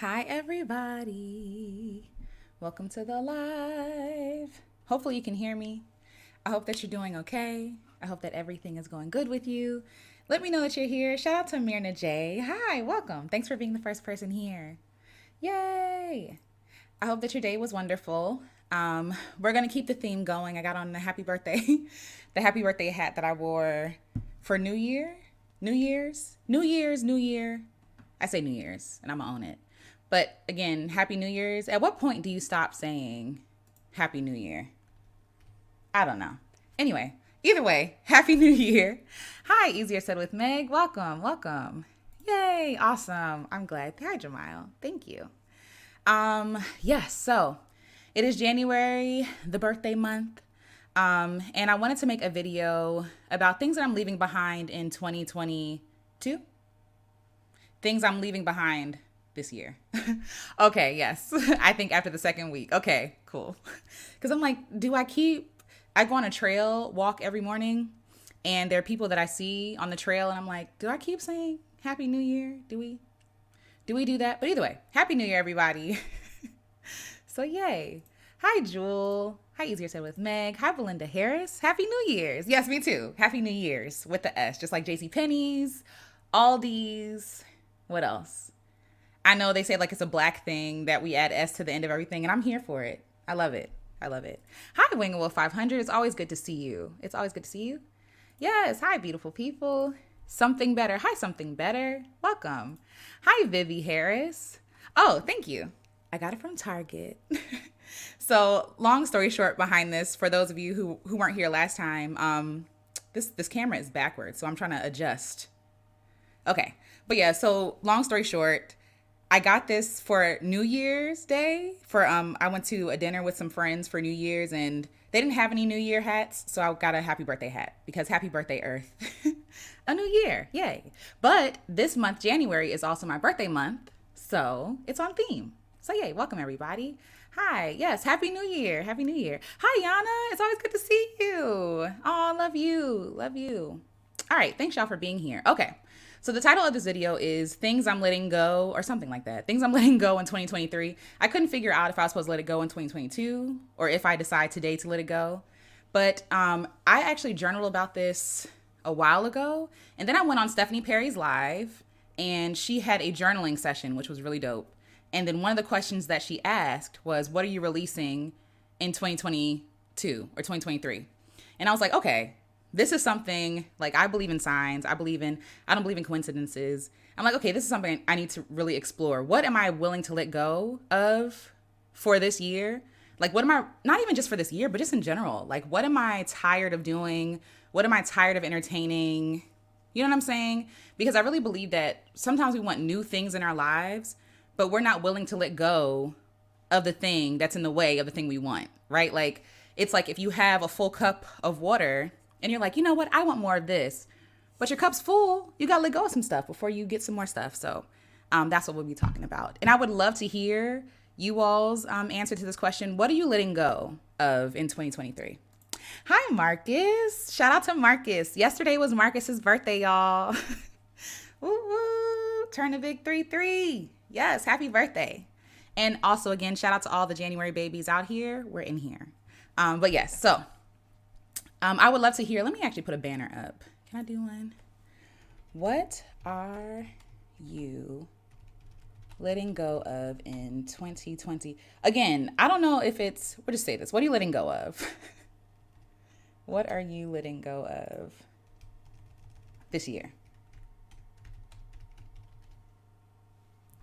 Hi, everybody. Welcome to the live. Hopefully, you can hear me. I hope that you're doing okay. I hope that everything is going good with you. Let me know that you're here. Shout out to Myrna J. Hi, welcome. Thanks for being the first person here. Yay. I hope that your day was wonderful. We're going to keep the theme going. I got on the happy birthday, the happy birthday hat that I wore for New Year, New Year. I say New Year's, and I'm going to own it. But again, Happy New Year's. At what point do you stop saying Happy New Year? I don't know. Anyway, either way, Happy New Year. Hi, Easier Said with Meg. Welcome, welcome. Yay, awesome. I'm glad. Hi, Jamile. Thank you. Yes, so it is January, the birthday month. And I wanted to make a video about things that I'm leaving behind in 2022. Things I'm leaving behind this year. Okay, yes. I think after the second week. Okay, cool. Because I'm like, I go on a trail walk every morning, and there are people that I see on the trail, and I'm like, do I keep saying Happy New Year? Do we do that? But either way, Happy New Year, everybody. So yay. Hi, Jewel. Hi, Easier Said with Meg. Hi, Belinda Harris. Happy New Year's. Yes, me too. Happy New Year's with the S, just like JCPenney's, Aldi's. What else? I know they say like it's a black thing that we add S to the end of everything, and I'm here for it. I love it. I love it. Hi, Wingawolf 500. It's always good to see you. It's always good to see you. Yes. Hi, beautiful people. Something better. Hi, something better. Welcome. Hi, Vivi Harris. Oh, thank you. I got it from Target. So, long story short behind this, for those of you who weren't here last time, this camera is backwards, so I'm trying to adjust. Okay. But yeah, so long story short, I got this for New Year's Day. I went to a dinner with some friends for New Year's, and they didn't have any New Year hats, so I got a happy birthday hat because happy birthday Earth. A new year. Yay. But this month, January, is also my birthday month, so it's on theme. So yay, welcome everybody. Hi. Yes, happy New Year. Happy New Year. Hi Yana. It's always good to see you. Oh, love you. Love you. All right, thanks y'all for being here. Okay. So the title of this video is Things I'm Letting Go, or something like that. Things I'm letting go in 2023. I couldn't figure out if I was supposed to let it go in 2022 or if I decide today to let it go. But I actually journaled about this a while ago. And then I went on Stephanie Perry's live, and she had a journaling session, which was really dope. And then one of the questions that she asked was, what are you releasing in 2022 or 2023? And I was like, okay, this is something, like, I believe in signs. I don't believe in coincidences. I'm like, okay, this is something I need to really explore. What am I willing to let go of for this year? Like, what am I, not even just for this year, but just in general? Like, what am I tired of doing? What am I tired of entertaining? You know what I'm saying? Because I really believe that sometimes we want new things in our lives, but we're not willing to let go of the thing that's in the way of the thing we want, right? Like, it's like if you have a full cup of water and you're like, you know what? I want more of this. But your cup's full. You got to let go of some stuff before you get some more stuff. So that's what we'll be talking about. And I would love to hear you all's answer to this question. What are you letting go of in 2023? Hi, Marcus. Shout out to Marcus. Yesterday was Marcus's birthday, y'all. Woo woo. Turn a big 3-3. Yes, happy birthday. And also, again, shout out to all the January babies out here. We're in here. But yes, so I would love to hear. Let me actually put a banner up. Can I do one? What are you letting go of in 2020? Again, I don't know if it's, we'll just say this. What are you letting go of? What are you letting go of this year?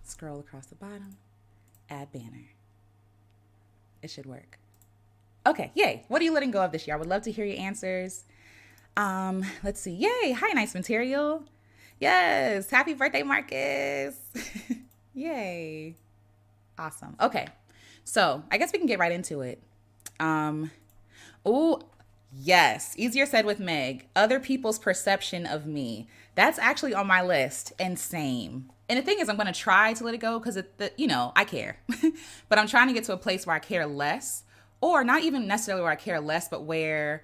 Scroll across the bottom, add banner. It should work. Okay, yay. What are you letting go of this year? I would love to hear your answers. Let's see. Yay. Hi, nice material. Yes. Happy birthday, Marcus. Yay. Awesome. Okay. So I guess we can get right into it. Oh, yes. Easier Said with Meg. Other people's perception of me. That's actually on my list, and same. And the thing is, I'm going to try to let it go because, I care. But I'm trying to get to a place where I care less, or not even necessarily where I care less, but where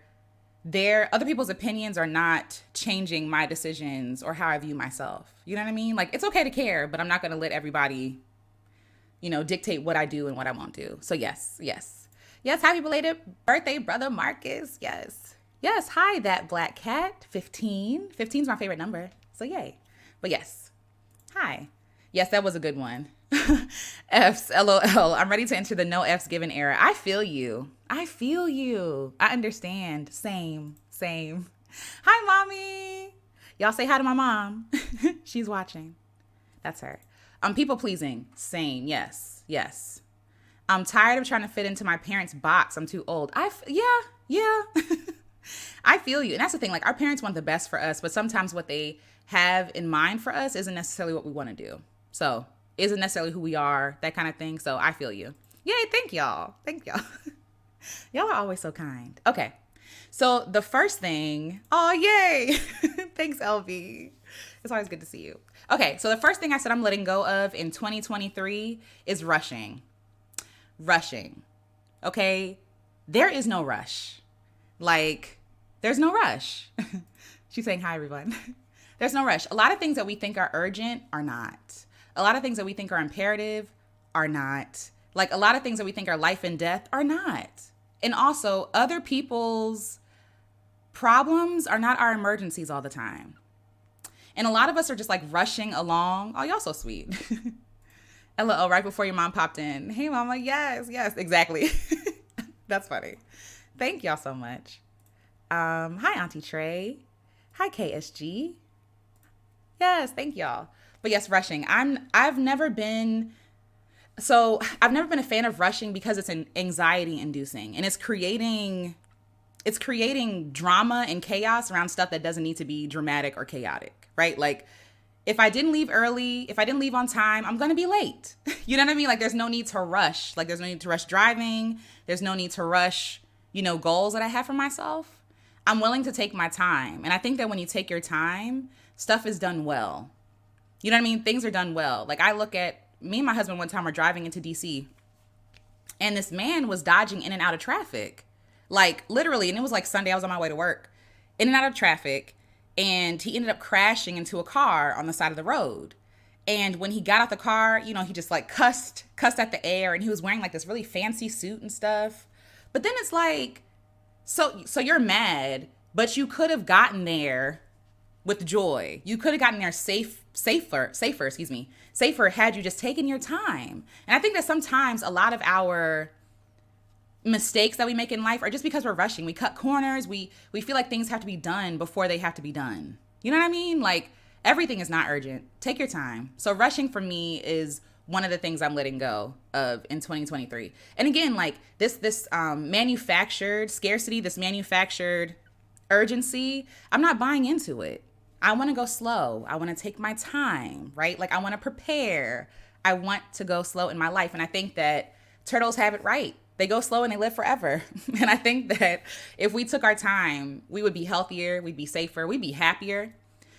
other people's opinions are not changing my decisions or how I view myself. You know what I mean? Like, it's okay to care, but I'm not going to let everybody dictate what I do and what I won't do. So yes, yes. Yes, happy belated birthday, brother Marcus. Yes. Yes, hi, that black cat. 15. 15 is my favorite number. So yay. But yes. Hi. Yes, that was a good one. F's, LOL. I'm ready to enter the no F's given era. I feel you. I feel you. I understand. Same. Same. Hi, mommy. Y'all say hi to my mom. She's watching. That's her. People pleasing. Same. Yes. Yes. I'm tired of trying to fit into my parents' box. I'm too old. Yeah. I feel you. And that's the thing. Like, our parents want the best for us, but sometimes what they have in mind for us isn't necessarily what we want to do. So, isn't necessarily who we are, that kind of thing. So, I feel you. Yay, thank y'all. Thank y'all. Y'all are always so kind. Okay. So, the first thing, oh, yay. Thanks, LV. It's always good to see you. Okay, so the first thing I said I'm letting go of in 2023 is rushing. Rushing. Okay? There is no rush. Like, there's no rush. She's saying hi, everyone. There's no rush. A lot of things that we think are urgent are not. A lot of things that we think are imperative are not. Like, a lot of things that we think are life and death are not. And also, other people's problems are not our emergencies all the time. And a lot of us are just like rushing along. Oh, y'all so sweet. LOL, right before your mom popped in. Hey, mama. Yes, exactly. That's funny. Thank y'all so much. Hi, Auntie Trey. Hi, KSG. Yes, thank y'all. But yes, rushing. I've never been a fan of rushing because it's an anxiety inducing, and it's creating drama and chaos around stuff that doesn't need to be dramatic or chaotic, right? Like, if I didn't leave early, if I didn't leave on time, I'm going to be late. You know what I mean? Like, there's no need to rush. Like, there's no need to rush driving. There's no need to rush, goals that I have for myself. I'm willing to take my time. And I think that when you take your time, stuff is done well. You know what I mean? Things are done well. Like, I look at me and my husband one time were driving into DC, and this man was dodging in and out of traffic. Like, literally, and it was like Sunday, I was on my way to work, in and out of traffic, and he ended up crashing into a car on the side of the road. And when he got out the car, he just like cussed at the air, and he was wearing like this really fancy suit and stuff. But then it's like, so you're mad, but you could have gotten there with joy. You could have gotten there safer had you just taken your time. And I think that sometimes a lot of our mistakes that we make in life are just because we're rushing. We cut corners. We feel like things have to be done before they have to be done. You know what I mean? Like, everything is not urgent. Take your time. So rushing for me is one of the things I'm letting go of in 2023. And again, like this manufactured scarcity, this manufactured urgency, I'm not buying into it. I want to go slow. I want to take my time, right? Like, I want to prepare. I want to go slow in my life. And I think that turtles have it right. They go slow and they live forever. And I think that if we took our time, we would be healthier, we'd be safer, we'd be happier.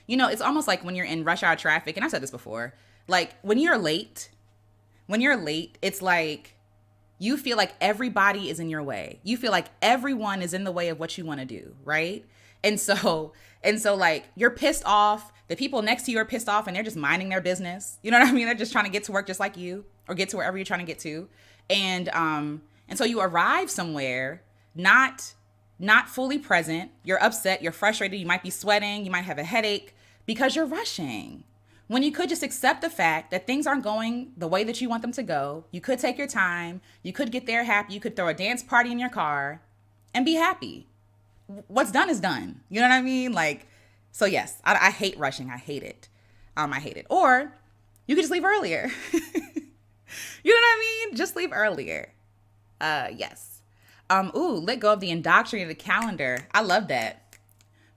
It's almost like when you're in rush hour traffic, and I've said this before, like when you're late, it's like you feel like everybody is in your way. You feel like everyone is in the way of what you want to do, right? And so like, you're pissed off. The people next to you are pissed off, and they're just minding their business. You know what I mean? They're just trying to get to work just like you, or get to wherever you're trying to get to. And so you arrive somewhere not fully present. You're upset, you're frustrated, you might be sweating, you might have a headache because you're rushing. When you could just accept the fact that things aren't going the way that you want them to go. You could take your time, you could get there happy, you could throw a dance party in your car and be happy. What's done is done. You know what I mean? Like, so yes, I hate rushing. I hate it. I hate it. Or you could just leave earlier. You know what I mean? Just leave earlier. Yes. Let go of the indoctrinated calendar. I love that.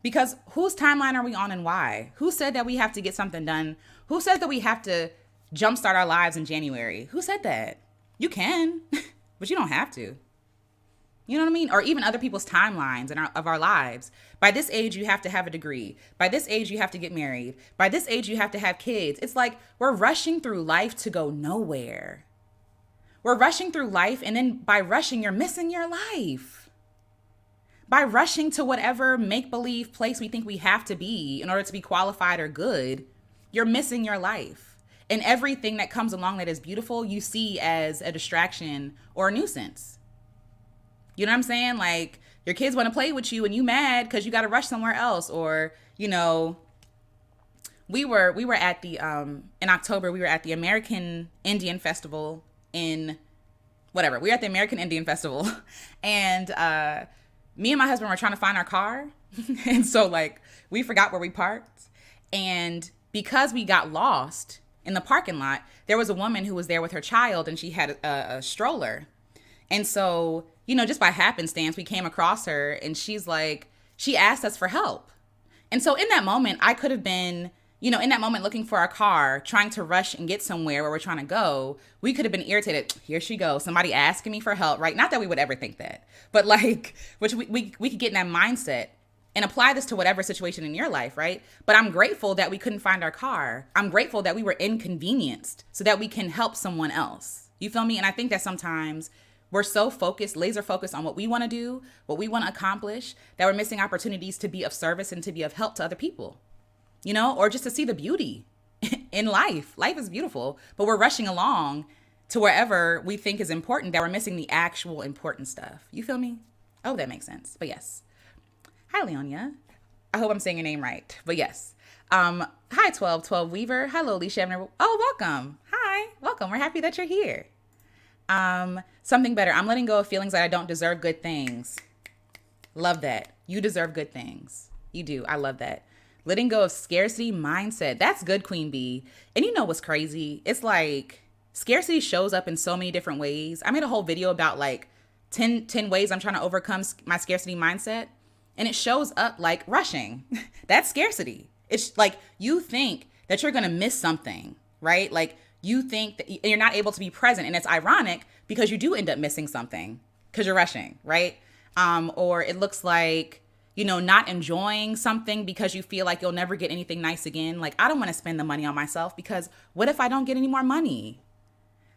Because whose timeline are we on and why? Who said that we have to get something done? Who said that we have to jumpstart our lives in January? Who said that? You can, but you don't have to. You know what I mean? Or even other people's timelines of our lives. By this age, you have to have a degree. By this age, you have to get married. By this age, you have to have kids. It's like we're rushing through life to go nowhere. We're rushing through life, and then by rushing, you're missing your life. By rushing to whatever make-believe place we think we have to be in order to be qualified or good, you're missing your life. And everything that comes along that is beautiful, you see as a distraction or a nuisance. You know what I'm saying? Like, your kids want to play with you and you mad because you got to rush somewhere else. Or, we were at the in October, we were at the American Indian Festival in whatever. We were at the American Indian Festival and me and my husband were trying to find our car. And so like we forgot where we parked. And because we got lost in the parking lot, there was a woman who was there with her child and she had a stroller. And so, just by happenstance, we came across her and she asked us for help. And so in that moment, I could have been, in that moment looking for our car, trying to rush and get somewhere where we're trying to go. We could have been irritated. Here she goes. Somebody asking me for help, right? Not that we would ever think that, but which we could get in that mindset and apply this to whatever situation in your life, right? But I'm grateful that we couldn't find our car. I'm grateful that we were inconvenienced so that we can help someone else. You feel me? And I think that sometimes we're so focused, laser focused on what we want to do, what we want to accomplish, that we're missing opportunities to be of service and to be of help to other people, or just to see the beauty in life. Life is beautiful, but we're rushing along to wherever we think is important, that we're missing the actual important stuff. You feel me? Oh, that makes sense. But yes. Hi, Leonia. I hope I'm saying your name right. But yes. Hi, 1212 Weaver. Hello, Alicia Abner. Oh, welcome. Hi. Welcome. We're happy that you're here. Something better. I'm letting go of feelings that I don't deserve good things. Love that. You deserve good things. You do. I love that. Letting go of scarcity mindset. That's good, Queen Bee. And you know what's crazy? It's like scarcity shows up in so many different ways. I made a whole video about like 10 ways I'm trying to overcome my scarcity mindset. And it shows up like rushing. That's scarcity. It's like you think that you're going to miss something, right? Like you think that you're not able to be present. And it's ironic because you do end up missing something because you're rushing, right? Or it looks like, not enjoying something because you feel like you'll never get anything nice again. Like, I don't want to spend the money on myself because what if I don't get any more money?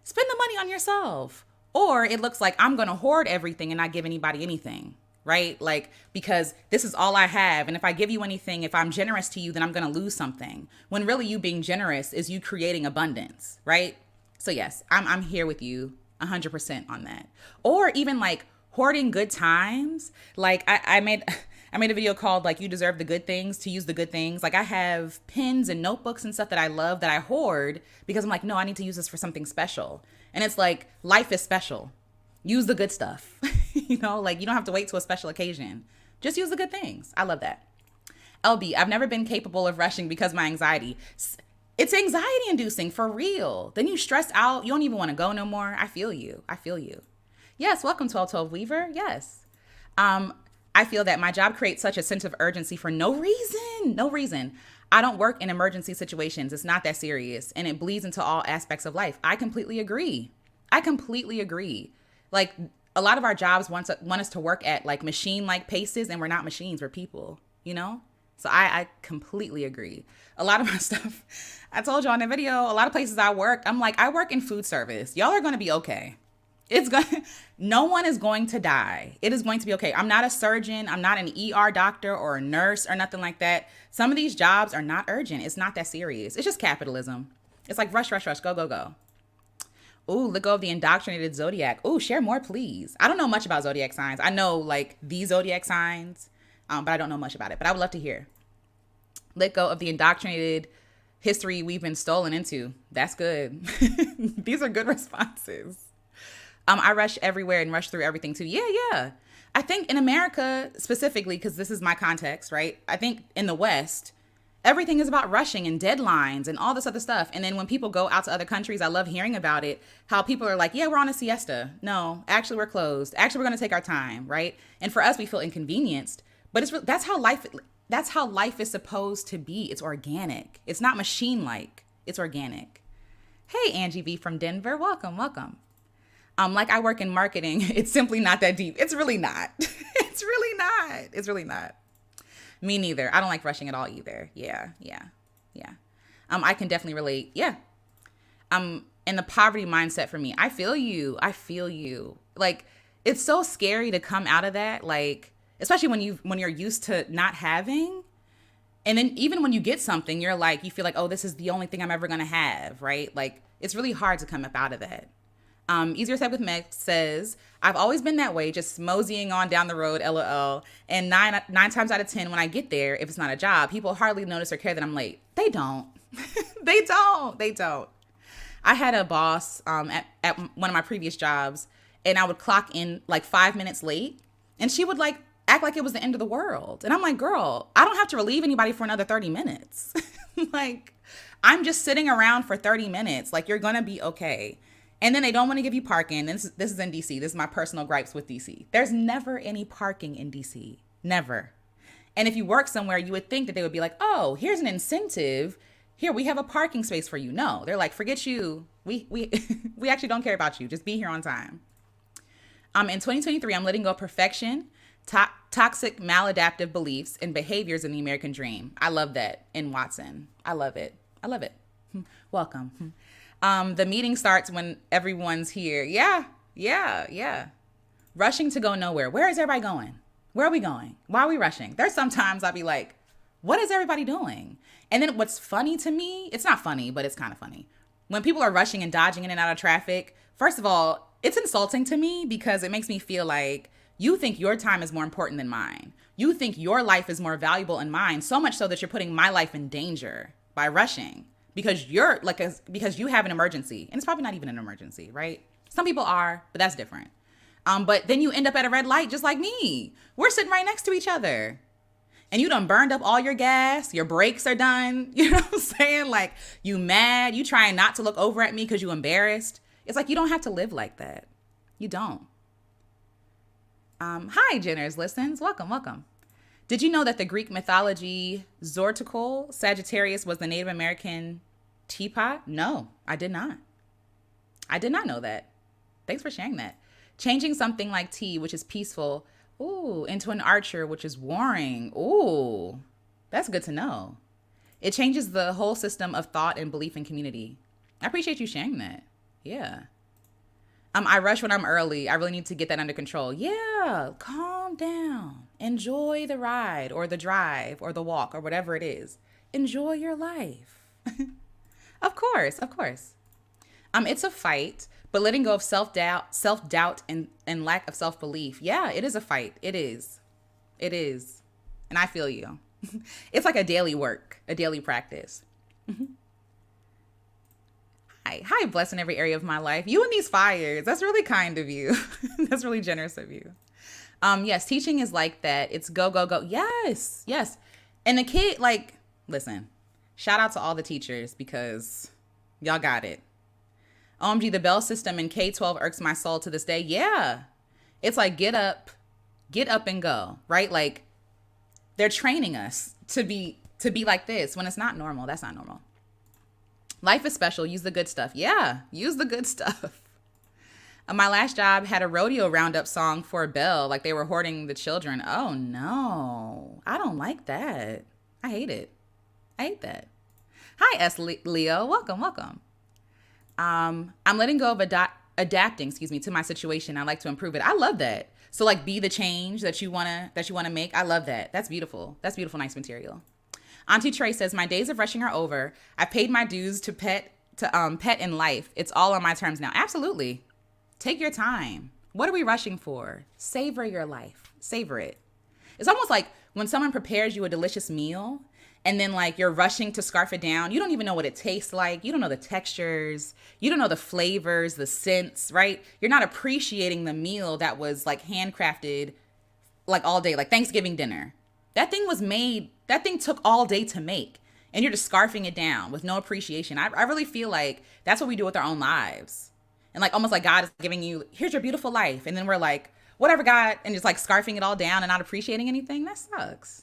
Spend the money on yourself. Or it looks like I'm going to hoard everything and not give anybody anything. Right? Like, because this is all I have. And if I give you anything, if I'm generous to you, then I'm going to lose something. When really you being generous is you creating abundance. Right? So yes, I'm here with you 100% on that. Or even like hoarding good times. Like I made a video called like, you deserve the good things, to use the good things. Like I have pens and notebooks and stuff that I love that I hoard because I'm like, no, I need to use this for something special. And it's like, life is special. Use the good stuff. Like you don't have to wait to a special occasion. Just use the good things. I love that. LB, I've never been capable of rushing because of my anxiety. It's anxiety inducing for real. Then you stress out. You don't even want to go no more. I feel you. Yes. Welcome 1212 Weaver. Yes. I feel that my job creates such a sense of urgency for no reason. I don't work in emergency situations. It's not that serious. And it bleeds into all aspects of life. I completely agree. Like a lot of our jobs want us to work at like machine-like paces, and we're not machines, we're people, So I completely agree. A lot of my stuff, I told you on the video, a lot of places I work, I'm like, I work in food service. Y'all are going to be okay. No one is going to die. It is going to be okay. I'm not a surgeon. I'm not an ER doctor or a nurse or nothing like that. Some of these jobs are not urgent. It's not that serious. It's just capitalism. It's like rush, go. Ooh, let go of the indoctrinated zodiac. Ooh, share more, please. I don't know much about zodiac signs. I know like the zodiac signs, but I don't know much about it. But I would love to hear. Let go of the indoctrinated history we've been stolen into. That's good. These are good responses. I rush everywhere and rush through everything too. Yeah. I think in America specifically, because this is my context, right? I think in the West, everything is about rushing and deadlines and all this other stuff. And then when people go out to other countries, I love hearing about it, how people are like, yeah, we're on a siesta. No, actually, we're closed. Actually, we're going to take our time, right? And for us, we feel inconvenienced. But that's how life is supposed to be. It's organic. It's not machine-like. It's organic. Hey, Angie V from Denver. Welcome. Like I work in marketing. It's simply not that deep. It's really not. It's really not. Me neither. I don't like rushing at all either. Yeah. I can definitely relate. Yeah. In the poverty mindset for me, I feel you. Like, it's so scary to come out of that. Like, especially when you're used to not having, And then even when you get something, you're like, you feel like, oh, this is the only thing I'm ever going to have, right? Like, it's really hard to come up out of that. Easier Said with Meg says, I've always been that way, just moseying on down the road, LOL. And nine times out of 10, when I get there, if it's not a job, people hardly notice or care that I'm late. They don't. They don't. I had a boss at one of my previous jobs, and I would clock in like 5 minutes late, and she would like act like it was the end of the world. And I'm like, girl, I don't have to relieve anybody for another 30 minutes. Like, I'm just sitting around for 30 minutes. Like, you're going to be okay. And then they don't want to give you parking. This is in DC. This is my personal gripes with DC. There's never any parking in DC. Never. And if you work somewhere, you would think that they would be like, oh, here's an incentive. Here, we have a parking space for you. No, they're like, forget you. We we actually don't care about you. Just be here on time. In 2023, I'm letting go of perfection, toxic maladaptive beliefs, and behaviors in the American dream. I love that in Watson. I love it. Welcome. The meeting starts when everyone's here. Yeah. Rushing to go nowhere. Where is everybody going? Where are we going? Why are we rushing? There's sometimes I'll be like, what is everybody doing? And then what's funny to me, it's not funny, but it's kind of funny. When people are rushing and dodging in and out of traffic, first of all, it's insulting to me because it makes me feel like you think your time is more important than mine. You think your life is more valuable than mine, so much so that you're putting my life in danger by rushing because because you have an emergency. And it's probably not even an emergency, right? Some people are, but that's different. But then you end up at a red light just like me. We're sitting right next to each other. And you done burned up all your gas, your brakes are done. You know what I'm saying? Like, you mad, you trying not to look over at me because you embarrassed. It's like, you don't have to live like that. You don't. Hi, Jenners listens. Welcome. Did you know that the Greek mythology Zortical Sagittarius was the Native American teapot? No, I did not. I did not know that. Thanks for sharing that. Changing something like tea, which is peaceful, into an archer, which is warring. Ooh, that's good to know. It changes the whole system of thought and belief in community. I appreciate you sharing that. Yeah. I rush when I'm early. I really need to get that under control. Yeah, calm down. Enjoy the ride or the drive or the walk or whatever it is. Enjoy your life. Of course. It's a fight, but letting go of self-doubt and lack of self-belief. Yeah, it is a fight. It is. And I feel you. It's like a daily work, a daily practice. Hi, blessed in every area of my life. You and these fires. That's really kind of you. That's really generous of you. Yes, teaching is like that. It's go. Yes. And the kid, like, listen, shout out to all the teachers because y'all got it. OMG, the bell system in K-12 irks my soul to this day. Yeah. It's like, get up and go, right? Like, they're training us to be like this when it's not normal. That's not normal. Life is special. Use the good stuff. Yeah, use the good stuff. My last job had a rodeo roundup song for a bell, like they were hoarding the children. Oh no, I don't like that. I hate it. I hate that. Hi, Leo. Welcome. I'm letting go of adapting, to my situation. I like to improve it. I love that. So like, be the change that you wanna make. I love that. That's beautiful. That's beautiful, nice material. Auntie Trey says, my days of rushing are over. I paid my dues to pet in life. It's all on my terms now. Absolutely. Take your time. What are we rushing for? Savor your life. Savor it. It's almost like when someone prepares you a delicious meal and then like you're rushing to scarf it down. You don't even know what it tastes like. You don't know the textures. You don't know the flavors, the scents, right? You're not appreciating the meal that was like handcrafted like all day, like Thanksgiving dinner. That thing took all day to make, and you're just scarfing it down with no appreciation. I really feel like that's what we do with our own lives. And like, almost like God is giving you, here's your beautiful life. And then we're like, whatever, God, and just like scarfing it all down and not appreciating anything. That sucks.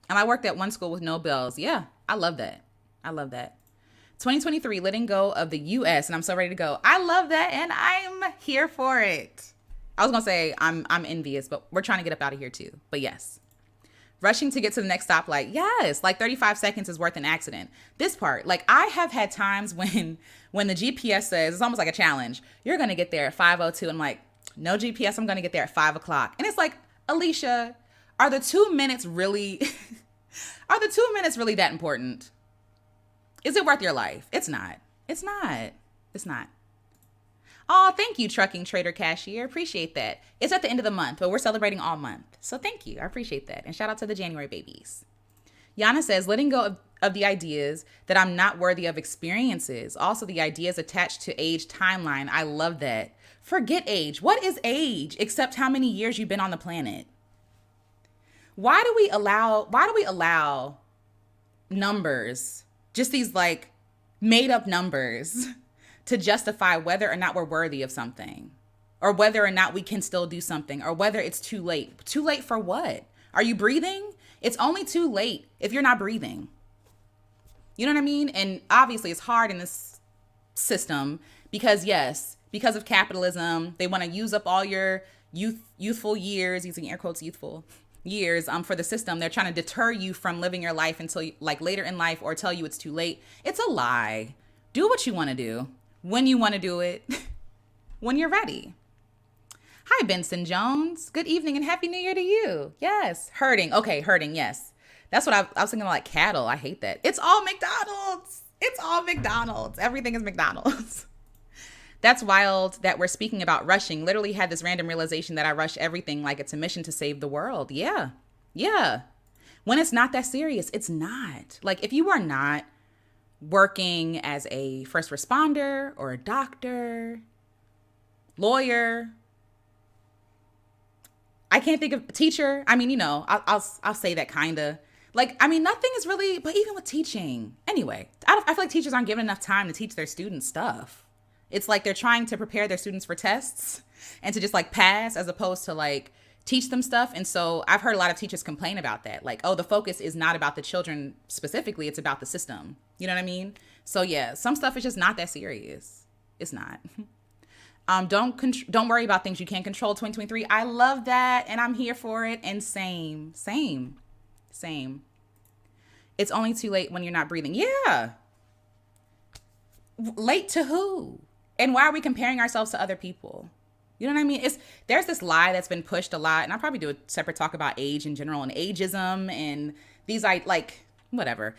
And I worked at one school with no bells. Yeah, I love that. 2023, letting go of the US, and I'm so ready to go. I love that, and I'm here for it. I was going to say I'm envious, but we're trying to get up out of here too. But yes. Rushing to get to the next stoplight. Yes, like 35 seconds is worth an accident. This part, like I have had times when the GPS says, it's almost like a challenge. You're going to get there at 5:02. I'm like, no GPS, I'm going to get there at 5 o'clock. And it's like, Alicia, are the 2 minutes really, Are the 2 minutes really that important? Is it worth your life? It's not. It's not. It's not. Oh, thank you, Trucking Trader Cashier. Appreciate that. It's at the end of the month, but we're celebrating all month. So thank you. I appreciate that. And shout out to the January babies. Yana says, letting go of the ideas that I'm not worthy of experiences. Also, the ideas attached to age timeline. I love that. Forget age. What is age except how many years you've been on the planet? Why do we allow numbers, just these like made up numbers, to justify whether or not we're worthy of something, or whether or not we can still do something, or whether it's too late? Too late for what? Are you breathing? It's only too late if you're not breathing. You know what I mean? And obviously it's hard in this system because because of capitalism, they want to use up all your youthful years, using air quotes, youthful years for the system. They're trying to deter you from living your life until like later in life, or tell you it's too late. It's a lie. Do what you want to do when you want to do it, when you're ready. Hi, Benson Jones. Good evening and Happy New Year to you. Yes. Hurting. Okay, hurting. Yes. That's what I was thinking about, like cattle. I hate that. It's all McDonald's. It's all McDonald's. Everything is McDonald's. That's wild that we're speaking about rushing. Literally had this random realization that I rush everything like it's a mission to save the world. Yeah. Yeah. When it's not that serious, it's not. Like if you are not working as a first responder or a doctor, lawyer, I can't think of teacher. I mean, you know, I'll say that kind of like, I mean, nothing is really, but even with teaching anyway, I feel like teachers aren't given enough time to teach their students stuff. It's like they're trying to prepare their students for tests and to just like pass as opposed to like teach them stuff. And so I've heard a lot of teachers complain about that. Like, oh, the focus is not about the children specifically. It's about the system. You know what I mean? So yeah, some stuff is just not that serious. It's not. Don't worry about things you can't control. 2023. I love that. And I'm here for it. And same. It's only too late when you're not breathing. Yeah. Late to who? And why are we comparing ourselves to other people? You know what I mean? There's this lie that's been pushed a lot. And I'll probably do a separate talk about age in general and ageism and these whatever.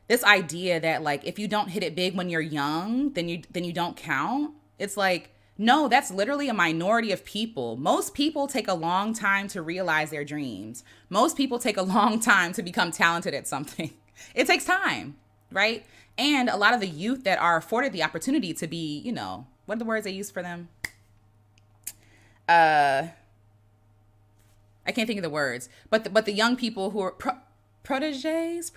This idea that like, if you don't hit it big when you're young, then you don't count. It's like, no, that's literally a minority of people. Most people take a long time to realize their dreams. Most people take a long time to become talented at something. It takes time, right? And a lot of the youth that are afforded the opportunity to be, you know, what are the words they use for them? I can't think of the words, but the young people who are proteges,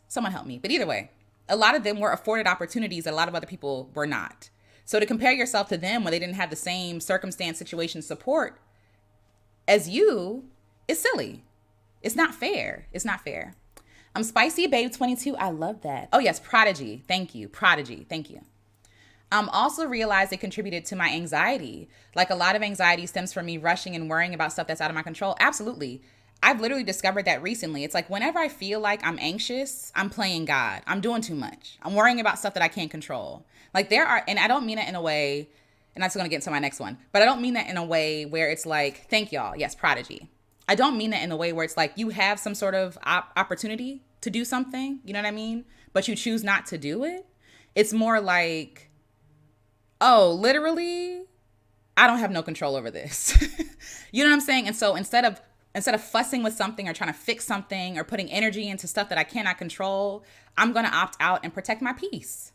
someone help me. But either way, a lot of them were afforded opportunities that a lot of other people were not. So to compare yourself to them when they didn't have the same circumstance, situation, support as you is silly. It's not fair. It's not fair. I'm Spicy Babe 22. I love that. Oh yes, Prodigy. Thank you. Prodigy. Thank you. Also realized it contributed to my anxiety. Like a lot of anxiety stems from me rushing and worrying about stuff that's out of my control. Absolutely. I've literally discovered that recently. It's like whenever I feel like I'm anxious, I'm playing God. I'm doing too much. I'm worrying about stuff that I can't control. Like and I don't mean it in a way, and I'm just going to get into my next one, but I don't mean that in a way where it's like, thank y'all. Yes, Prodigy. I don't mean that in a way where it's like you have some sort of opportunity to do something, you know what I mean? But you choose not to do it. It's more like, oh, literally, I don't have no control over this. You know what I'm saying? And so instead of fussing with something or trying to fix something or putting energy into stuff that I cannot control, I'm going to opt out and protect my peace.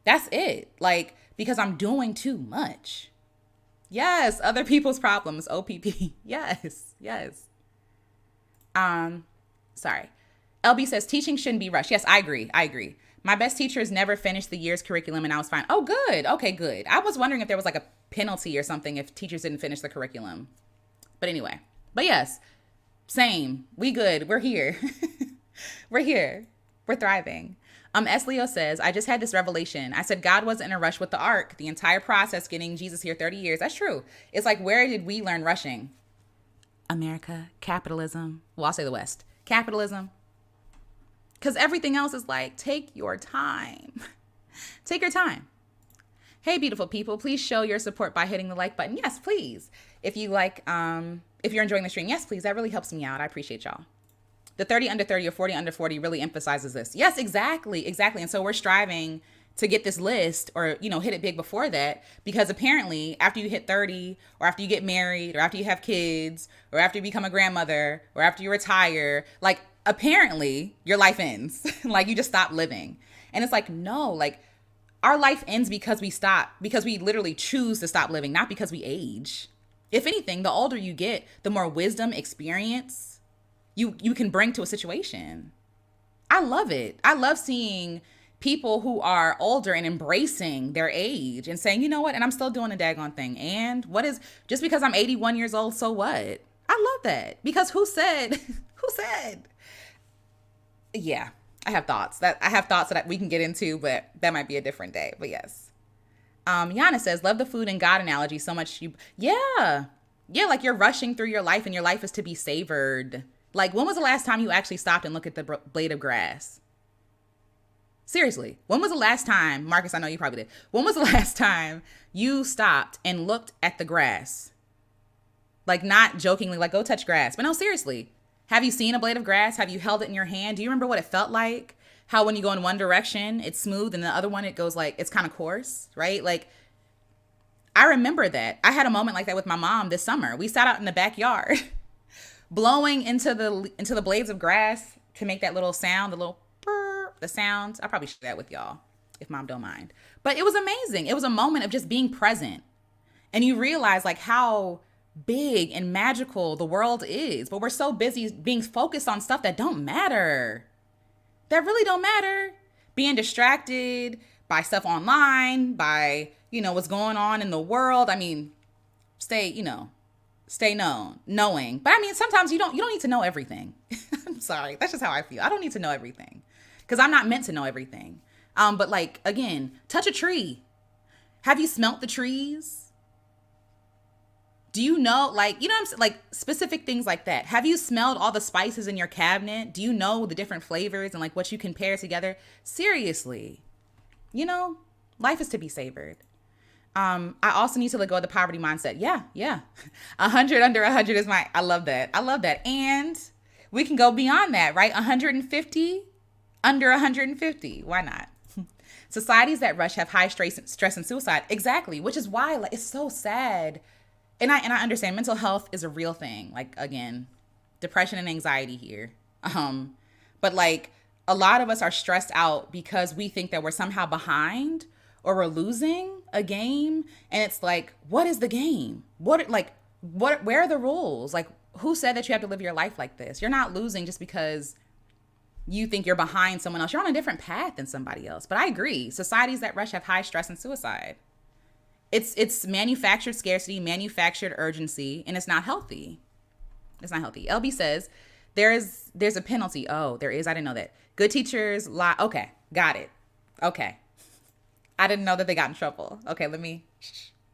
That's it. Like, because I'm doing too much. Yes. Other people's problems. OPP. Yes. Sorry. LB says teaching shouldn't be rushed. Yes, I agree. My best teachers never finished the year's curriculum and I was fine. Oh, good. Okay, good. I was wondering if there was like a penalty or something if teachers didn't finish the curriculum. But anyway, but yes, same. We good. We're here. We're here. We're thriving. S. Leo says, I just had this revelation. I said God wasn't in a rush with the ark. The entire process getting Jesus here 30 years. That's true. It's like, where did we learn rushing? America, capitalism. Well, I'll say the West. Capitalism. Because everything else is like, take your time. Take your time. Hey, beautiful people, please show your support by hitting the like button. Yes, please. If you like, if you're enjoying the stream, yes, please. That really helps me out. I appreciate y'all. The 30 under 30 or 40 under 40 really emphasizes this. Yes, exactly. Exactly. And so we're striving to get this list or, hit it big before that, because apparently after you hit 30 or after you get married or after you have kids or after you become a grandmother or after you retire, like apparently your life ends. Like you just stop living. And it's like, no, like our life ends because we stop, because we literally choose to stop living, not because we age. If anything, the older you get, the more wisdom, experience you can bring to a situation. I love it. I love seeing people who are older and embracing their age and saying, you know what, and I'm still doing the daggone thing. And what is, just because I'm 81 years old, so what? I love that. Because who said, who said? Yeah, I have thoughts that we can get into, but that might be a different day. But yes. Yana says, love the food and God analogy so much. Yeah, like you're rushing through your life and your life is to be savored. Like, when was the last time you actually stopped and looked at the blade of grass? Seriously, when was the last time, Marcus, I know you probably did. When was the last time you stopped and looked at the grass? Like, not jokingly, like, go touch grass. But no, seriously, have you seen a blade of grass? Have you held it in your hand? Do you remember what it felt like? How when you go in one direction, it's smooth, and the other one, it goes like, it's kind of coarse, right? Like, I remember that. I had a moment like that with my mom this summer. We sat out in the backyard, blowing into the blades of grass to make that little sound, the sound. I probably share that with y'all if mom don't mind. But it was amazing. It was a moment of just being present. And you realize like how big and magical the world is. But we're so busy being focused on stuff that don't matter. That really don't matter. Being distracted by stuff online, by, what's going on in the world. I mean, stay knowing. But I mean, sometimes you don't need to know everything. I'm sorry. That's just how I feel. I don't need to know everything because I'm not meant to know everything. But like, again, touch a tree. Have you smelt the trees? Do you know, like, what I'm saying? Like specific things like that. Have you smelled all the spices in your cabinet? Do you know the different flavors and like what you can pair together? Seriously, life is to be savored. I also need to let go of the poverty mindset. Yeah. 100 under 100 is I love that. And we can go beyond that, right? 150 under 150. Why not? Societies that rush have high stress and suicide. Exactly. Which is why it's so sad. And I understand mental health is a real thing. Like, again, depression and anxiety here. But like a lot of us are stressed out because we think that we're somehow behind or we're losing a game. And it's like, what is the game? Where are the rules? Like, who said that you have to live your life like this? You're not losing just because you think you're behind someone else. You're on a different path than somebody else. But I agree. Societies that rush have high stress and suicide. It's manufactured scarcity, manufactured urgency, and it's not healthy. It's not healthy. LB says there's a penalty. Oh, there is. I didn't know that. Good teachers lie. Okay, got it. Okay. I didn't know that they got in trouble. Okay, let me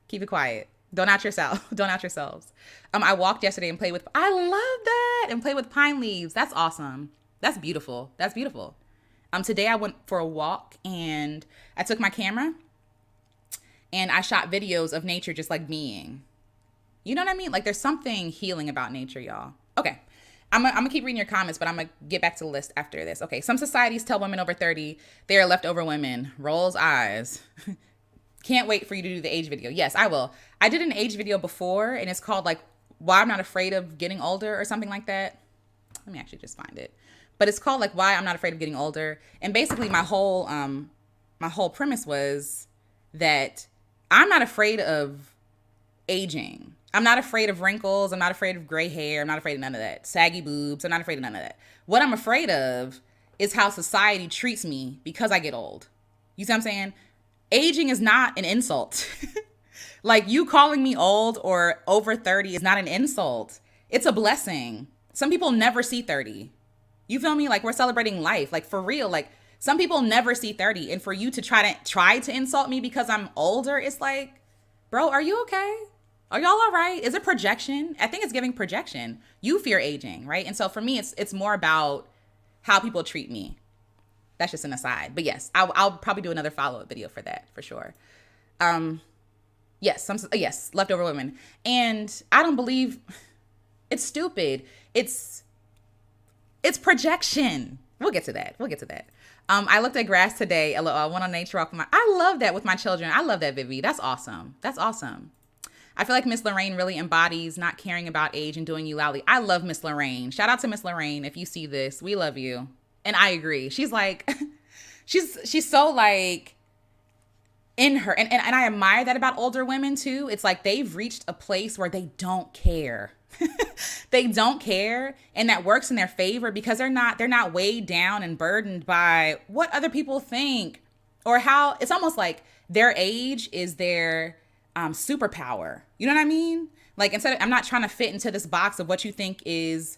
keep it quiet. Don't out yourself. Don't out yourselves. I walked yesterday and played with. I love that, and play with pine leaves. That's awesome. That's beautiful. That's beautiful. Today I went for a walk and I took my camera and I shot videos of nature just like being. You know what I mean? Like there's something healing about nature, y'all. Okay. I'm gonna keep reading your comments, but I'm gonna get back to the list after this. Okay, some societies tell women over 30 they are leftover women. Rolls eyes. Can't wait for you to do the age video. Yes, I will. I did an age video before, and it's called like Why I'm Not Afraid of Getting Older or something like that. Let me actually just find it. But it's called like Why I'm Not Afraid of Getting Older. And basically my whole premise was that I'm not afraid of aging. I'm not afraid of wrinkles. I'm not afraid of gray hair. I'm not afraid of none of that. Saggy boobs. I'm not afraid of none of that. What I'm afraid of is how society treats me because I get old. You see what I'm saying? Aging is not an insult. Like you calling me old or over 30 is not an insult. It's a blessing. Some people never see 30. You feel me? Like we're celebrating life. Like for real. Like some people never see 30. And for you to try to insult me because I'm older, it's like, bro, are you okay? Are y'all all right? Is it projection? I think it's giving projection. You fear aging, right? And so for me, it's more about how people treat me. That's just an aside. But yes, I'll probably do another follow-up video for that, for sure. Yes, leftover women. And I don't believe it's stupid. It's projection. We'll get to that. We'll get to that. I looked at grass today. I went on nature walk. I love that with my children. I love that, Vivi. That's awesome. That's awesome. I feel like Miss Lorraine really embodies not caring about age and doing you loudly. I love Miss Lorraine. Shout out to Miss Lorraine. If you see this, we love you. And I agree. She's like, she's so like in her. And I admire that about older women too. It's like they've reached a place where they don't care. They don't care, and that works in their favor because they're not weighed down and burdened by what other people think or how. It's almost like their age is their superpower. You know what I mean? Like, instead of, I'm not trying to fit into this box of what you think is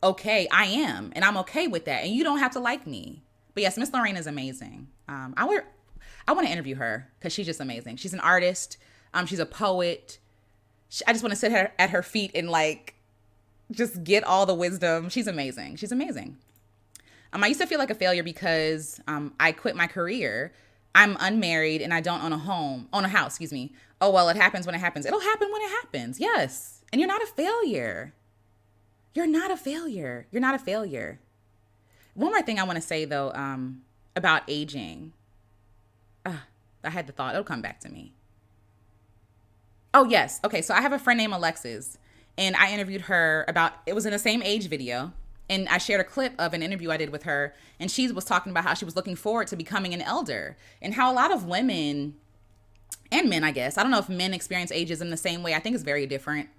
okay. I am, and I'm okay with that, and you don't have to like me. But yes, Miss Lorraine is amazing. I want to interview her because she's just amazing. She's an artist. She's a poet. I just want to sit at her feet and like just get all the wisdom. She's amazing. She's amazing. I used to feel like a failure because I quit my career. I'm unmarried and I don't own a house, excuse me. Oh, well, it happens when it happens. It'll happen when it happens. Yes. And you're not a failure. You're not a failure. You're not a failure. One more thing I want to say though, about aging. I had the thought, it'll come back to me. Oh, yes. Okay. So I have a friend named Alexis, and I interviewed her it was in the same age video. And I shared a clip of an interview I did with her. And she was talking about how she was looking forward to becoming an elder and how a lot of women and men, I guess, I don't know if men experience ageism the same way. I think it's very different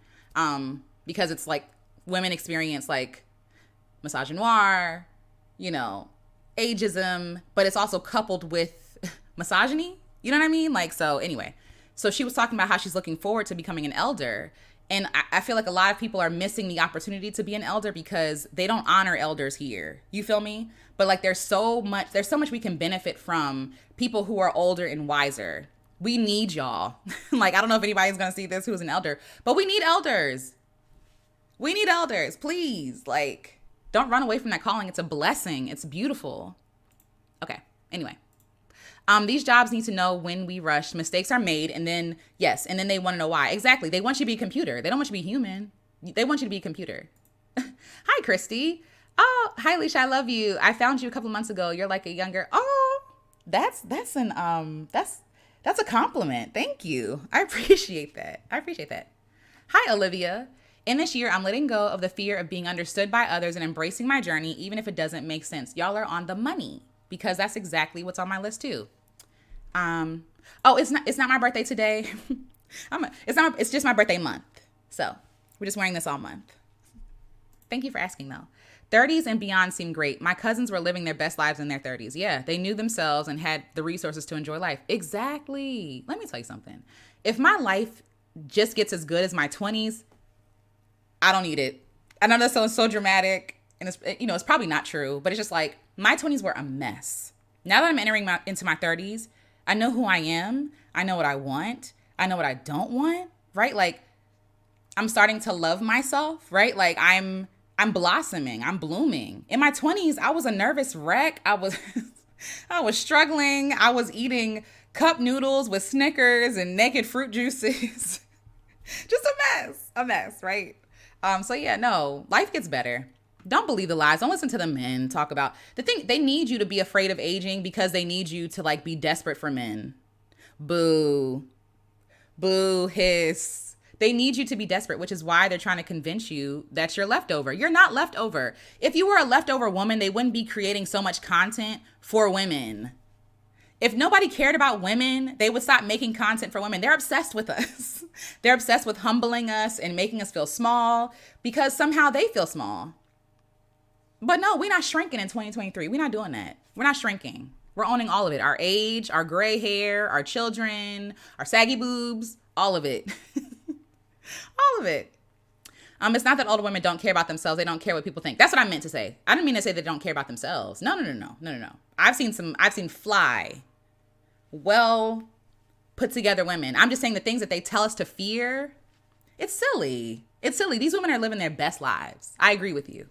because it's like women experience like misogynoir, ageism, but it's also coupled with misogyny. You know what I mean? Like, so anyway. So she was talking about how she's looking forward to becoming an elder. And I feel like a lot of people are missing the opportunity to be an elder because they don't honor elders here. You feel me? But like there's so much we can benefit from people who are older and wiser. We need y'all. Like, I don't know if anybody's going to see this who's an elder, but we need elders. We need elders, please. Like, don't run away from that calling. It's a blessing. It's beautiful. Okay. Anyway. These jobs need to know when we rush, mistakes are made, and then they want to know why. Exactly. They want you to be a computer. They don't want you to be human. They want you to be a computer. Hi, Christy. Oh, hi, Alicia. I love you. I found you a couple of months ago. You're like a younger. Oh, that's a compliment. Thank you. I appreciate that. Hi, Olivia. In this year, I'm letting go of the fear of being understood by others and embracing my journey, even if it doesn't make sense. Y'all are on the money because that's exactly what's on my list too. It's not my birthday today. It's just my birthday month. So we're just wearing this all month. Thank you for asking though. 30s and beyond seem great. My cousins were living their best lives in their 30s. Yeah, they knew themselves and had the resources to enjoy life. Exactly. Let me tell you something. If my life just gets as good as my 20s, I don't need it. I know that sounds so dramatic and it's probably not true, but it's just like my 20s were a mess. Now that I'm entering into my 30s, I know who I am. I know what I want. I know what I don't want, right? Like I'm starting to love myself, right? Like I'm blossoming, I'm blooming. In my 20s, I was a nervous wreck. I was struggling. I was eating cup noodles with Snickers and naked fruit juices. Just a mess, right? So yeah, no, life gets better. Don't believe the lies. Don't listen to the men talk about the thing. They need you to be afraid of aging because they need you to like be desperate for men. Boo, hiss. They need you to be desperate, which is why they're trying to convince you that you're leftover. You're not leftover. If you were a leftover woman, they wouldn't be creating so much content for women. If nobody cared about women, they would stop making content for women. They're obsessed with us. They're obsessed with humbling us and making us feel small because somehow they feel small. But no, we're not shrinking in 2023. We're not doing that. We're not shrinking. We're owning all of it. Our age, our gray hair, our children, our saggy boobs, all of it. All of it. It's not that older women don't care about themselves. They don't care what people think. That's what I meant to say. I didn't mean to say they don't care about themselves. No. I've seen fly, well put together women. I'm just saying the things that they tell us to fear. It's silly. These women are living their best lives. I agree with you.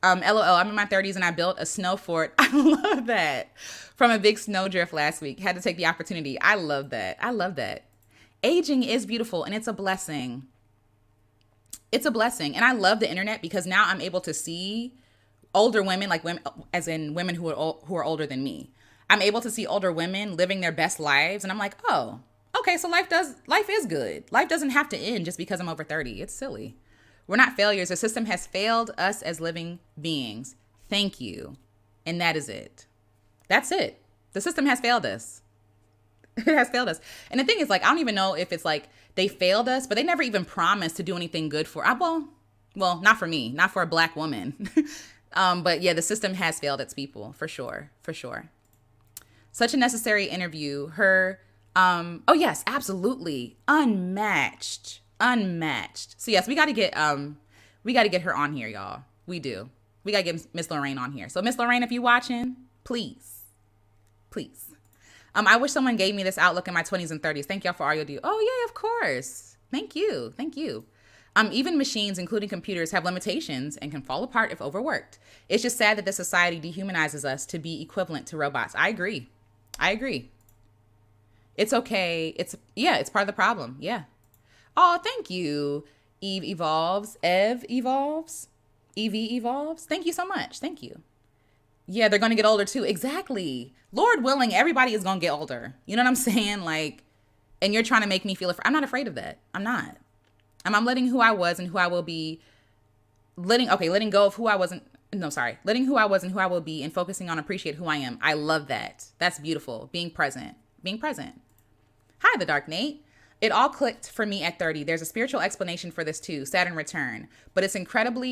LOL, I'm in my 30s and I built a snow fort. I love that. From a big snowdrift last week. Had to take the opportunity. I love that. Aging is beautiful and it's a blessing. It's a blessing. And I love the internet because now I'm able to see older women, like women, as in women who are older than me. I'm able to see older women living their best lives, and I'm like, oh, okay, so life is good. Life doesn't have to end just because I'm over 30. It's silly. We're not failures. The system has failed us as living beings. Thank you. And that is it. That's it. The system has failed us. It has failed us. And the thing is, like, I don't even know if it's like they failed us, but they never even promised to do anything good for us. Well, not for me, not for a Black woman. But yeah, the system has failed its people, for sure, for sure. Such a necessary interview. Her, oh yes, absolutely, unmatched. So yes, we got to get her on here, y'all. We do. We got to get Miss Lorraine on here. So Miss Lorraine, if you watching, please. I wish someone gave me this outlook in my 20s and 30s. Thank y'all for all you do. Oh yeah, of course. Thank you. Even machines, including computers, have limitations and can fall apart if overworked. It's just sad that this society dehumanizes us to be equivalent to robots. I agree. It's okay. It's part of the problem. Yeah. Oh, thank you. Ev evolves. Ev evolves. Thank you so much. Thank you. Yeah, they're going to get older too. Exactly. Lord willing, everybody is going to get older. You know what I'm saying? Like, and you're trying to make me feel I'm not afraid of that. I'm not. I'm letting who I was and who I will be, letting go of who I wasn't. No, sorry. Letting who I was and who I will be and focusing on appreciate who I am. I love that. That's beautiful. Being present. Hi, The Dark Nate. It all clicked for me at 30. There's a spiritual explanation for this too, Saturn return. But it's incredible,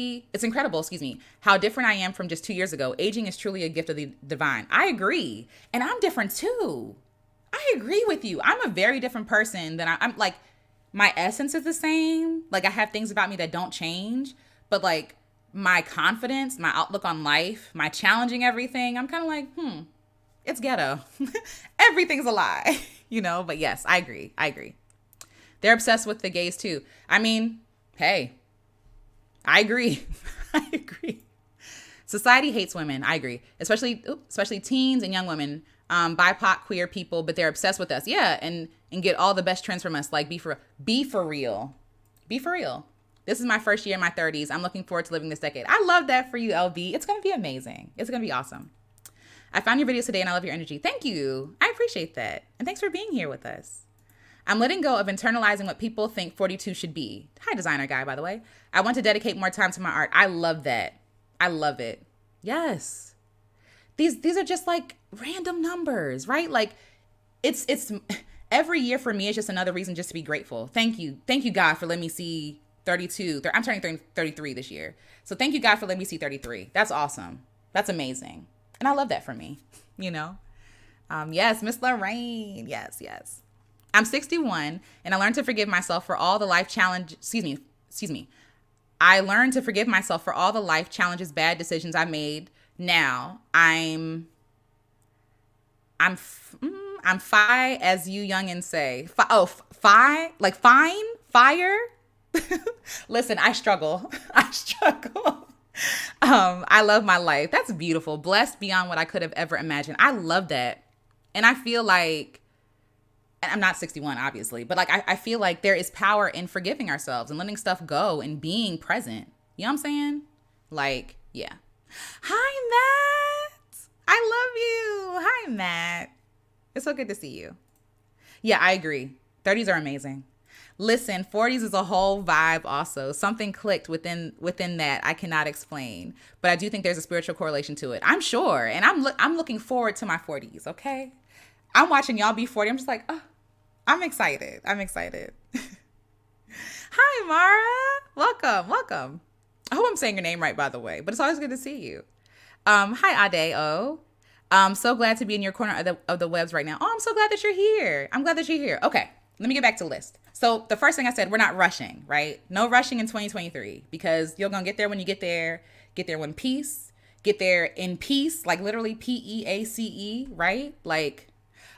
how different I am from just 2 years ago. Aging is truly a gift of the divine. I agree. And I'm different too. I agree with you. I'm a very different person than I'm like, my essence is the same. Like, I have things about me that don't change, but like my confidence, my outlook on life, my challenging everything, I'm kind of like, it's ghetto. Everything's a lie, but yes, I agree. They're obsessed with the gays too. I mean, hey, I agree. Society hates women. I agree. Especially teens and young women, BIPOC, queer people, but they're obsessed with us. Yeah. And get all the best trends from us. Like, be for real. This is my first year in my 30s. I'm looking forward to living this decade. I love that for you, LB. It's going to be amazing. It's going to be awesome. I found your videos today and I love your energy. Thank you. I appreciate that. And thanks for being here with us. I'm letting go of internalizing what people think 42 should be. Hi, designer guy, by the way. I want to dedicate more time to my art. I love that. I love it. Yes. These are just like random numbers, right? Like, it's every year for me is just another reason just to be grateful. Thank you. Thank you, God, for letting me see 32. I'm turning 33 this year. So thank you, God, for letting me see 33. That's awesome. That's amazing. And I love that for me, Yes, Miss Lorraine. Yes. I'm 61 and I learned to forgive myself for all the life challenges. Excuse me. I learned to forgive myself for all the life challenges, bad decisions I made. Now I'm fi, as you youngins say. Fire. Listen, I struggle. I love my life. That's beautiful. Blessed beyond what I could have ever imagined. I love that. And I feel like, and I'm not 61, obviously, but like, I feel like there is power in forgiving ourselves and letting stuff go and being present. You know what I'm saying? Like, yeah. Hi, Matt. I love you. Hi, Matt. It's so good to see you. Yeah, I agree. 30s are amazing. Listen, 40s is a whole vibe also. Something clicked within that I cannot explain. But I do think there's a spiritual correlation to it. I'm sure. And I'm looking forward to my 40s, okay? I'm watching y'all be 40. I'm just like, oh, I'm excited. Hi, Mara. Welcome. I hope I'm saying your name right, by the way. But it's always good to see you. Hi, Adeo. I'm so glad to be in your corner of the webs right now. Oh, I'm so glad that you're here. Okay, let me get back to the list. So the first thing I said, we're not rushing, right? No rushing in 2023 because you're going to get there when you get there. Get there when peace. Get there in peace, like literally PEACE, right? Like,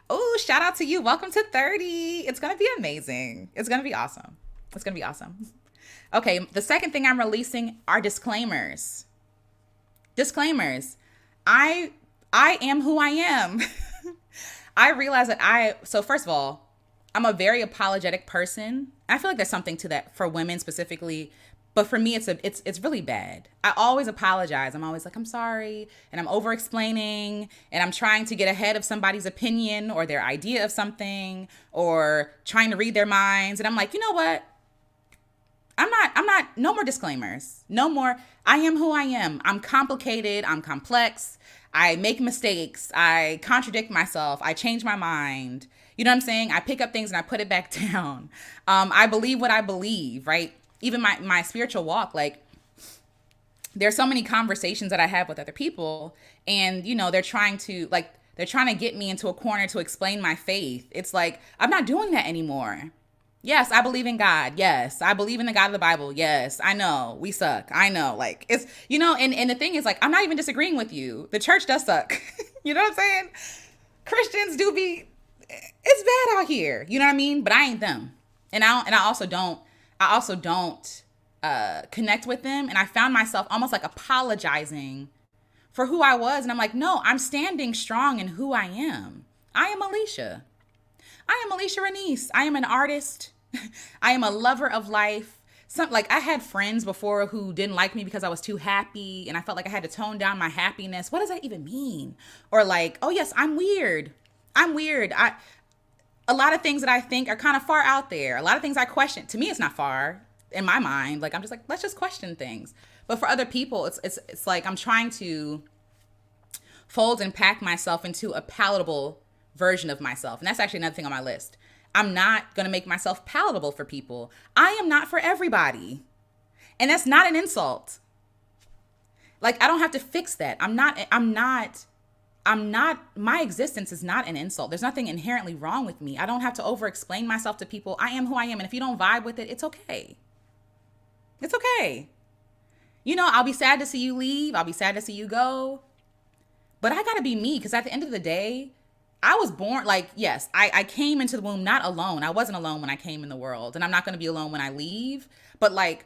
oh, shout out to you. Welcome to 30. It's going to be amazing. It's going to be awesome. Okay, the second thing I'm releasing are disclaimers. I am who I am. I realize that so first of all, I'm a very apologetic person. I feel like there's something to that for women specifically, But for me, it's really bad. I always apologize. I'm always like, I'm sorry, and I'm over explaining, and I'm trying to get ahead of somebody's opinion or their idea of something, or trying to read their minds. And I'm like, you know what? No more disclaimers. No more. I am who I am. I'm complicated. I'm complex. I make mistakes. I contradict myself. I change my mind. You know what I'm saying? I pick up things and I put it back down. I believe what I believe, right? Even my spiritual walk, like, there's so many conversations that I have with other people, and, they're trying to get me into a corner to explain my faith. It's like, I'm not doing that anymore. Yes, I believe in God. Yes, I believe in the God of the Bible. Yes, I know we suck. I know, like, it's, and the thing is, like, I'm not even disagreeing with you. The church does suck. You know what I'm saying? Christians do be, it's bad out here. You know what I mean? But I ain't them. And I also don't connect with them. And I found myself almost like apologizing for who I was. And I'm like, no, I'm standing strong in who I am. I am Alicia. I am Alicia Renice. I am an artist. I am a lover of life. I had friends before who didn't like me because I was too happy, and I felt like I had to tone down my happiness. What does that even mean? Or like, oh yes, I'm weird. A lot of things that I think are kind of far out there. A lot of things I question. To me, it's not far in my mind. Like, I'm just like, let's just question things. But for other people, it's like I'm trying to fold and pack myself into a palatable version of myself. And that's actually another thing on my list. I'm not going to make myself palatable for people. I am not for everybody. And that's not an insult. Like, I don't have to fix that. My existence is not an insult. There's nothing inherently wrong with me. I don't have to over explain myself to people. I am who I am. And if you don't vibe with it, it's okay. It's okay. I'll be sad to see you leave. I'll be sad to see you go. But I got to be me, because at the end of the day, I was born, like, yes, I came into the womb not alone. I wasn't alone when I came in the world, and I'm not going to be alone when I leave. But like,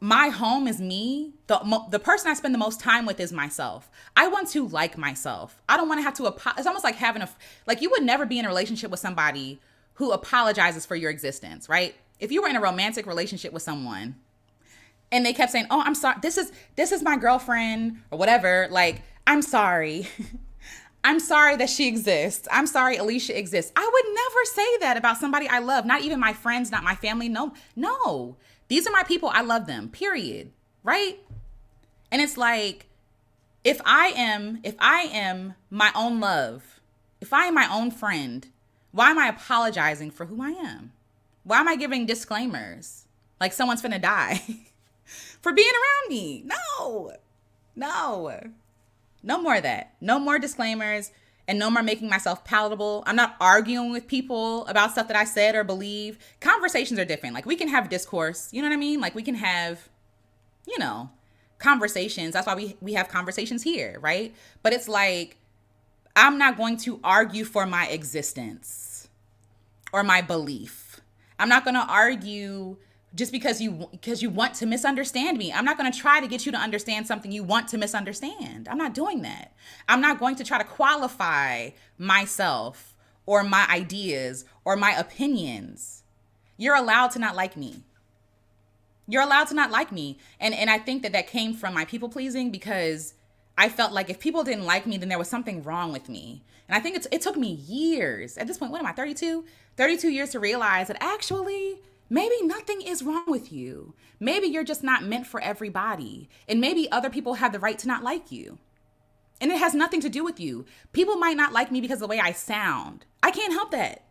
my home is me. The person I spend the most time with is myself. I want to like myself. I don't want to have to, it's almost like you would never be in a relationship with somebody who apologizes for your existence, right? If you were in a romantic relationship with someone and they kept saying, oh, I'm sorry, this is my girlfriend or whatever, like, I'm sorry. I'm sorry that she exists. I'm sorry Alicia exists. I would never say that about somebody I love. Not even my friends, not my family. No. These are my people. I love them, period. Right? And it's like, if I am my own love, if I am my own friend, why am I apologizing for who I am? Why am I giving disclaimers? Like someone's finna die for being around me. No more of that. No more disclaimers, and no more making myself palatable. I'm not arguing with people about stuff that I said or believe. Conversations are different. Like, we can have discourse. You know what I mean? Like, we can have, conversations. That's why we have conversations here, right? But it's like, I'm not going to argue for my existence or my belief. I'm not going to argue just because you want to misunderstand me. I'm not going to try to get you to understand something you want to misunderstand. I'm not doing that. I'm not going to try to qualify myself or my ideas or my opinions. You're allowed to not like me. You're allowed to not like me. And I think that came from my people pleasing, because I felt like if people didn't like me, then there was something wrong with me. And I think it took me years. At this point, what am I, 32? 32 years to realize that actually, maybe nothing is wrong with you. Maybe you're just not meant for everybody. And maybe other people have the right to not like you. And it has nothing to do with you. People might not like me because of the way I sound. I can't help that.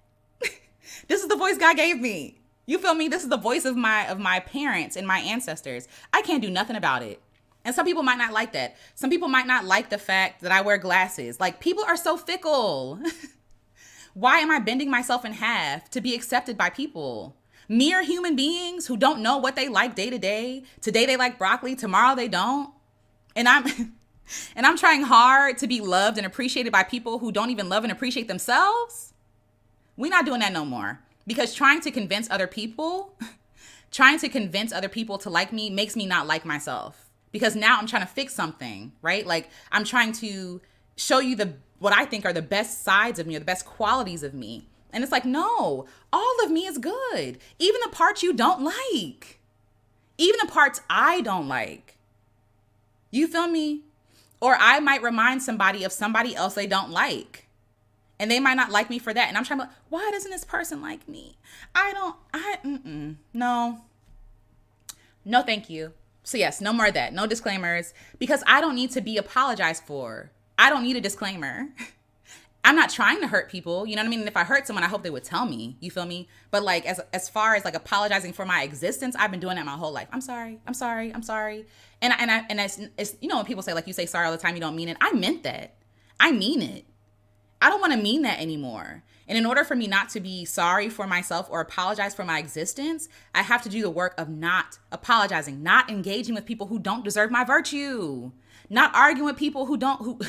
This is the voice God gave me. You feel me? This is the voice of my parents and my ancestors. I can't do nothing about it. And some people might not like that. Some people might not like the fact that I wear glasses. Like, people are so fickle. Why am I bending myself in half to be accepted by people? Mere human beings who don't know what they like day to day. Today they like broccoli, tomorrow they don't. And I'm trying hard to be loved and appreciated by people who don't even love and appreciate themselves. We're not doing that no more. Because trying to convince other people to like me makes me not like myself. Because now I'm trying to fix something, right? Like, I'm trying to show you what I think are the best sides of me or the best qualities of me. And it's like, no, all of me is good. Even the parts you don't like. Even the parts I don't like. You feel me? Or I might remind somebody of somebody else they don't like. And they might not like me for that. And I'm trying to, why doesn't this person like me? No. No, thank you. So yes, no more of that. No disclaimers, because I don't need to be apologized for. I don't need a disclaimer. I'm not trying to hurt people. You know what I mean? And if I hurt someone, I hope they would tell me. You feel me? But like, as far as like apologizing for my existence, I've been doing that my whole life. I'm sorry. And it's you know, when people say, like, you say sorry all the time, you don't mean it. I meant that. I mean it. I don't want to mean that anymore. And in order for me not to be sorry for myself or apologize for my existence, I have to do the work of not apologizing, not engaging with people who don't deserve my virtue, not arguing with people who don't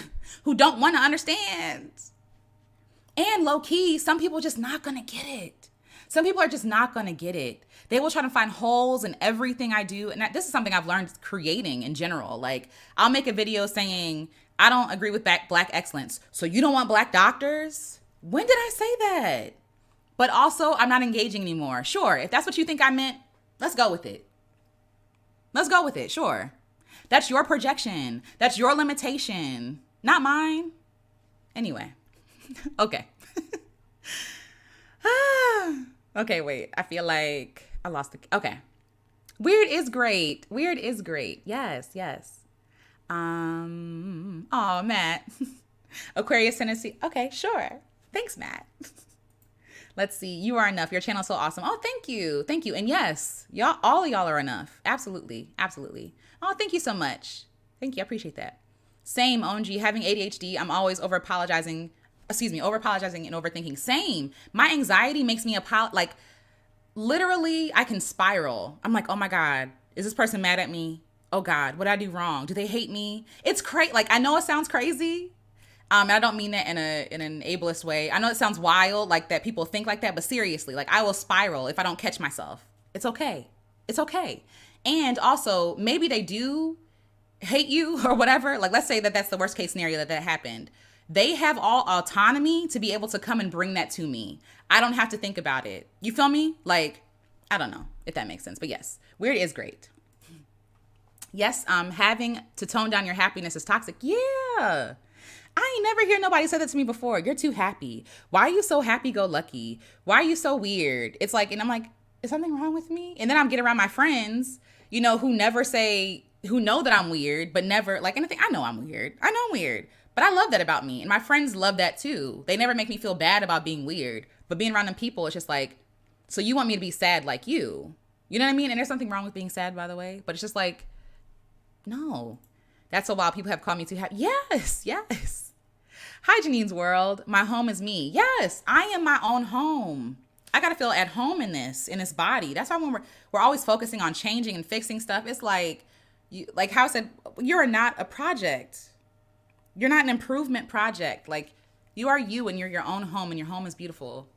want to understand. And low key, some people are just not going to get it. Some people are just not going to get it. They will try to find holes in everything I do. And this is something I've learned creating in general. Like, I'll make a video saying, I don't agree with black excellence. So you don't want black doctors? When did I say that? But also, I'm not engaging anymore. Sure, if that's what you think I meant, let's go with it. Sure. That's your projection. That's your limitation, not mine. Anyway, okay. Okay, wait. I feel like I lost the... Okay. Weird is great. Yes. Oh, Matt. Aquarius Tennessee. Okay, sure. Thanks, Matt. Let's see. You are enough. Your channel's so awesome. Oh, thank you. And yes, all of y'all are enough. Absolutely. Oh, thank you so much. Thank you. I appreciate that. Same, OMG. Having ADHD, I'm always over apologizing and overthinking. Same. My anxiety makes me literally, I can spiral. I'm like, oh my God, is this person mad at me? Oh God, what did I do wrong? Do they hate me? It's crazy. Like, I know it sounds crazy. And I don't mean that in an ableist way. I know it sounds wild, like that people think like that, but seriously, like, I will spiral if I don't catch myself. It's okay. And also, maybe they do hate you or whatever. Like, let's say that that's the worst case scenario that happened. They have all autonomy to be able to come and bring that to me. I don't have to think about it. You feel me? Like, I don't know if that makes sense, but yes, weird is great. Yes, having to tone down your happiness is toxic. Yeah. I ain't never hear nobody say that to me before. You're too happy. Why are you so happy-go-lucky? Why are you so weird? It's like, and I'm like, is something wrong with me? And then I'm getting around my friends, who know that I'm weird, but never like anything. I know I'm weird. But I love that about me. And my friends love that too. They never make me feel bad about being weird. But being around them people, it's just like, so you want me to be sad like you? You know what I mean? And there's something wrong with being sad, by the way. But it's just like, no. That's so wild. People have called me too happy. Yes. Hi, Janine's world. My home is me. Yes, I am my own home. I got to feel at home in this body. That's why when we're always focusing on changing and fixing stuff, it's like, like how I said, you're not a project. You're not an improvement project. Like, you are you, and you're your own home, and your home is beautiful.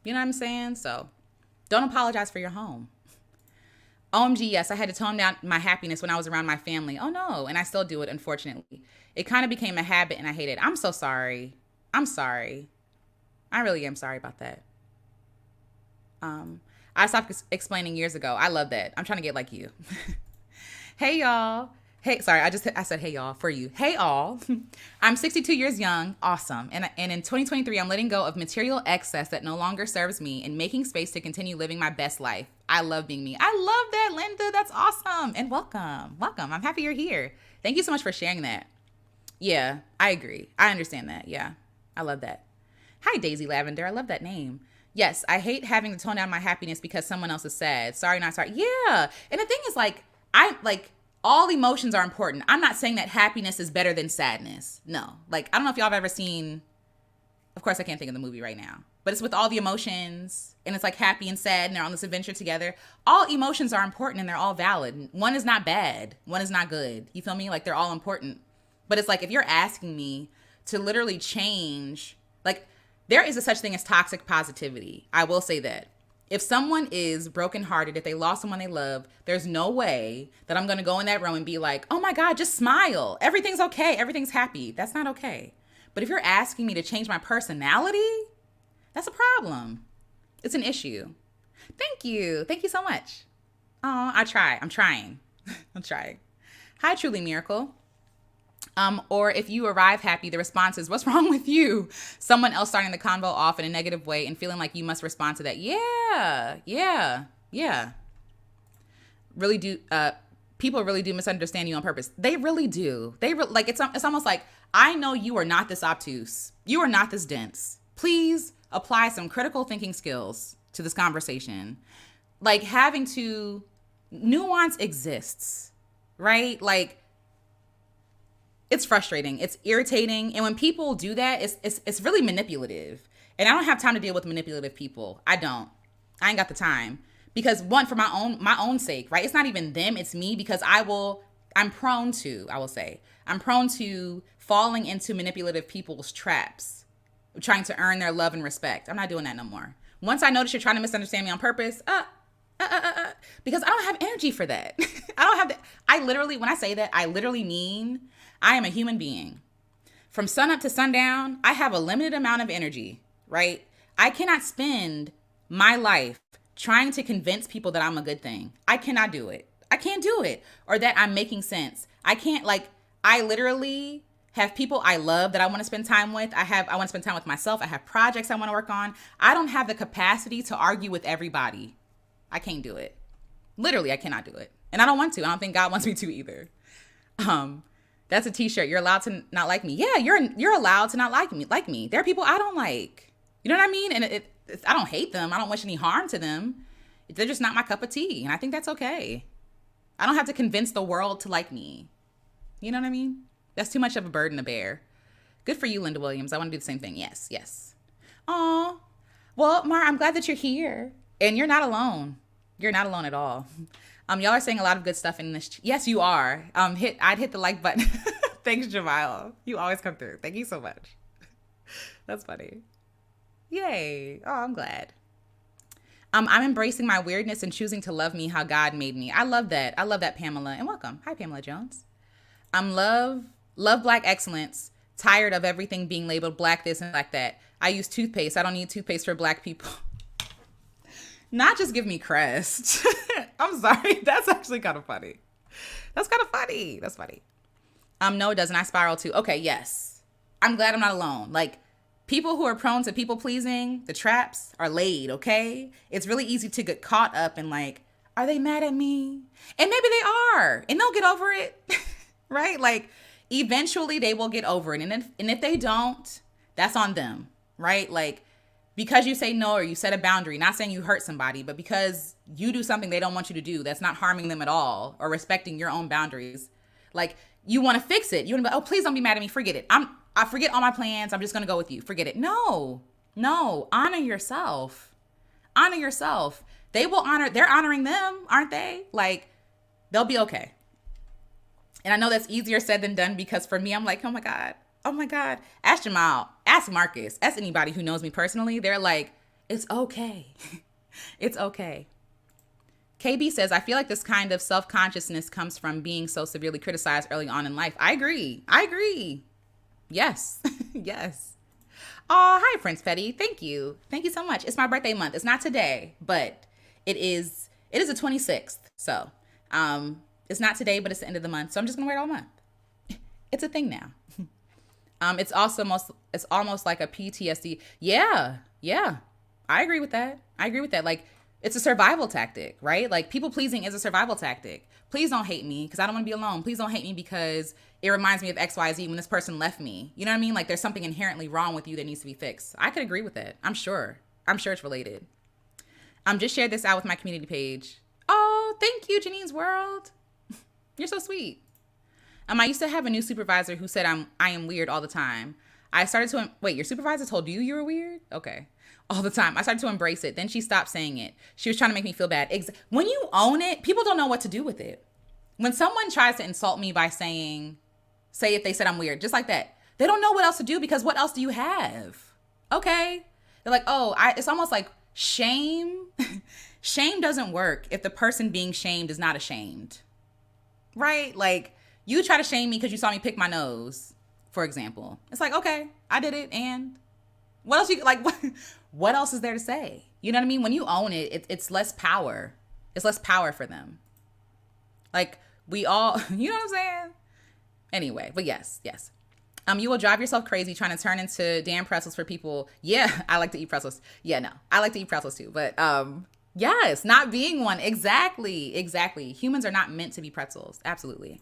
You know what I'm saying? So don't apologize for your home. OMG, yes, I had to tone down my happiness when I was around my family. Oh no, and I still do it, unfortunately. It kind of became a habit and I hate it. I'm so sorry. I really am sorry about that. I stopped explaining years ago. I love that. I'm trying to get like you. Hey y'all. Hey, sorry, I said hey y'all for you. Hey all. I'm 62 years young. Awesome. And in 2023, I'm letting go of material excess that no longer serves me and making space to continue living my best life. I love being me. I love that, Linda. That's awesome. And welcome. I'm happy you're here. Thank you so much for sharing that. Yeah, I agree. I understand that. Yeah, I love that. Hi, Daisy Lavender. I love that name. Yes, I hate having to tone down my happiness because someone else is sad. Sorry, not sorry. Yeah. And the thing is, all emotions are important. I'm not saying that happiness is better than sadness. No. Like, I don't know if y'all have ever seen, of course, I can't think of the movie right now, but it's with all the emotions and it's like happy and sad and they're on this adventure together. All emotions are important and they're all valid. One is not bad. One is not good. You feel me? Like, they're all important. But it's like, if you're asking me to literally change, like, there is a such thing as toxic positivity. I will say that. If someone is brokenhearted, if they lost someone they love, there's no way that I'm going to go in that room and be like, oh my God, just smile. Everything's okay. Everything's happy. That's not okay. But if you're asking me to change my personality, that's a problem. It's an issue. Thank you. Thank you so much. Oh, I try. I'm trying. I'm trying. Hi, Truly Miracle. Or if you arrive happy, the response is, what's wrong with you? Someone else starting the convo off in a negative way and feeling like you must respond to that. Yeah, yeah, yeah. Really do. People really do misunderstand you on purpose. They really do. Like it's almost like, I know you are not this obtuse. You are not this dense. Please apply some critical thinking skills to this conversation. Like having to nuance exists, right? Like it's frustrating. It's irritating. And when people do that, it's really manipulative. And I don't have time to deal with manipulative people. I don't. I ain't got the time. Because one, for my own sake, right? It's not even them, it's me, because I'm prone to falling into manipulative people's traps, trying to earn their love and respect. I'm not doing that no more. Once I notice you're trying to misunderstand me on purpose, because I don't have energy for that. I don't have that. When I say that, I literally mean I am a human being. From sun up to sundown, I have a limited amount of energy, right? I cannot spend my life trying to convince people that I'm a good thing. I cannot do it. I can't do it. Or that I'm making sense. I can't, I literally have people I love that I want to spend time with. I want to spend time with myself. I have projects I want to work on. I don't have the capacity to argue with everybody. I can't do it. Literally, I cannot do it. And I don't want to. I don't think God wants me to either. That's a t-shirt. You're allowed to not like me. Yeah, you're allowed to not like me. There are people I don't like. You know what I mean? And I don't hate them. I don't wish any harm to them. They're just not my cup of tea. And I think that's okay. I don't have to convince the world to like me. You know what I mean? That's too much of a burden to bear. Good for you, Linda Williams. I want to do the same thing. Yes, yes. Aw. Well, Mar, I'm glad that you're here. And you're not alone. You're not alone at all. Y'all are saying a lot of good stuff in this. Yes, you are. I'd hit the like button. Thanks, Jamile. You always come through. Thank you so much. That's funny. Yay. Oh, I'm glad. I'm embracing my weirdness and choosing to love me how God made me. I love that. I love that, Pamela. And welcome. Hi, Pamela Jones. Love Black excellence. Tired of everything being labeled Black this and Black that. I use toothpaste. I don't need toothpaste for Black people. Not just give me Crest. I'm sorry. That's actually kind of funny. That's funny. No, it doesn't. I spiral too. Okay, yes. I'm glad I'm not alone. Like, people who are prone to people pleasing, the traps are laid, okay? It's really easy to get caught up in are they mad at me? And maybe they are, and they'll get over it, right? Like, eventually they will get over it. And if they don't, that's on them, right? Like, because you say no or you set a boundary, not saying you hurt somebody, but because you do something they don't want you to do that's not harming them at all or respecting your own boundaries, like, you want to fix it. You want to be, oh, please don't be mad at me. Forget it. I forget all my plans. I'm just going to go with you. Forget it. No. Honor yourself. Honor yourself. They're honoring them, aren't they? Like, they'll be okay. And I know that's easier said than done, because for me, I'm like, oh my God. Ask Jamal, ask Marcus, ask anybody who knows me personally. They're like, it's okay. It's okay. KB says, I feel like this kind of self-consciousness comes from being so severely criticized early on in life. I agree. Yes. Yes. Oh, hi, Prince Petty. Thank you so much. It's my birthday month. It's not today, but it is the 26th. So, it's not today, but it's the end of the month. So I'm just going to wear it all month. It's a thing now. It's almost like a PTSD. Yeah. I agree with that. Like, it's a survival tactic, right? Like, people pleasing is a survival tactic. Please don't hate me because I don't want to be alone. Please don't hate me because it reminds me of XYZ when this person left me. You know what I mean? Like, there's something inherently wrong with you that needs to be fixed. I could agree with that. I'm sure it's related. Just shared this out with my community page. Oh, thank you, Janine's World. You're so sweet. I used to have a new supervisor who said I am weird all the time. I started to, wait, your supervisor told you were weird? Okay. All the time. I started to embrace it. Then she stopped saying it. She was trying to make me feel bad. When you own it, people don't know what to do with it. When someone tries to insult me by say if they said I'm weird, just like that, they don't know what else to do, because what else do you have? Okay. They're like, oh, it's almost like shame. Shame doesn't work if the person being shamed is not ashamed. Right? Like, you try to shame me because you saw me pick my nose, for example. It's like, okay, I did it, and what else what else is there to say? You know what I mean? When you own it, it's less power. It's less power for them. Like we all, you know what I'm saying? Anyway, but yes, yes. You will drive yourself crazy trying to turn into damn pretzels for people. Yeah, I like to eat pretzels. Yeah, no, I like to eat pretzels too. But yes, not being one. Exactly, exactly. Humans are not meant to be pretzels. Absolutely.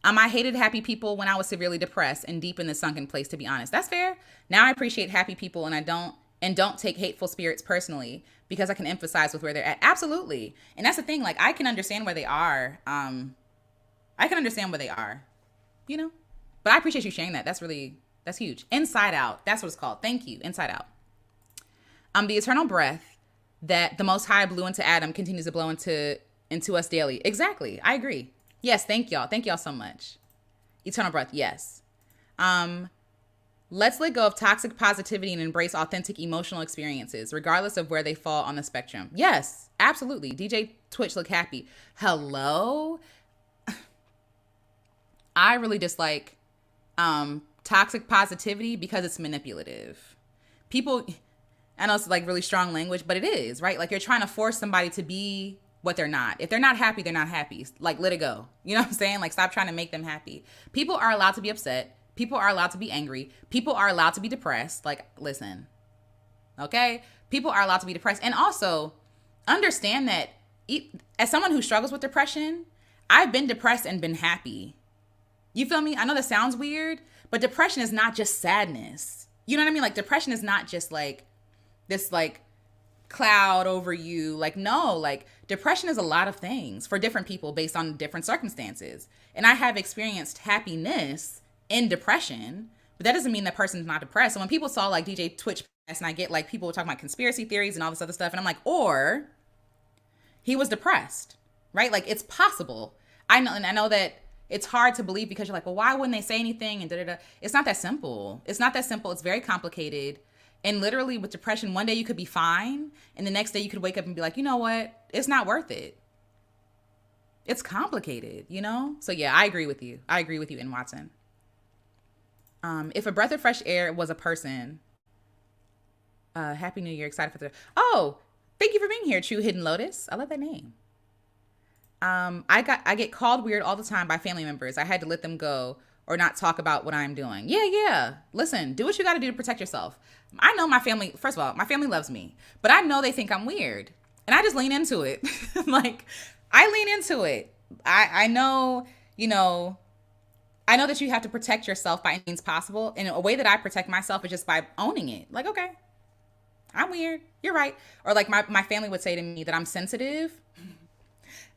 I hated happy people when I was severely depressed and deep in the sunken place, to be honest. That's fair. Now I appreciate happy people and I don't take hateful spirits personally because I can emphasize with where they're at. Absolutely. And that's the thing, like I can understand where they are. I can understand where they are, you know? But I appreciate you sharing that. That's huge. Inside Out. That's what it's called. Thank you. Inside Out. The eternal breath that the Most High blew into Adam continues to blow into us daily. Exactly. I agree. Yes. Thank y'all. Thank y'all so much. Eternal breath. Yes. Let's let go of toxic positivity and embrace authentic emotional experiences, regardless of where they fall on the spectrum. Yes, absolutely. DJ Twitch look happy. Hello. I really dislike toxic positivity because it's manipulative. People, I know it's like really strong language, but it is, right? Like you're trying to force somebody to be what they're not. If they're not happy, they're not happy. Like let it go. You know what I'm saying? Like stop trying to make them happy. People are allowed to be upset. People are allowed to be angry. People are allowed to be depressed. Like, listen, okay? People are allowed to be depressed. And also understand that as someone who struggles with depression, I've been depressed and been happy. You feel me? I know that sounds weird, but depression is not just sadness. You know what I mean? Like depression is not just like this like cloud over you. Like, no, like depression is a lot of things for different people based on different circumstances. And I have experienced happiness in depression, but that doesn't mean that person's not depressed. So when people saw like DJ Twitch and I get like people talking about conspiracy theories and all this other stuff, and I'm like, or he was depressed, right? Like it's possible. I know, and I know that it's hard to believe because you're like, well, why wouldn't they say anything? And da-da-da. It's not that simple. It's not that simple. It's very complicated. And literally with depression, one day you could be fine. And the next day you could wake up and be like, you know what? It's not worth it. It's complicated, you know? So yeah, I agree with you. I agree with you in Watson. If a breath of fresh air was a person, Happy New Year, excited for the, oh, thank you for being here, True Hidden Lotus. I love that name. I get called weird all the time by family members. I had to let them go or not talk about what I'm doing. Yeah. Listen, do what you got to do to protect yourself. I know my family, first of all, my family loves me, but I know they think I'm weird and I just lean into it. Like I lean into it. I know, you know, I know that you have to protect yourself by any means possible. And a way that I protect myself is just by owning it. Like, okay, I'm weird. You're right. Or like my family would say to me that I'm sensitive.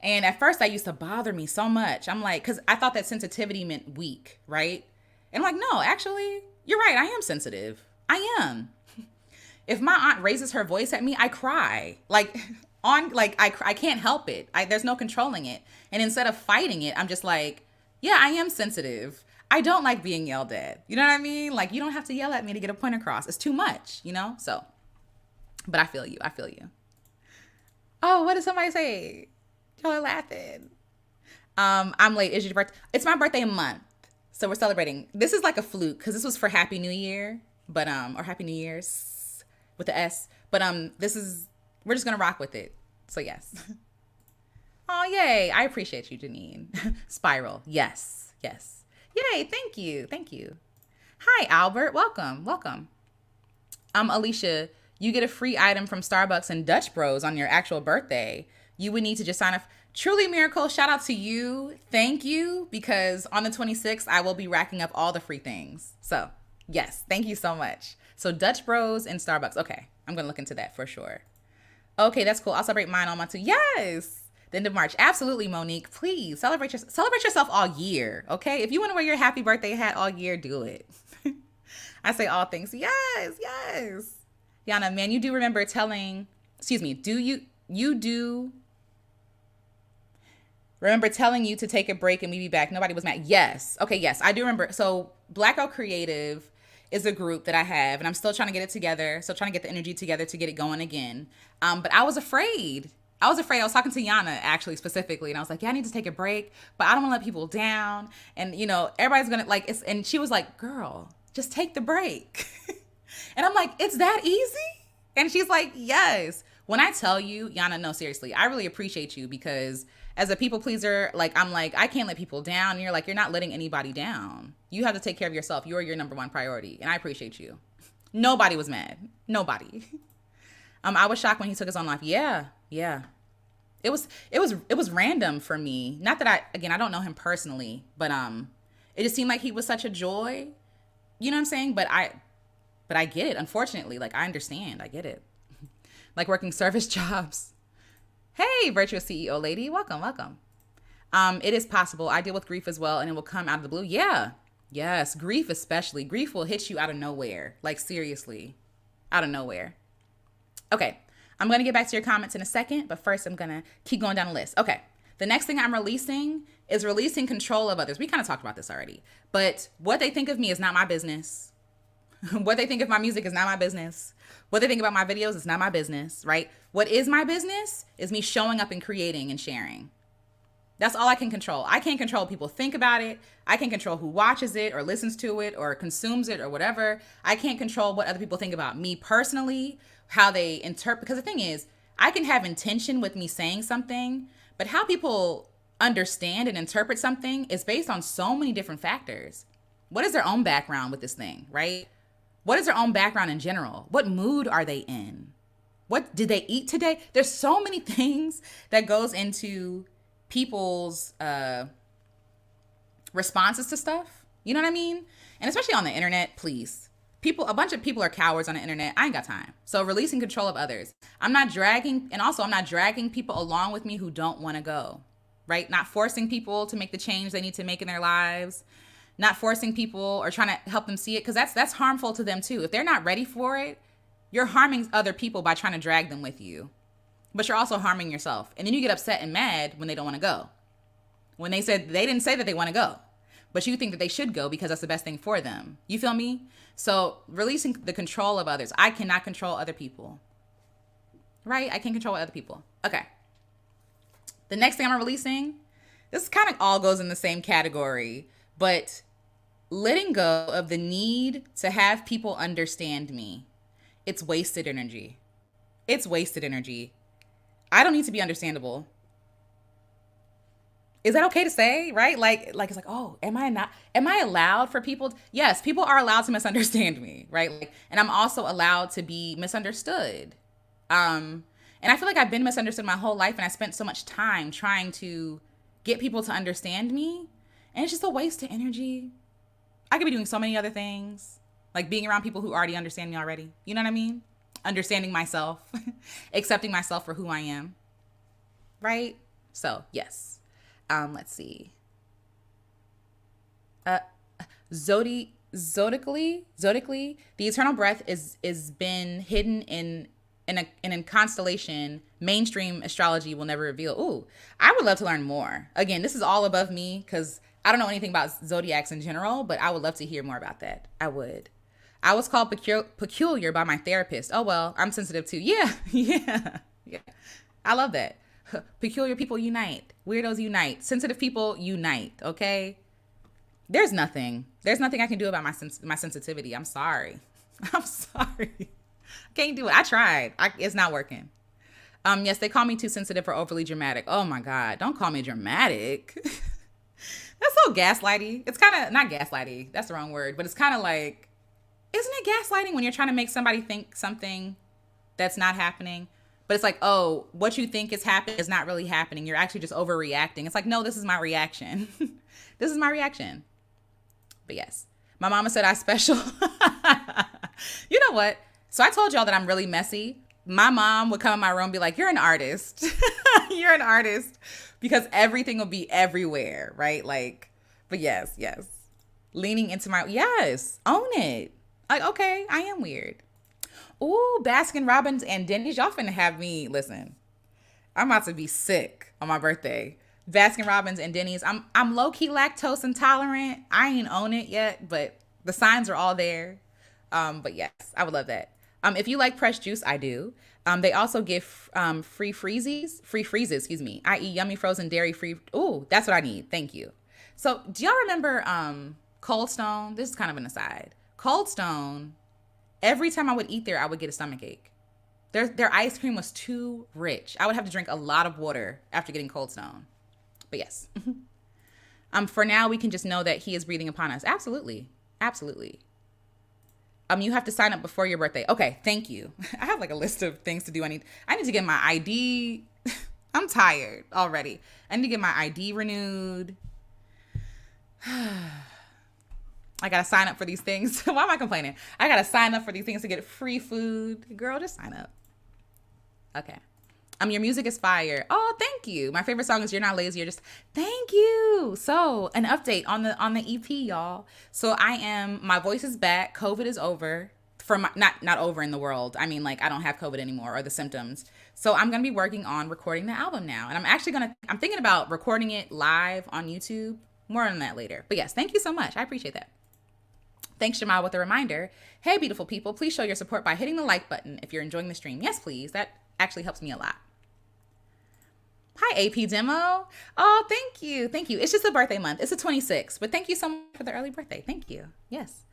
And at first that used to bother me so much. I'm like, because I thought that sensitivity meant weak, right? And I'm like, no, actually, you're right. I am sensitive. I am. If my aunt raises her voice at me, I cry. Like I can't help it. There's no controlling it. And instead of fighting it, I'm just like, yeah, I am sensitive. I don't like being yelled at. You know what I mean? Like you don't have to yell at me to get a point across. It's too much, you know? So, but I feel you. Oh, what did somebody say? Y'all are laughing. I'm late. Is your birthday? It's my birthday month. So we're celebrating. This is like a fluke because this was for Happy New Year, but or Happy New Year's with the S. But we're just gonna rock with it. So yes. Oh yay! I appreciate you, Janine. Spiral. Yes. Yay! Thank you. Hi, Albert. Welcome. Alicia, you get a free item from Starbucks and Dutch Bros on your actual birthday. You would need to just sign up. Truly miracle. Shout out to you. Thank you. Because on the 26th, I will be racking up all the free things. So yes, thank you so much. So Dutch Bros and Starbucks. Okay. I'm going to look into that for sure. Okay. That's cool. I'll celebrate mine on my two. Yes. The end of March. Absolutely, Monique. Please celebrate yourself all year. Okay. If you want to wear your happy birthday hat all year, do it. I say all things. Yes. Yana, man, you do remember remember telling you to take a break and we be back. Nobody was mad. Yes. Okay. Yes, I do remember. So Blackout Creative is a group that I have and I'm still trying to get it together. Still trying to get the energy together to get it going again. But I was afraid. I was talking to Yana actually specifically. And I was like, yeah, I need to take a break, but I don't want to let people down. And you know, everybody's going to and she was like, girl, just take the break. And I'm like, it's that easy? And she's like, yes. When I tell you, Yana, no, seriously, I really appreciate you because as a people pleaser, like I'm like, I can't let people down. And you're like, you're not letting anybody down. You have to take care of yourself. You're your number one priority. And I appreciate you. Nobody was mad. Nobody. I was shocked when he took his own life. Yeah. Yeah. It was random for me. Not that I don't know him personally, but it just seemed like he was such a joy. You know what I'm saying? But I get it. Unfortunately, like I understand. I get it. Like working service jobs. Hey, virtuous CEO lady, welcome, welcome. It is possible. I deal with grief as well, and it will come out of the blue. Yeah, yes, grief especially. Grief will hit you out of nowhere. Like seriously, out of nowhere. Okay, I'm gonna get back to your comments in a second, but first I'm gonna keep going down the list. Okay, the next thing I'm releasing is releasing control of others. We kind of talked about this already, but what they think of me is not my business. What they think of my music is not my business. What they think about my videos is not my business, right? What is my business is me showing up and creating and sharing. That's all I can control. I can't control what people think about it. I can't control who watches it or listens to it or consumes it or whatever. I can't control what other people think about me personally, how they interpret. Because the thing is, I can have intention with me saying something, but how people understand and interpret something is based on so many different factors. What is their own background with this thing, right? What is their own background in general? What mood are they in? What did they eat today? There's so many things that goes into people's responses to stuff. You know what I mean? And especially on the internet, please. A bunch of people are cowards on the internet. I ain't got time. So releasing control of others. I'm not dragging people along with me who don't want to go, right? Not forcing people to make the change they need to make in their lives. Not forcing people or trying to help them see it, because that's harmful to them too. If they're not ready for it, you're harming other people by trying to drag them with you. But you're also harming yourself. And then you get upset and mad when they don't want to go. When they didn't say that they want to go, but you think that they should go because that's the best thing for them. You feel me? So releasing the control of others. I cannot control other people. Right? I can't control other people. Okay. The next thing I'm releasing, this kind of all goes in the same category, but letting go of the need to have people understand me. It's wasted energy. It's wasted energy. I don't need to be understandable. Is that okay to say, right? Like it's like, oh, am I allowed for people? Yes, people are allowed to misunderstand me, right? And I'm also allowed to be misunderstood. And I feel like I've been misunderstood my whole life, and I spent so much time trying to get people to understand me, and it's just a waste of energy. I could be doing so many other things, like being around people who already understand me already. You know what I mean? Understanding myself, accepting myself for who I am, right? So, yes. Let's see. Zodically, the eternal breath is been hidden in a constellation mainstream astrology will never reveal. Ooh, I would love to learn more. Again, this is all above me because I don't know anything about zodiacs in general, but I would love to hear more about that. I would. I was called peculiar by my therapist. Oh, well, I'm sensitive too. Yeah, yeah. I love that. Peculiar people unite. Weirdos unite. Sensitive people unite, okay? There's nothing I can do about my sensitivity. I'm sorry. I'm sorry. I can't do it. I tried. It's not working. Yes, they call me too sensitive or overly dramatic. Oh my God. Don't call me dramatic. That's so gaslighty. It's kind of not gaslighty. That's the wrong word, but it's kind of like, isn't it gaslighting when you're trying to make somebody think something that's not happening? But it's like, oh, what you think is happening is not really happening. You're actually just overreacting. It's like, no, this is my reaction. This is my reaction. But yes, my mama said I special. You know what? So I told y'all that I'm really messy. My mom would come in my room and be like, you're an artist. You're an artist. Because everything will be everywhere, right? Like, but yes. Leaning into yes, own it. Like, okay, I am weird. Ooh, Baskin Robbins and Denny's. Y'all finna have me, listen, I'm about to be sick on my birthday. Baskin Robbins and Denny's. I'm low-key lactose intolerant. I ain't own it yet, but the signs are all there. But yes, I would love that. If you like fresh juice, I do. They also give free freezes, i.e. yummy frozen dairy free. Ooh, that's what I need. Thank you. So do y'all remember Cold Stone? This is kind of an aside. Cold Stone, every time I would eat there, I would get a stomach ache. Their ice cream was too rich. I would have to drink a lot of water after getting Cold Stone. But yes. For now, we can just know that he is breathing upon us. Absolutely. Absolutely. You have to sign up before your birthday. Okay, thank you. I have like a list of things to do. I need to get my ID. I'm tired already. I need to get my ID renewed. I gotta sign up for these things. Why am I complaining? I gotta sign up for these things to get free food. Girl, just sign up. Okay. Your music is fire. Oh, thank you. My favorite song is You're Not Lazy. You're Just, thank you. So an update on the EP, y'all. So my voice is back. COVID is over. Not over in the world. I mean, like, I don't have COVID anymore or the symptoms. So I'm going to be working on recording the album now. And I'm thinking about recording it live on YouTube. More on that later. But yes, thank you so much. I appreciate that. Thanks, Jamal, with a reminder. Hey, beautiful people, please show your support by hitting the like button if you're enjoying the stream. Yes, please. That actually helps me a lot. Hi, AP Demo. Oh, thank you. Thank you. It's just a birthday month. It's the 26th, but thank you so much for the early birthday. Thank you. Yes.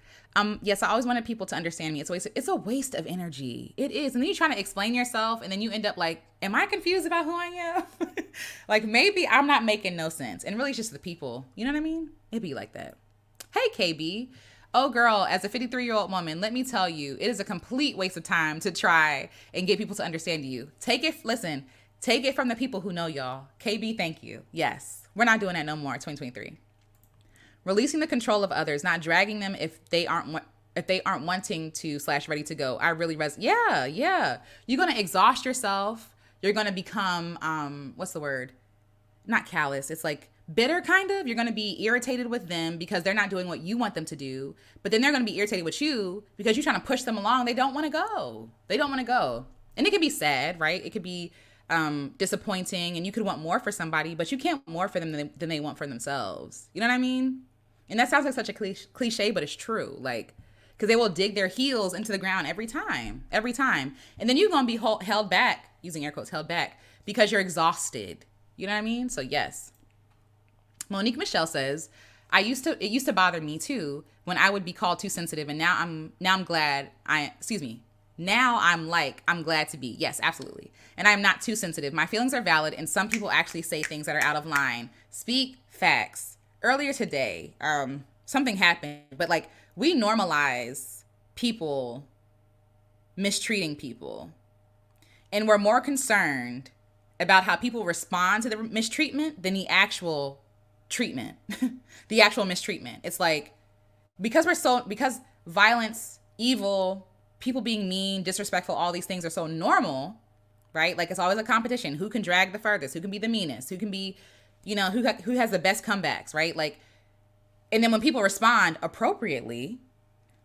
Yes, I always wanted people to understand me. It's a waste of energy. It is. And then you're trying to explain yourself and then you end up like, am I confused about who I am? Like maybe I'm not making no sense. And really it's just the people. You know what I mean? It'd be like that. Hey, KB. Oh, girl, as a 53-year-old woman, let me tell you, it is a complete waste of time to try and get people to understand you. Take it from the people who know y'all. KB, thank you. Yes, we're not doing that no more. 2023. Releasing the control of others, not dragging them if they aren't wanting to / ready to go. I really Yeah. You're gonna exhaust yourself. You're gonna become what's the word? Not callous. It's like bitter, kind of. You're gonna be irritated with them because they're not doing what you want them to do. But then they're gonna be irritated with you because you're trying to push them along. They don't want to go. And it can be sad, right? It could be disappointing, and you could want more for somebody, but you can't want more for them than they want for themselves. You know what I mean? And that sounds like such a cliche, but it's true. Like, because they will dig their heels into the ground every time. And then you're going to be held back, using air quotes, held back, because you're exhausted. You know what I mean? So yes. Monique Michelle says, it used to bother me too when I would be called too sensitive. And now I'm glad I'm glad to be. Yes, absolutely. And I'm not too sensitive. My feelings are valid. And some people actually say things that are out of line. Speak facts. Earlier today, something happened, but like we normalize people mistreating people. And we're more concerned about how people respond to the mistreatment than the actual treatment, the actual mistreatment. It's like, because violence, evil, people being mean, disrespectful, all these things are so normal, right? Like it's always a competition. Who can drag the furthest? Who can be the meanest? Who can be, who has the best comebacks, right? Like, and then when people respond appropriately,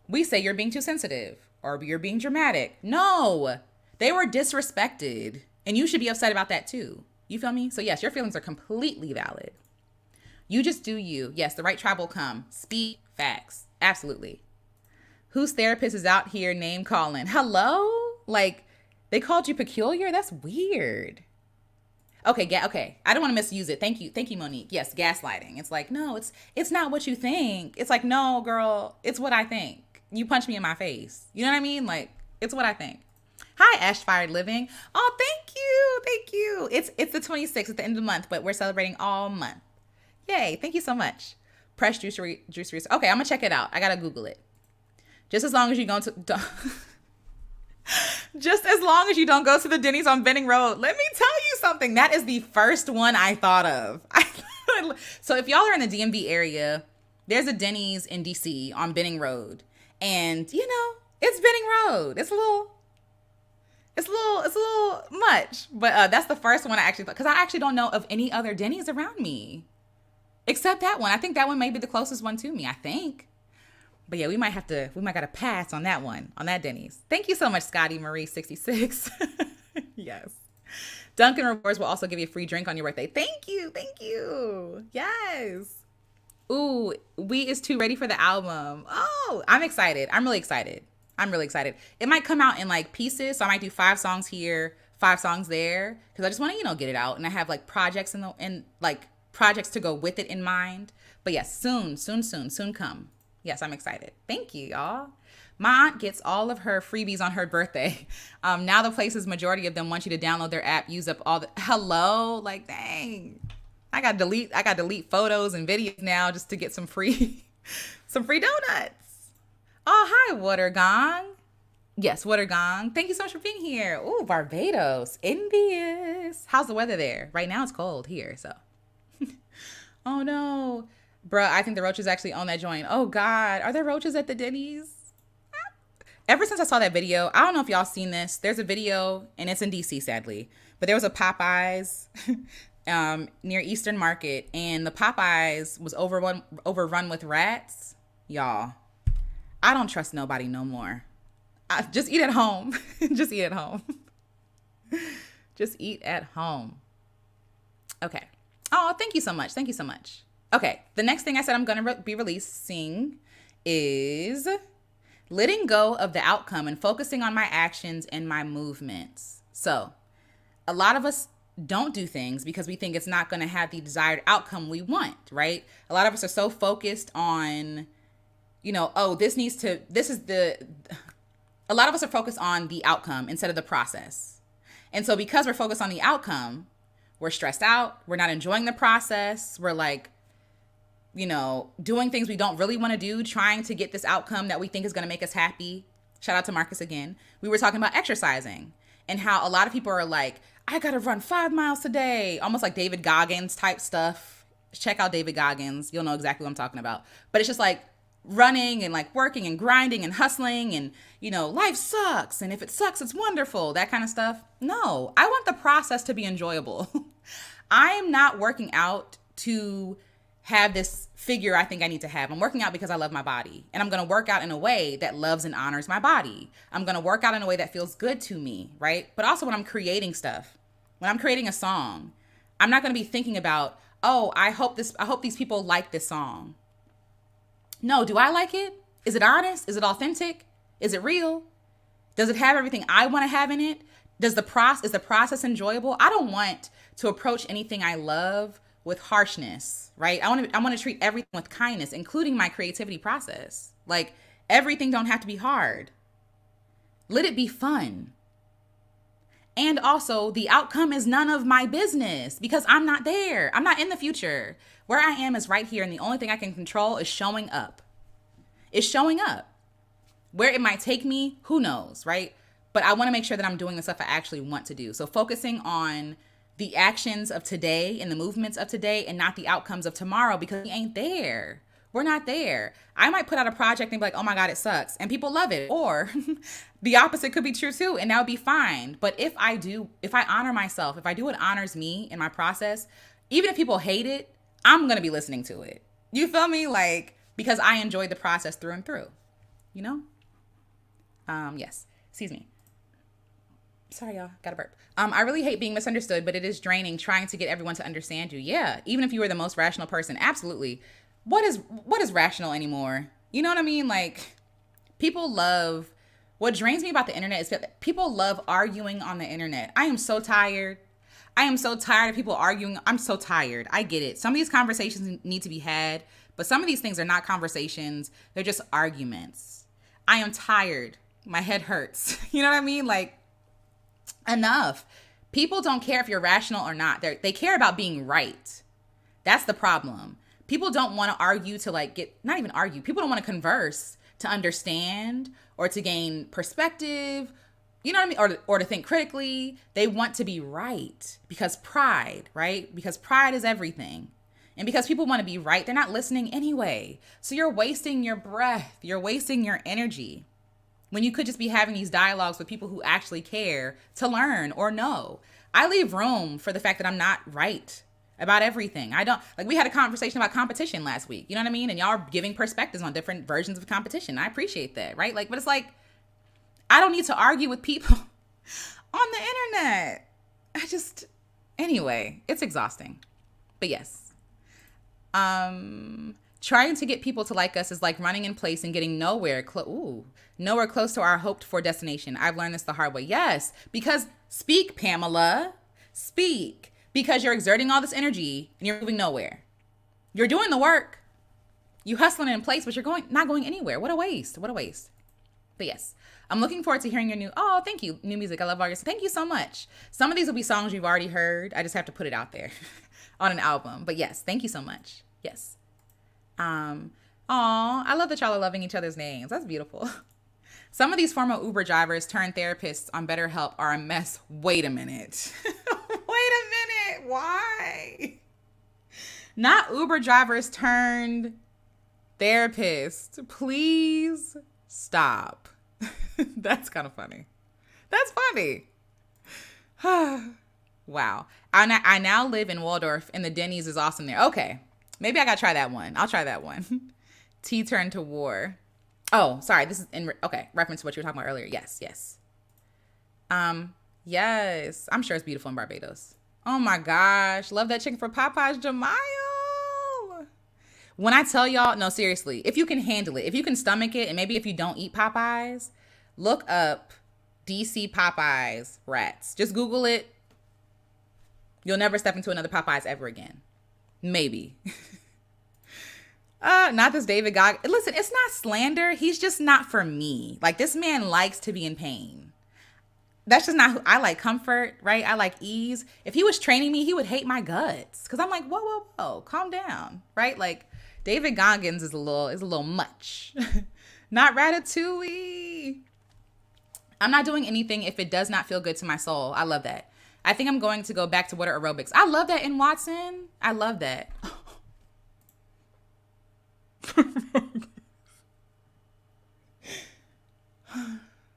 we say you're being too sensitive or you're being dramatic. No, they were disrespected and you should be upset about that too. You feel me? So yes, your feelings are completely valid. You just do you. Yes, the right tribe will come. Speak facts. Absolutely. Whose therapist is out here name calling? Hello? Like, they called you peculiar? That's weird. Okay. I don't want to misuse it. Thank you, Monique. Yes, gaslighting. It's like, no, it's not what you think. It's like, no, girl, it's what I think. You punch me in my face. You know what I mean? Like, it's what I think. Hi, Ash Fired Living. Oh, thank you. It's the 26th at the end of the month, but we're celebrating all month. Yay, thank you so much. Press Juicery. Okay, I'm gonna check it out. I gotta Google it. Just as long as you don't go to the Denny's on Benning Road. Let me tell you something. That is the first one I thought of. So if y'all are in the DMV area, there's a Denny's in DC on Benning Road. And it's Benning Road. It's a little much. But that's the first one I actually thought, because I actually don't know of any other Denny's around me. Except that one. I think that one may be the closest one to me, I think. But yeah, we might gotta pass on that one, on that Denny's. Thank you so much, Scotty Marie 66. Yes. Dunkin' Rewards will also give you a free drink on your birthday. Thank you. Yes. Ooh, We Is Too ready for the album. Oh, I'm excited. I'm really excited. It might come out in like pieces, so I might do 5 songs here, 5 songs there, because I just want to, get it out, and I have like projects projects to go with it in mind. But yes, soon come. Yes, I'm excited. Thank you, y'all. My aunt gets all of her freebies on her birthday. Now the places, majority of them want you to download their app, use up all the, hello, like, dang. I got to delete photos and videos now just to get some free, some free donuts. Oh, hi, Water Gong. Yes, Water Gong. Thank you so much for being here. Ooh, Barbados. Envious. How's the weather there? Right now it's cold here, so. Oh, no. Bruh, I think the roaches actually own that joint. Oh, God. Are there roaches at the Denny's? Ever since I saw that video, I don't know if y'all seen this. There's a video, and it's in DC, sadly. But there was a Popeyes near Eastern Market, and the Popeyes was overrun with rats. Y'all, I don't trust nobody no more. Just eat at home. Just eat at home. Just eat at home. Okay. Oh, thank you so much. Thank you so much. Okay. The next thing I said I'm going to be releasing is letting go of the outcome and focusing on my actions and my movements. So a lot of us don't do things because we think it's not going to have the desired outcome we want, right? A lot of us are so focused on, a lot of us are focused on the outcome instead of the process. And so because we're focused on the outcome, we're stressed out. We're not enjoying the process. We're like, doing things we don't really want to do, trying to get this outcome that we think is going to make us happy. Shout out to Marcus again. We were talking about exercising and how a lot of people are like, I got to run 5 miles today. Almost like David Goggins type stuff. Check out David Goggins. You'll know exactly what I'm talking about. But it's just like running and like working and grinding and hustling and, life sucks. And if it sucks, it's wonderful. That kind of stuff. No, I want the process to be enjoyable. I'm not working out to have this figure I think I need to have. I'm working out because I love my body. And I'm going to work out in a way that loves and honors my body. I'm going to work out in a way that feels good to me, right? But also when I'm creating stuff, when I'm creating a song, I'm not going to be thinking about, oh, I hope these people like this song. No, do I like it? Is it honest? Is it authentic? Is it real? Does it have everything I want to have in it? Is the process enjoyable? I don't want to approach anything I love with harshness, right? I want to treat everything with kindness, including my creativity process. Like everything don't have to be hard. Let it be fun. And also the outcome is none of my business because I'm not there. I'm not in the future. Where I am is right here. And the only thing I can control is showing up. It's showing up. Where it might take me, who knows, right? But I want to make sure that I'm doing the stuff I actually want to do. So focusing on the actions of today and the movements of today and not the outcomes of tomorrow because we ain't there. We're not there. I might put out a project and be like, oh my God, it sucks. And people love it. Or the opposite could be true too. And that would be fine. But if I honor myself, if I do what honors me in my process, even if people hate it, I'm going to be listening to it. You feel me? Like, because I enjoy the process through and through, Yes. Excuse me. Sorry, y'all. Got a burp. I really hate being misunderstood, but it is draining trying to get everyone to understand you. Yeah. Even if you were the most rational person. Absolutely. What is rational anymore? You know what I mean? Like what drains me about the internet is that people love arguing on the internet. I am so tired. I am so tired of people arguing. I'm so tired. I get it. Some of these conversations need to be had, but some of these things are not conversations. They're just arguments. I am tired. My head hurts. You know what I mean? Like, enough. People don't care if you're rational or not. They care about being right. That's the problem. People don't want to argue to not even argue. People don't want to converse to understand or to gain perspective, you know what I mean? Or to think critically. They want to be right because pride, right? Because pride is everything. And because people want to be right, they're not listening anyway. So you're wasting your breath. You're wasting your energy when you could just be having these dialogues with people who actually care to learn or know. I leave room for the fact that I'm not right about everything. We had a conversation about competition last week, you know what I mean? And y'all are giving perspectives on different versions of competition. I appreciate that, right? But it's like, I don't need to argue with people on the internet. Anyway, it's exhausting. But yes. Trying to get people to like us is like running in place and getting nowhere close to our hoped for destination. I've learned this the hard way. Yes, because speak, Pamela, speak, because you're exerting all this energy and you're moving nowhere. You're doing the work. You hustling in place, but you're not going anywhere. What a waste. What a waste. But yes, I'm looking forward to hearing your thank you, new music. I love all your, thank you so much. Some of these will be songs you've already heard. I just have to put it out there on an album. But yes, thank you so much. Yes. I love that y'all are loving each other's names. That's beautiful. Some of these former Uber drivers turned therapists on BetterHelp are a mess. Wait a minute. Wait a minute. Why? Not Uber drivers turned therapists. Please stop. That's kind of funny. That's funny. Wow. I now live in Waldorf and the Denny's is awesome there. Okay. Maybe I got to try that one. I'll try that one. Tea turned to war. Oh, sorry. This is reference to what you were talking about earlier. Yes. Yes. I'm sure it's beautiful in Barbados. Oh my gosh. Love that chicken for Popeyes, Jamayo. When I tell y'all, no, seriously, if you can handle it, if you can stomach it, and maybe if you don't eat Popeyes, look up DC Popeyes rats. Just Google it. You'll never step into another Popeyes ever again. Maybe. Not this David Goggins. Listen, it's not slander. He's just not for me. Like, this man likes to be in pain. That's just not who I like. Comfort, right? I like ease. If he was training me, he would hate my guts. Cause I'm like, whoa, calm down, right? Like, David Goggins is a little much. Not Ratatouille. I'm not doing anything if it does not feel good to my soul. I love that. I think I'm going to go back to water aerobics. I love that in Watson. I love that.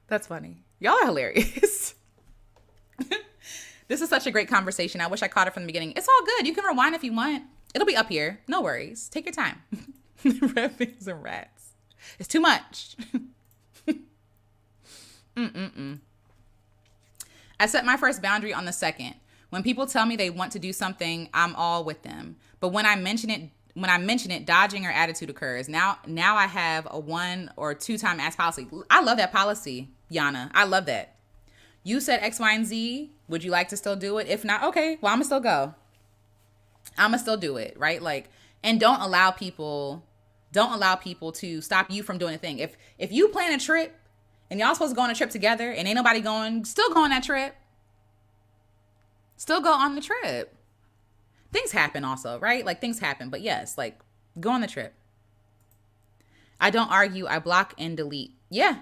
That's funny. Y'all are hilarious. This is such a great conversation. I wish I caught it from the beginning. It's all good. You can rewind if you want. It'll be up here. No worries. Take your time. Red beans and rats. It's too much. I set my first boundary on the 2nd. When people tell me they want to do something, I'm all with them. But when I mention it, dodging or attitude occurs. Now I have a 1 or 2 time ask policy. I love that policy, Yana. I love that. You said X, Y, and Z. Would you like to still do it? If not, okay, well, I'm gonna still go. I'm gonna still do it, right? Like, and don't allow people to stop you from doing a thing. If you plan a trip and y'all supposed to go on a trip together and ain't nobody going, still go on that trip. Still go on the trip. Things happen also, right? Like, things happen, but yes, like, go on the trip. I don't argue. I block and delete. Yeah.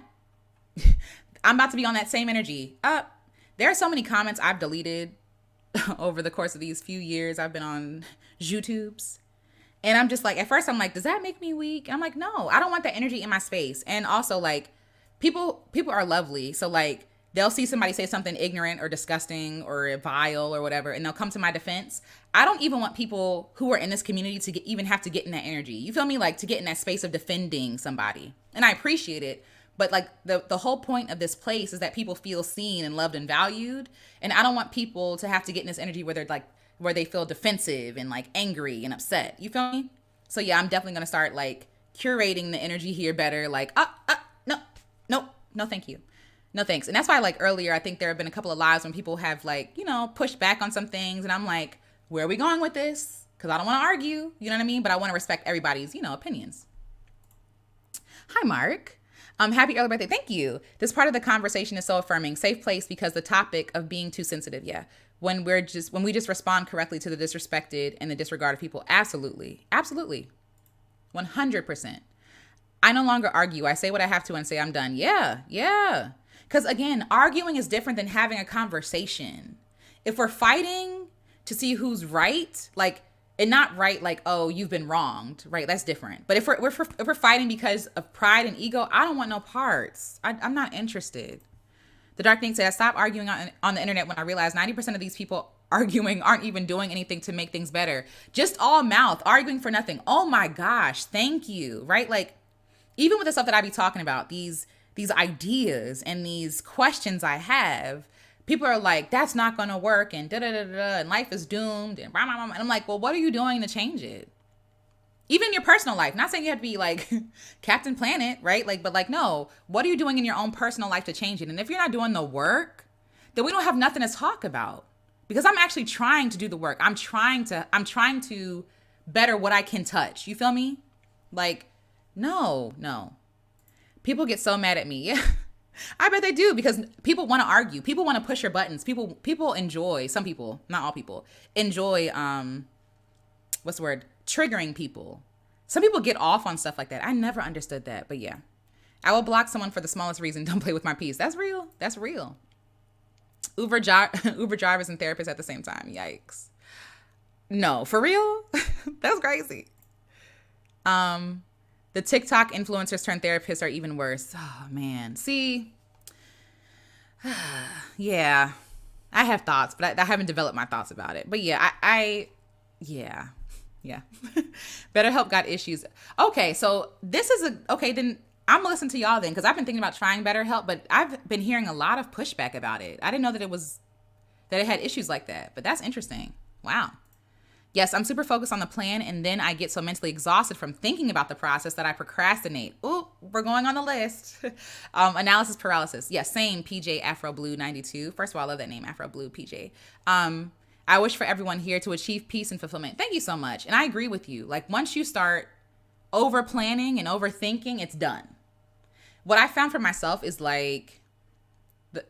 I'm about to be on that same energy. There are so many comments I've deleted over the course of these few years I've been on YouTubes. And I'm just like, at first I'm like, does that make me weak? I'm like, no, I don't want that energy in my space. And also, like, people are lovely. So, like, they'll see somebody say something ignorant or disgusting or vile or whatever, and they'll come to my defense. I don't even want people who are in this community to even have to get in that energy. You feel me? Like, to get in that space of defending somebody. And I appreciate it. But, like, the whole point of this place is that people feel seen and loved and valued. And I don't want people to have to get in this energy where they're like, where they feel defensive and, like, angry and upset. You feel me? So yeah, I'm definitely going to start, like, curating the energy here better. Like, no, thank you. No, thanks. And that's why, like, earlier, I think there have been a couple of lives when people have, like, you know, pushed back on some things. And I'm like, where are we going with this? Because I don't want to argue. You know what I mean? But I want to respect everybody's, you know, opinions. Hi, Mark. Happy early birthday. Thank you. This part of the conversation is so affirming. Safe place because the topic of being too sensitive. Yeah. When we just respond correctly to the disrespected and the disregard of people. Absolutely. Absolutely. 100%. I no longer argue. I say what I have to and say I'm done. Yeah. Because again, arguing is different than having a conversation. If we're fighting to see who's right, like, and not right, like, oh, you've been wronged, right? That's different. But if we're fighting because of pride and ego, I don't want no parts. I'm not interested. The Dark Thing said, I stopped arguing on the internet when I realized 90% of these people arguing aren't even doing anything to make things better. Just all mouth, arguing for nothing. Oh my gosh, thank you, right? Like, even with the stuff that I be talking about, these ideas and these questions I have, people are like, that's not going to work, and da-da-da-da, and life is doomed, and blah, blah, blah. And I'm like, well, what are you doing to change it? Even in your personal life. Not saying you have to be like Captain Planet, right? Like, but like, no, what are you doing in your own personal life to change it? And if you're not doing the work, then we don't have nothing to talk about. Because I'm actually trying to do the work. I'm trying to better what I can touch. You feel me? Like, no. People get so mad at me. Yeah. I bet they do because people want to argue. People want to push your buttons. People enjoy, some people, not all people, enjoy what's the word? Triggering people. Some people get off on stuff like that. I never understood that, but yeah. I will block someone for the smallest reason. Don't play with my peace. That's real. That's real. Uber drivers and therapists at the same time. Yikes. No, for real? That's crazy. The TikTok influencers turned therapists are even worse. Oh man. See, yeah, I have thoughts, but I haven't developed my thoughts about it. But yeah, yeah. BetterHelp got issues. Okay, so this is okay, then I'm gonna listen to y'all then, because I've been thinking about trying BetterHelp, but I've been hearing a lot of pushback about it. I didn't know that it had issues like that, but that's interesting. Wow. Yes, I'm super focused on the plan, and then I get so mentally exhausted from thinking about the process that I procrastinate. Ooh, we're going on the list. Analysis paralysis. Yes, same. PJ Afro Blue 92. First of all, I love that name, Afro Blue PJ. I wish for everyone here to achieve peace and fulfillment. Thank you so much. And I agree with you. Like, once you start over planning and overthinking, it's done. What I found for myself is like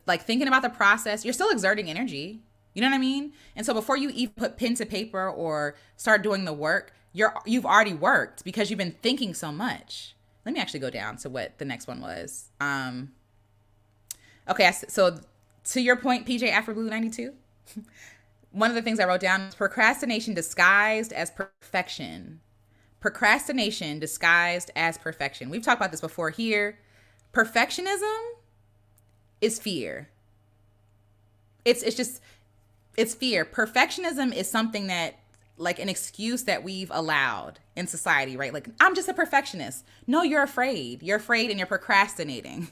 thinking about the process, you're still exerting energy. You know what I mean? And so before you even put pen to paper or start doing the work, you've already worked because you've been thinking so much. Let me actually go down to what the next one was. Okay, so to your point, PJ Afro Blue 92. One of the things I wrote down is procrastination disguised as perfection. Procrastination disguised as perfection. We've talked about this before here. Perfectionism is fear. It's fear. Perfectionism is something that, like, an excuse that we've allowed in society, right? Like, I'm just a perfectionist. No, you're afraid. You're afraid and you're procrastinating.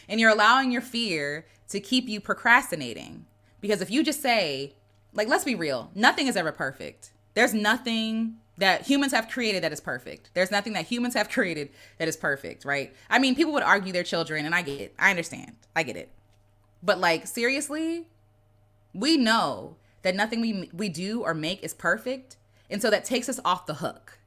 And you're allowing your fear to keep you procrastinating. Because if you just say, like, let's be real, nothing is ever perfect. There's nothing that humans have created that is perfect. There's nothing that humans have created that is perfect, right? I mean, people would argue their children, and I get it. I understand. I get it. But, like, seriously, we know that nothing we do or make is perfect. And so that takes us off the hook.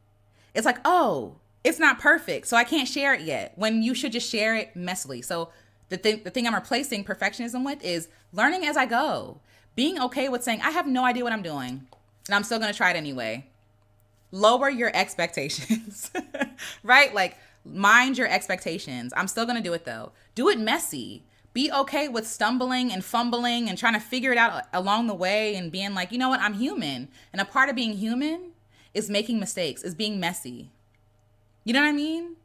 It's like, oh, it's not perfect, so I can't share it yet, when you should just share it messily. So the thing I'm replacing perfectionism with is learning as I go. Being okay with saying, I have no idea what I'm doing, and I'm still going to try it anyway. Lower your expectations, right? Like, mind your expectations. I'm still going to do it though. Do it messy. Be okay with stumbling and fumbling and trying to figure it out along the way and being like, you know what, I'm human. And a part of being human is making mistakes, is being messy. You know what I mean?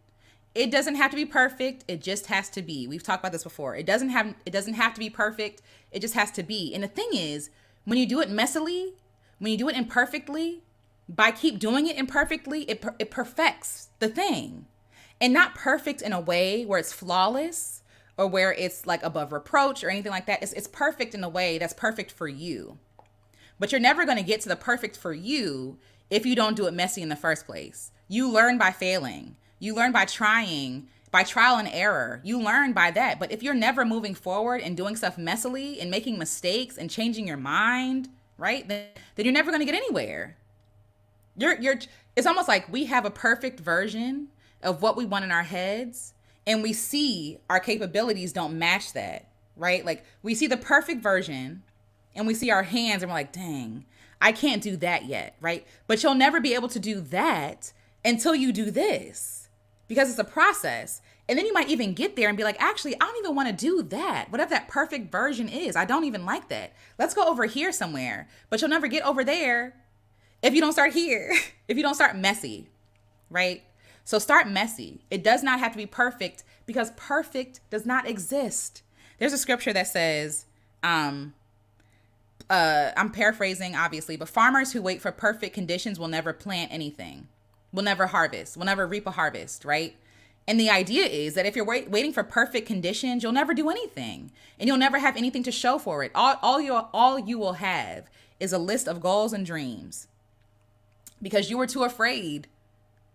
It doesn't have to be perfect. It just has to be. We've talked about this before. It doesn't have to be perfect. It just has to be. And the thing is, when you do it messily, when you do it imperfectly, by keep doing it imperfectly, it perfects the thing. And not perfect in a way where it's flawless or where it's like above reproach or anything like that. It's perfect in a way that's perfect for you. But you're never going to get to the perfect for you if you don't do it messy in the first place. You learn by failing. You learn by trying, by trial and error. You learn by that. But if you're never moving forward and doing stuff messily and making mistakes and changing your mind, right, then you're never going to get anywhere. It's almost like we have a perfect version of what we want in our heads, and we see our capabilities don't match that, right? Like, we see the perfect version and we see our hands and we're like, dang, I can't do that yet, right? But you'll never be able to do that until you do this, because it's a process. And then you might even get there and be like, actually, I don't even want to do that. Whatever that perfect version is, I don't even like that. Let's go over here somewhere. But you'll never get over there if you don't start here, if you don't start messy, right? So start messy. It does not have to be perfect, because perfect does not exist. There's a scripture that says, I'm paraphrasing obviously, but farmers who wait for perfect conditions will never plant anything, will never harvest, will never reap a harvest, right? And the idea is that if you're waiting for perfect conditions, you'll never do anything, and you'll never have anything to show for it. All you will have is a list of goals and dreams, because you were too afraid,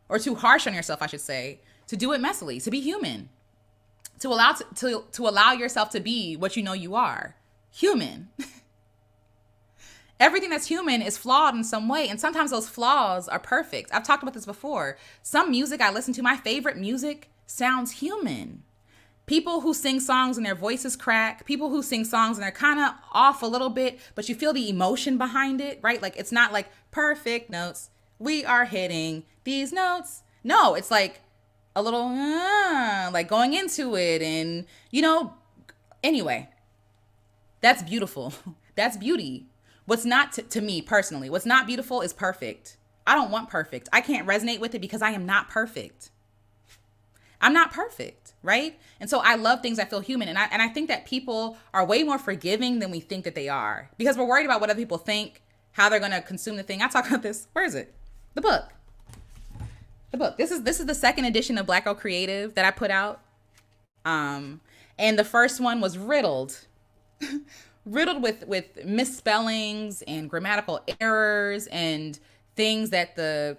or too harsh on yourself, I should say, to do it messily, to be human, to allow yourself to be what you know you are, human. Everything that's human is flawed in some way, and sometimes those flaws are perfect. I've talked about this before. Some music I listen to, my favorite music, sounds human. People who sing songs and their voices crack, people who sing songs and they're kind of off a little bit, but you feel the emotion behind it, right? Like it's not like perfect notes. We are hitting these notes. No, it's like a little like going into it and, anyway, that's beautiful. That's beauty. What's not, to me personally, what's not beautiful is perfect. I don't want perfect. I can't resonate with it because I am not perfect. I'm not perfect, right? And so I love things that feel human. And I think that people are way more forgiving than we think that they are because we're worried about what other people think, how they're going to consume the thing. I talk about this. Where is it? The book. This is the second edition of Black Girl Creative that I put out. And the first one was riddled with misspellings and grammatical errors and things that the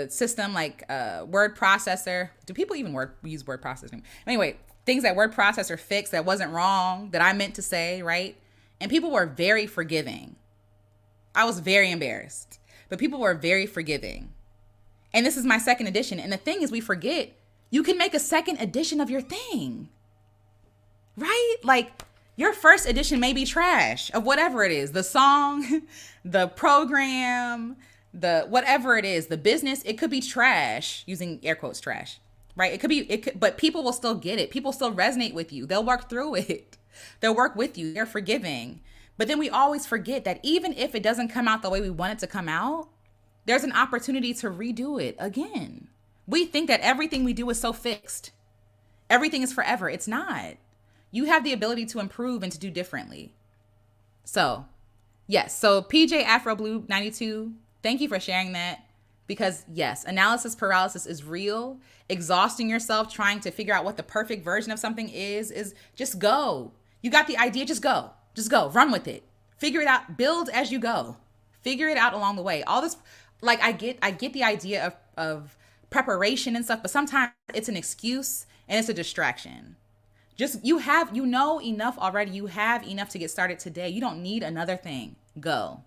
system, like word processor, do people even use word processing? Anyway, things that word processor fixed that wasn't wrong, that I meant to say, right? And people were very forgiving. I was very embarrassed, but people were very forgiving. And this is my second edition. And the thing is, we forget you can make a second edition of your thing, right? Like your first edition may be trash of whatever it is, the song, the program, the whatever it is, the business, it could be trash, using air quotes trash, right? But people will still get it. People still resonate with you. They'll work through it. They'll work with you. They're forgiving. But then we always forget that even if it doesn't come out the way we want it to come out, there's an opportunity to redo it again. We think that everything we do is so fixed. Everything is forever. It's not. You have the ability to improve and to do differently. So, yes. So PJ Afro Blue 92, thank you for sharing that. Because yes, analysis paralysis is real. Exhausting yourself trying to figure out what the perfect version of something is just go. You got the idea, just go. Just go. Run with it. Figure it out. Build as you go. Figure it out along the way. All this, like I get the idea of preparation and stuff, but sometimes it's an excuse and it's a distraction. Just you know enough already. You have enough to get started today. You don't need another thing. Go.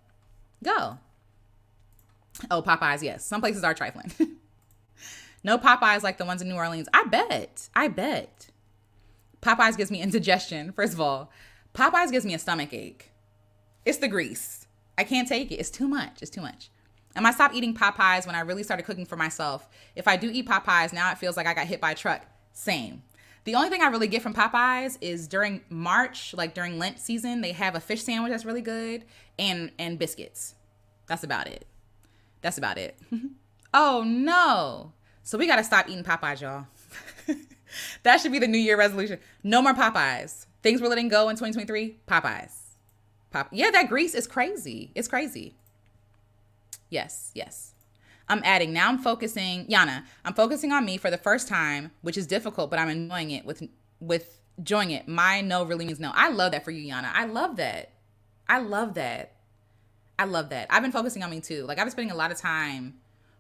Oh, Popeyes, yes. Some places are trifling. No Popeyes like the ones in New Orleans. I bet. Popeyes gives me indigestion, first of all. Popeyes gives me a stomach ache. It's the grease. I can't take it. It's too much. And I stopped eating Popeyes when I really started cooking for myself. If I do eat Popeyes, now it feels like I got hit by a truck. Same. The only thing I really get from Popeyes is during March, like during Lent season, they have a fish sandwich that's really good and biscuits. That's about it. Oh no. So we got to stop eating Popeyes, y'all. That should be the New Year resolution. No more Popeyes. Things we're letting go in 2023, Popeyes. Yeah, that grease is crazy. It's crazy. Yes. I'm adding. Now I'm focusing, Yana, I'm focusing on me for the first time, which is difficult, but I'm enjoying it with enjoying it. My no really means no. I love that for you, Yana. I love that. I've been focusing on me too. Like I've been spending a lot of time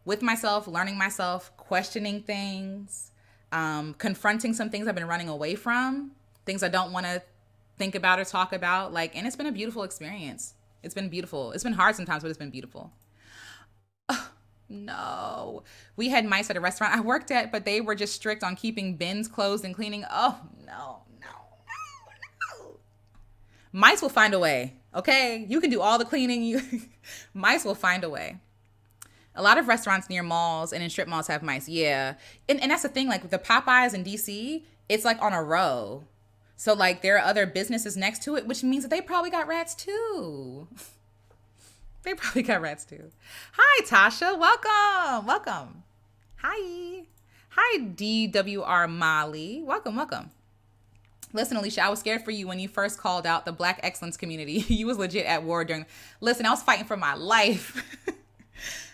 with myself, learning myself, questioning things, confronting some things I've been running away from, things I don't want to think about or talk about. Like, and it's been a beautiful experience. It's been beautiful. It's been hard sometimes, but it's been beautiful. Oh, no. We had mice at a restaurant I worked at, but they were just strict on keeping bins closed and cleaning. Oh, no. Mice will find a way, okay? You can do all the cleaning. Mice will find a way. A lot of restaurants near malls and in strip malls have mice, yeah. And that's the thing, like the Popeyes in DC, it's like on a row. So like there are other businesses next to it, which means that they probably got rats too. Hi, Tasha. Welcome. Hi, DWR Molly. Welcome. Listen, Alicia, I was scared for you when you first called out the Black excellence community. You was legit at war listen, I was fighting for my life.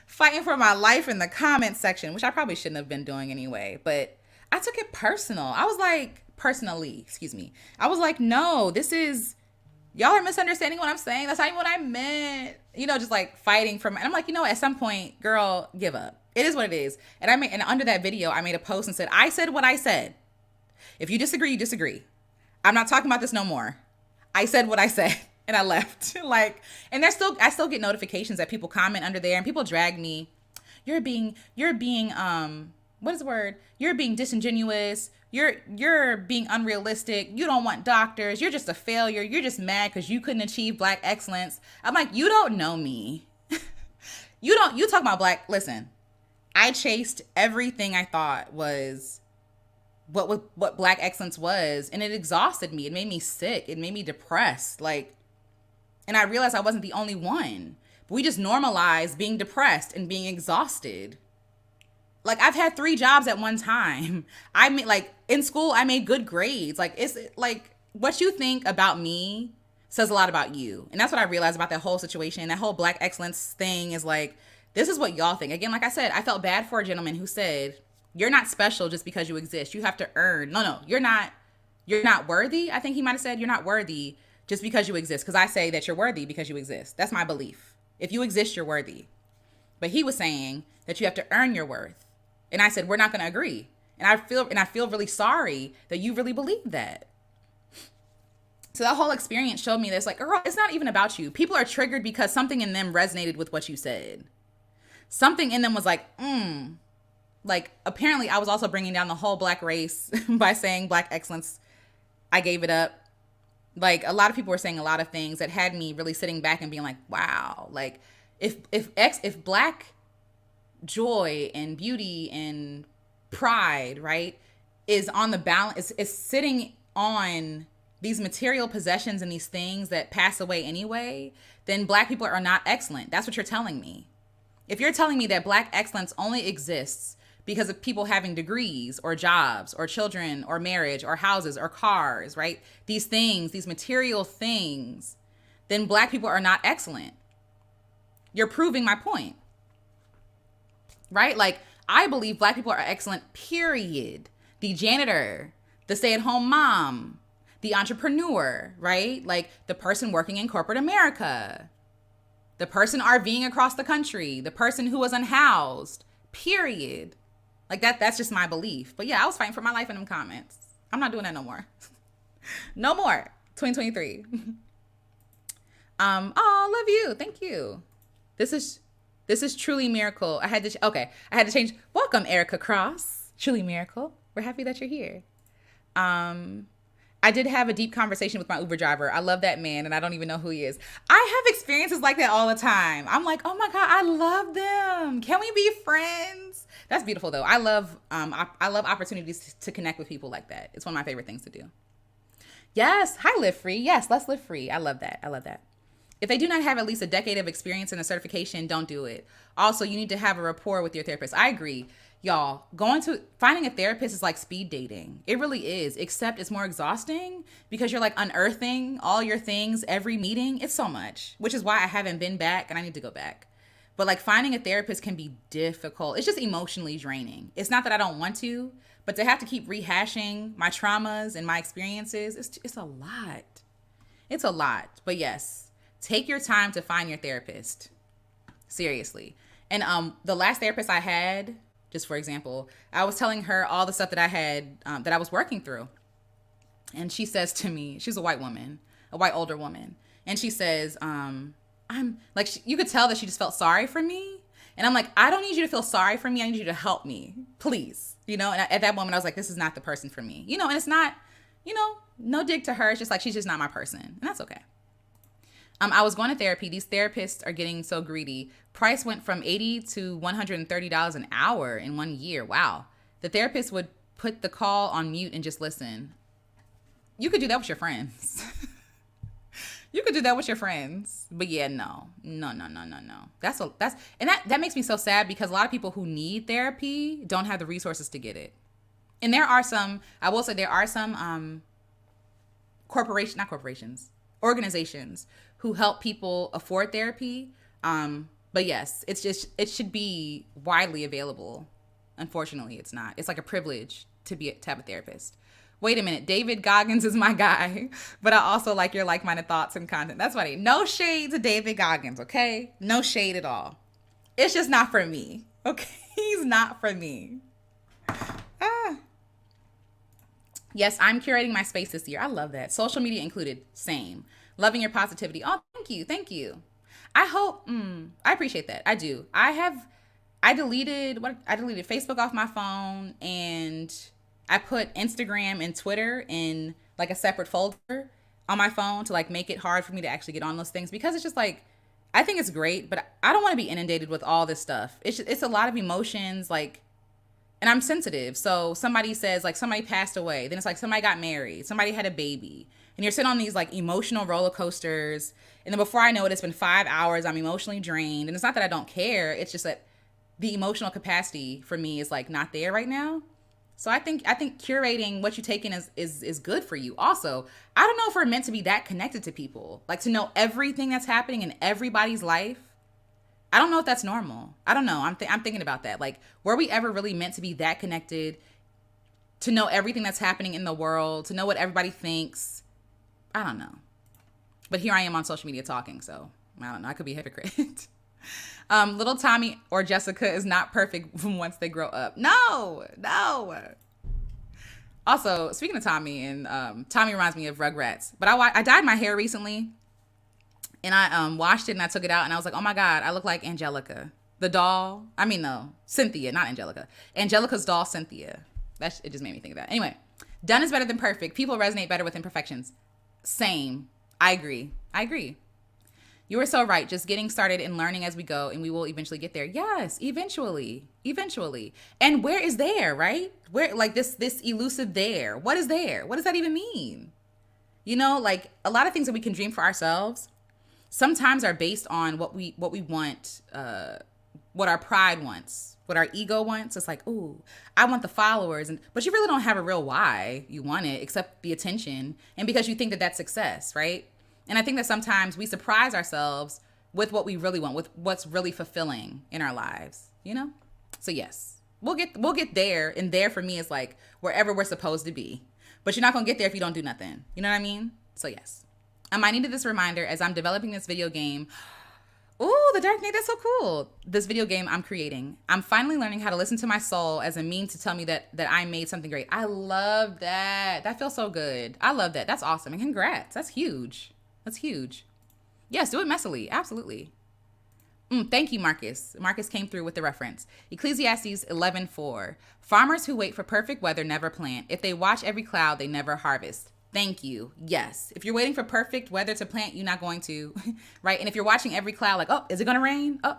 Fighting for my life in the comment section, which I probably shouldn't have been doing anyway. But I took it personal. I was like, I was like, no, y'all are misunderstanding what I'm saying. That's not even what I meant. Just like fighting and I'm like, at some point, girl, give up. It is what it is. And under that video, I made a post and said, I said what I said. If you disagree, you disagree. I'm not talking about this no more. I said what I said and I left. And I still get notifications that people comment under there and people drag me. You're being what is the word? You're being disingenuous. You're being unrealistic. You don't want doctors. You're just a failure. You're just mad because you couldn't achieve black excellence. I'm like, you don't know me. You talk about black. Listen, I chased everything I thought was what black excellence was, and it exhausted me. It made me sick. It made me depressed. Like, and I realized I wasn't the only one. But we just normalized being depressed and being exhausted. Like, I've had 3 jobs at one time. I made, like, in school, I made good grades. Like, it's like what you think about me says a lot about you. And that's what I realized about that whole situation. That whole black excellence thing is like, this is what y'all think. Again, like I said, I felt bad for a gentleman who said, you're not special just because you exist. You have to earn. No, you're not worthy. I think he might have said, you're not worthy just because you exist. Because I say that you're worthy because you exist. That's my belief. If you exist, you're worthy. But he was saying that you have to earn your worth. And I said, we're not going to agree. And I feel really sorry that you really believe that. So that whole experience showed me this, like, girl, it's not even about you. People are triggered because something in them resonated with what you said. Something in them was like, Like, apparently I was also bringing down the whole black race by saying black excellence. I gave it up. Like, a lot of people were saying a lot of things that had me really sitting back and being like, wow. Like, if black joy and beauty and pride, right, is on the balance, is sitting on these material possessions and these things that pass away anyway, then black people are not excellent. That's what you're telling me. If you're telling me that black excellence only exists because of people having degrees or jobs or children or marriage or houses or cars, right, these things, these material things, then black people are not excellent. You're proving my point. Right? Like, I believe black people are excellent, period. The janitor, the stay-at-home mom, the entrepreneur, right? Like, the person working in corporate America, the person RVing across the country, the person who was unhoused, period. Like, that's just my belief. But yeah, I was fighting for my life in them comments. I'm not doing that no more. No more. 2023. Oh, love you. Thank you. This is truly miracle. I had to change. Welcome, Erica Cross. Truly miracle. We're happy that you're here. I did have a deep conversation with my Uber driver. I love that man, and I don't even know who he is. I have experiences like that all the time. I'm like, oh my God, I love them. Can we be friends? That's beautiful, though. I love opportunities to connect with people like that. It's one of my favorite things to do. Yes. Hi, Live Free. Yes, let's live free. I love that. If they do not have at least a decade of experience and a certification, don't do it. Also, you need to have a rapport with your therapist. I agree. Y'all, finding a therapist is like speed dating. It really is, except it's more exhausting because you're like unearthing all your things every meeting. It's so much, which is why I haven't been back and I need to go back. But like finding a therapist can be difficult. It's just emotionally draining. It's not that I don't want to, but to have to keep rehashing my traumas and my experiences, it's a lot. It's a lot. But yes. Take your time to find your therapist. Seriously. And the last therapist I had, just for example, I was telling her all the stuff that I had, that I was working through. And she says to me, she's a white woman, a white older woman. And she says, I'm like, you could tell that she just felt sorry for me. And I'm like, I don't need you to feel sorry for me. I need you to help me, please. You know, and at that moment I was like, this is not the person for me. You know, and it's not, you know, no dig to her. It's just like, she's just not my person. And that's okay. I was going to therapy. These therapists are getting so greedy. Price went from $80 to $130 an hour in 1 year. Wow. The therapist would put the call on mute and just listen. You could do that with your friends. You could do that with your friends. But yeah, no. That makes me so sad because a lot of people who need therapy don't have the resources to get it. And there are some organizations who help people afford therapy. But yes, it should be widely available. Unfortunately, it's not. It's like a privilege to have a therapist. Wait a minute, David Goggins is my guy, but I also like your like-minded thoughts and content. That's funny. No shade to David Goggins, okay? No shade at all. It's just not for me, okay? He's not for me. Yes, I'm curating my space this year. I love that. Social media included. Same. Loving your positivity. Oh, thank you. I hope, I appreciate that. I do. I have I deleted Facebook off my phone, and I put Instagram and Twitter in like a separate folder on my phone to like make it hard for me to actually get on those things, because it's just like, I think it's great, but I don't want to be inundated with all this stuff. It's a lot of emotions, like, and I'm sensitive. So somebody says like somebody passed away, then it's like somebody got married, somebody had a baby, and you're sitting on these like emotional roller coasters. And then before I know it, it's been 5 hours. I'm emotionally drained, and it's not that I don't care. It's just that the emotional capacity for me is like not there right now. So I think curating what you take in is good for you. Also, I don't know if we're meant to be that connected to people, like to know everything that's happening in everybody's life. I don't know if that's normal. I don't know. I'm thinking about that. Like, were we ever really meant to be that connected to know everything that's happening in the world, to know what everybody thinks? I don't know. But here I am on social media talking, so I don't know. I could be a hypocrite. Little Tommy or Jessica is not perfect once they grow up. No. Also, speaking of Tommy, and Tommy reminds me of Rugrats. But I dyed my hair recently, and I washed it and I took it out, and I was like, oh my God, I look like Angelica, the doll. I mean, no, Cynthia, not Angelica. Angelica's doll, Cynthia. It just made me think of that. Anyway, done is better than perfect. People resonate better with imperfections. Same. I agree. You were so right. Just getting started and learning as we go, and we will eventually get there. Yes, eventually. And where is there, right? Where, like this elusive there? What is there? What does that even mean? You know, like a lot of things that we can dream for ourselves sometimes are based on what we want, what our pride wants, what our ego wants. It's like, ooh, I want the followers, but you really don't have a real why you want it except the attention, and because you think that that's success, right? And I think that sometimes we surprise ourselves with what we really want, with what's really fulfilling in our lives, you know? So yes, we'll get there. And there for me is like wherever we're supposed to be. But you're not going to get there if you don't do nothing. You know what I mean? So yes. I needed this reminder as I'm developing this video game. Ooh, the Dark Knight, that's so cool. This video game I'm creating. I'm finally learning how to listen to my soul as a means to tell me that I made something great. I love that. That feels so good. I love that. That's awesome. And congrats. That's huge. Yes, do it messily. Absolutely. Thank you, Marcus. Marcus came through with the reference. Ecclesiastes 11:4. Farmers who wait for perfect weather never plant. If they watch every cloud, they never harvest. Thank you. Yes. If you're waiting for perfect weather to plant, you're not going to, right? And if you're watching every cloud, like, oh, is it going to rain? Oh,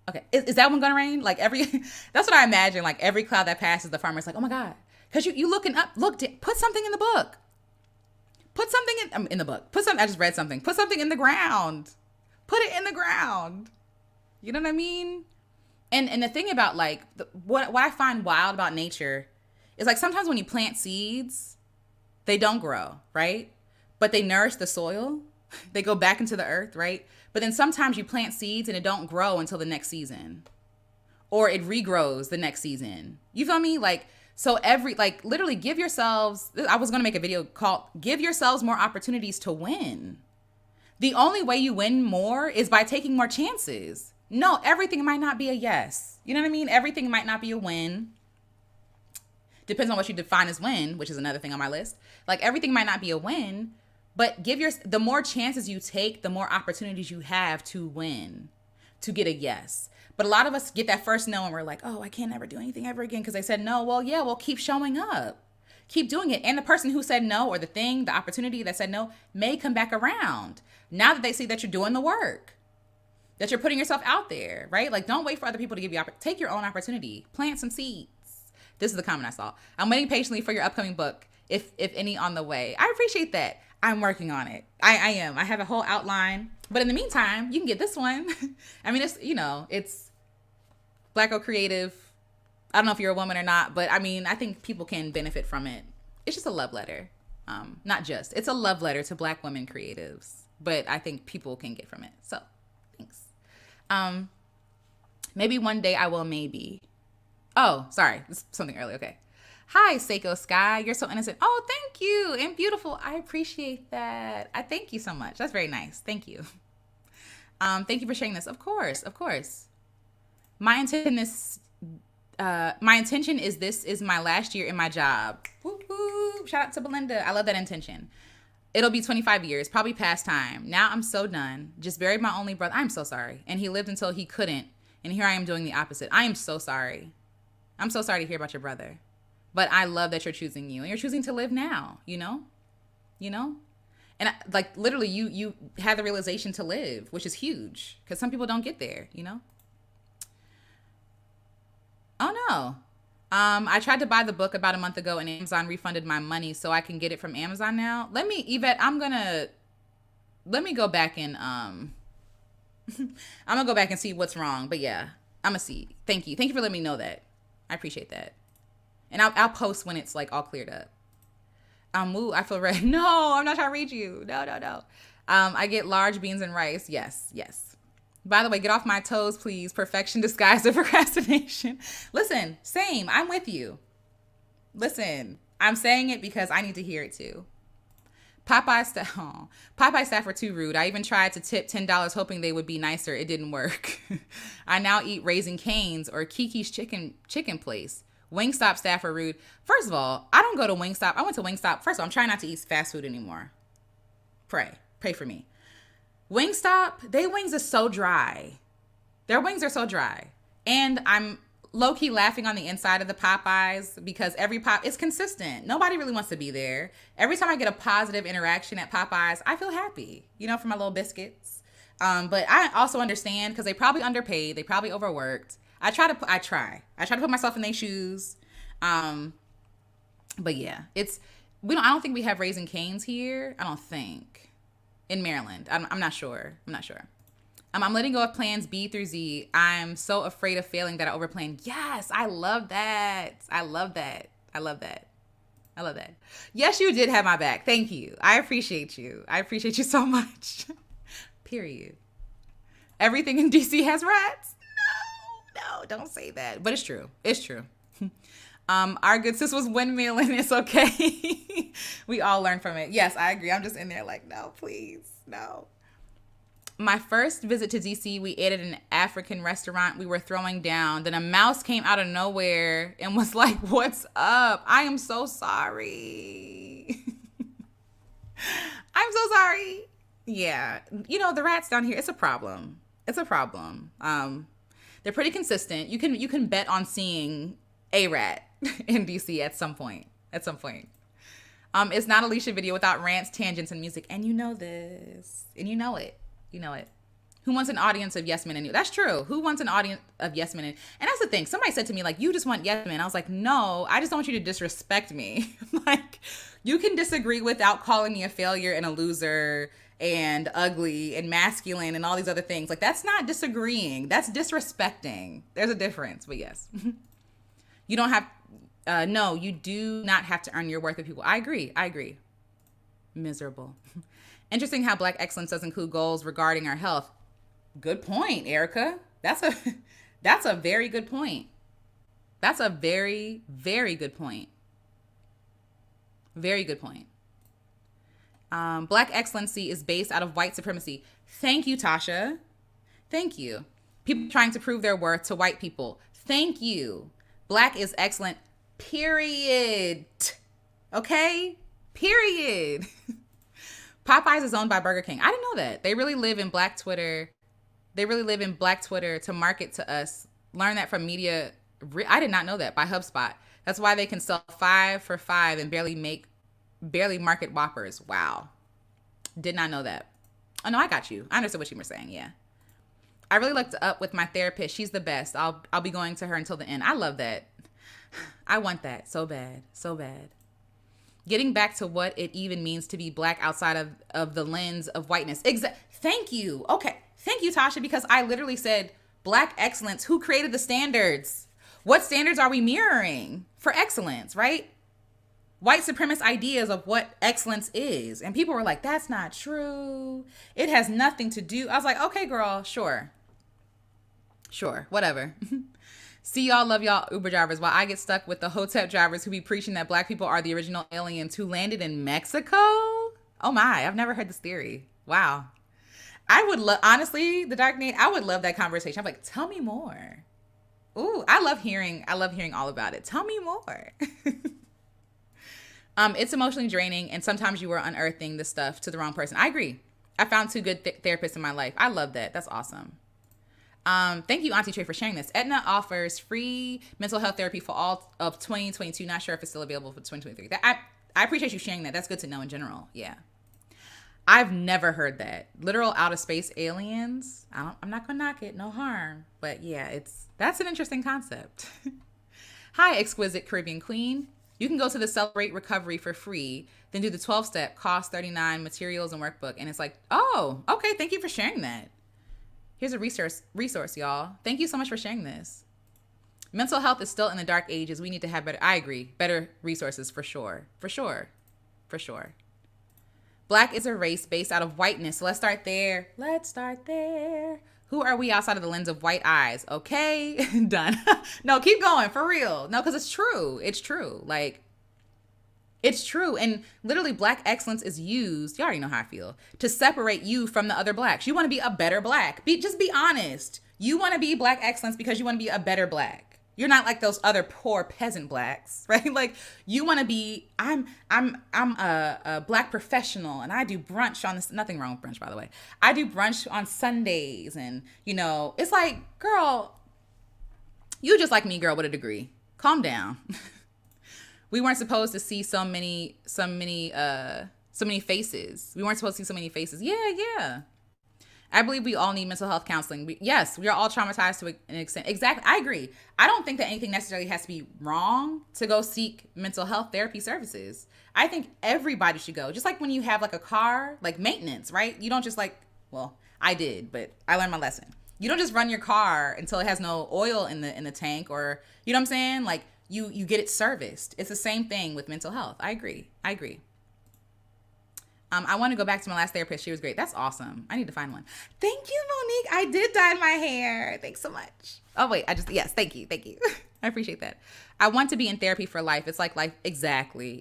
okay. Is that one going to rain? Like that's what I imagine. Like every cloud that passes, the farmer's like, oh my God. Because you looking up, put something in the book. Put something in the book. I just read something. Put something in the ground. Put it in the ground. You know what I mean? And the thing about like what I find wild about nature is like sometimes when you plant seeds, they don't grow, right? But they nourish the soil. They go back into the earth, right? But then sometimes you plant seeds and it don't grow until the next season, or it regrows the next season. You feel me? So literally give yourselves, I was going to make a video called Give Yourselves More Opportunities to Win. The only way you win more is by taking more chances. No, everything might not be a yes. You know what I mean? Everything might not be a win. Depends on what you define as win, which is another thing on my list. Like everything might not be a win, but the more chances you take, the more opportunities you have to win, to get a yes. But a lot of us get that first no and we're like, oh, I can't ever do anything ever again because they said no. Well, keep showing up. Keep doing it. And the person who said no, or the opportunity that said no, may come back around now that they see that you're doing the work, that you're putting yourself out there, right? Like don't wait for other people to give you, take your own opportunity, plant some seeds. This is the comment I saw. I'm waiting patiently for your upcoming book, if any on the way. I appreciate that. I'm working on it. I am. I have a whole outline. But in the meantime, you can get this one. I mean, it's Black Girl Creative. I don't know if you're a woman or not, but I mean, I think people can benefit from it. It's just a love letter. It's a love letter to Black women creatives, but I think people can get from it. So thanks. Maybe one day I will, maybe. Oh, sorry. This is something early. Okay. Hi, Seiko Sky. You're so innocent. Oh, thank you. And beautiful. I appreciate that. I thank you so much. That's very nice. Thank you. Thank you for sharing this. Of course. My intention is this is my last year in my job. Whoop, whoop. Shout out to Belinda. I love that intention. It'll be 25 years, probably past time. Now I'm so done. Just buried my only brother. I'm so sorry. And he lived until he couldn't. And here I am doing the opposite. I am so sorry. I'm so sorry to hear about your brother. But I love that you're choosing you and you're choosing to live now, you know? You know? And like literally you had the realization to live, which is huge because some people don't get there, you know? Oh no. I tried to buy the book about a month ago and Amazon refunded my money so I can get it from Amazon now. Yvette, let me go back and I'm gonna go back and see what's wrong. But yeah, I'm gonna see. Thank you for letting me know that. I appreciate that. And I'll post when it's like all cleared up. I feel red. No, I'm not trying to read you. No. I get large beans and rice. Yes. By the way, get off my toes, please. Perfection disguised as procrastination. Listen, same. I'm with you. Listen, I'm saying it because I need to hear it too. Popeye staff were too rude. I even tried to tip $10 hoping they would be nicer. It didn't work. I now eat Raising Cane's or Kiki's chicken place. Wingstop staff are rude. First of all, I don't go to Wingstop. I went to Wingstop. First of all, I'm trying not to eat fast food anymore. Pray for me. Wingstop, their wings are so dry. Their wings are so dry. And I'm low-key laughing on the inside of the Popeyes because it's consistent. Nobody really wants to be there. Every time I get a positive interaction at Popeyes, I feel happy, for my little biscuits. But I also understand because they probably underpaid. They probably overworked. I try to put myself in their shoes. But yeah, I don't think we have Raising Cane's here. I don't think. In Maryland. I'm not sure. I'm letting go of plans B through Z. I'm so afraid of failing that I overplan. Yes, I love that. Yes, you did have my back. Thank you. I appreciate you so much. Period. Everything in DC has rats. No, don't say that. But it's true. Our good sis was windmilling. It's okay. We all learn from it. Yes, I agree. I'm just in there like, no, please, no. My first visit to DC, we ate at an African restaurant. We were throwing down. Then a mouse came out of nowhere and was like, what's up? I am so sorry. I'm so sorry. Yeah. The rats down here, it's a problem. They're pretty consistent. You can bet on seeing a rat in DC at some point. It's not Alicia video without rants, tangents, and music. And you know this. And you know it. Who wants an audience of yes men and you? That's true. Who wants an audience of yes men? And that's the thing. Somebody said to me, like, you just want yes men. I was like, no, I just don't want you to disrespect me. Like, you can disagree without calling me a failure and a loser and ugly and masculine and all these other things. Like, that's not disagreeing. That's disrespecting. There's a difference. But yes. You don't have, no, you do not have to earn your worth with people. I agree. Miserable. Interesting how Black excellence does include goals regarding our health. Good point, Erica. That's a very good point. That's a very, very good point. Very good point. Black excellency is based out of white supremacy. Thank you, Tasha. Thank you. People trying to prove their worth to white people. Thank you. Black is excellent. Period. Okay? Period. Popeyes is owned by Burger King. I didn't know that. They really live in Black Twitter. To market to us. Learn that from media. I did not know that, by HubSpot. That's why they can sell 5 for $5 and barely market Whoppers. Wow. Did not know that. Oh, no, I got you. I understood what you were saying. Yeah. I really looked up with my therapist. She's the best. I'll be going to her until the end. I love that. I want that so bad. Getting back to what it even means to be Black outside of the lens of whiteness. Thank you. Okay. Thank you, Tasha, because I literally said Black excellence. Who created the standards? What standards are we mirroring for excellence, right? White supremacist ideas of what excellence is. And people were like, that's not true. It has nothing to do. I was like, okay, girl, sure, whatever. See y'all, love y'all Uber drivers, while I get stuck with the Hotep drivers who be preaching that Black people are the original aliens who landed in Mexico. Oh my, I've never heard this theory. Wow. I would love, honestly, the Dark Knight, I would love that conversation. I'm like, tell me more. Ooh, I love hearing all about it. Tell me more. It's emotionally draining, and sometimes you are unearthing the stuff to the wrong person. I agree. I found 2 good therapists in my life. I love that. That's awesome. Thank you, Auntie Trey, for sharing this. Aetna offers free mental health therapy for all of 2022. Not sure if it's still available for 2023. I appreciate you sharing that. That's good to know in general. Yeah. I've never heard that. Literal outer space aliens. I'm not gonna knock it. No harm. But yeah, that's an interesting concept. Hi, exquisite Caribbean queen. You can go to the Celebrate Recovery for free, then do the 12-step, cost $39, materials and workbook. And it's like, oh, okay, thank you for sharing that. Here's a resource, y'all. Thank you so much for sharing this. Mental health is still in the dark ages. We need to have better, I agree, better resources for sure. For sure. For sure. Black is a race based out of whiteness. So let's start there. Who are we outside of the lens of white eyes? Okay, done. No, keep going, for real. No, because it's true. It's true. Like, it's true. And literally, Black excellence is used, you already know how I feel, to separate you from the other Blacks. You want to be a better Black. Just be honest. You want to be Black excellence because you want to be a better Black. You're not like those other poor peasant Blacks, right? Like, you want to be, I'm a Black professional and I do brunch on this. Nothing wrong with brunch, by the way. I do brunch on Sundays, and it's like, girl, you just like me, girl, with a degree. Calm down. We weren't supposed to see so many faces. We weren't supposed to see so many faces. Yeah. I believe we all need mental health counseling. Yes, we are all traumatized to an extent. Exactly. I agree. I don't think that anything necessarily has to be wrong to go seek mental health therapy services. I think everybody should go. Just like when you have like a car, like maintenance, right? You don't just well, I did, but I learned my lesson. You don't just run your car until it has no oil in the tank, or, you know what I'm saying? Like, you get it serviced. It's the same thing with mental health. I agree. I want to go back to my last therapist. She was great. That's awesome. I need to find one. Thank you, Monique. I did dye my hair. Thanks so much. Oh, wait. Yes, thank you. I appreciate that. I want to be in therapy for life. It's like life. Exactly.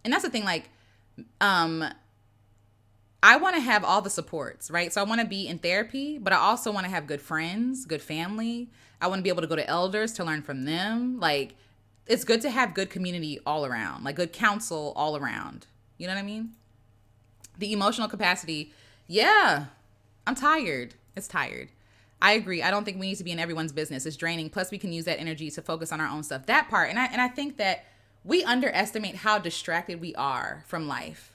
And that's the thing. Like, I want to have all the supports, right? So I want to be in therapy, but I also want to have good friends, good family. I want to be able to go to elders to learn from them. Like, it's good to have good community all around, like good counsel all around. You know what I mean? The emotional capacity, yeah, I'm tired. It's tired. I agree. I don't think we need to be in everyone's business. It's draining. Plus, we can use that energy to focus on our own stuff. That part, and I think that we underestimate how distracted we are from life.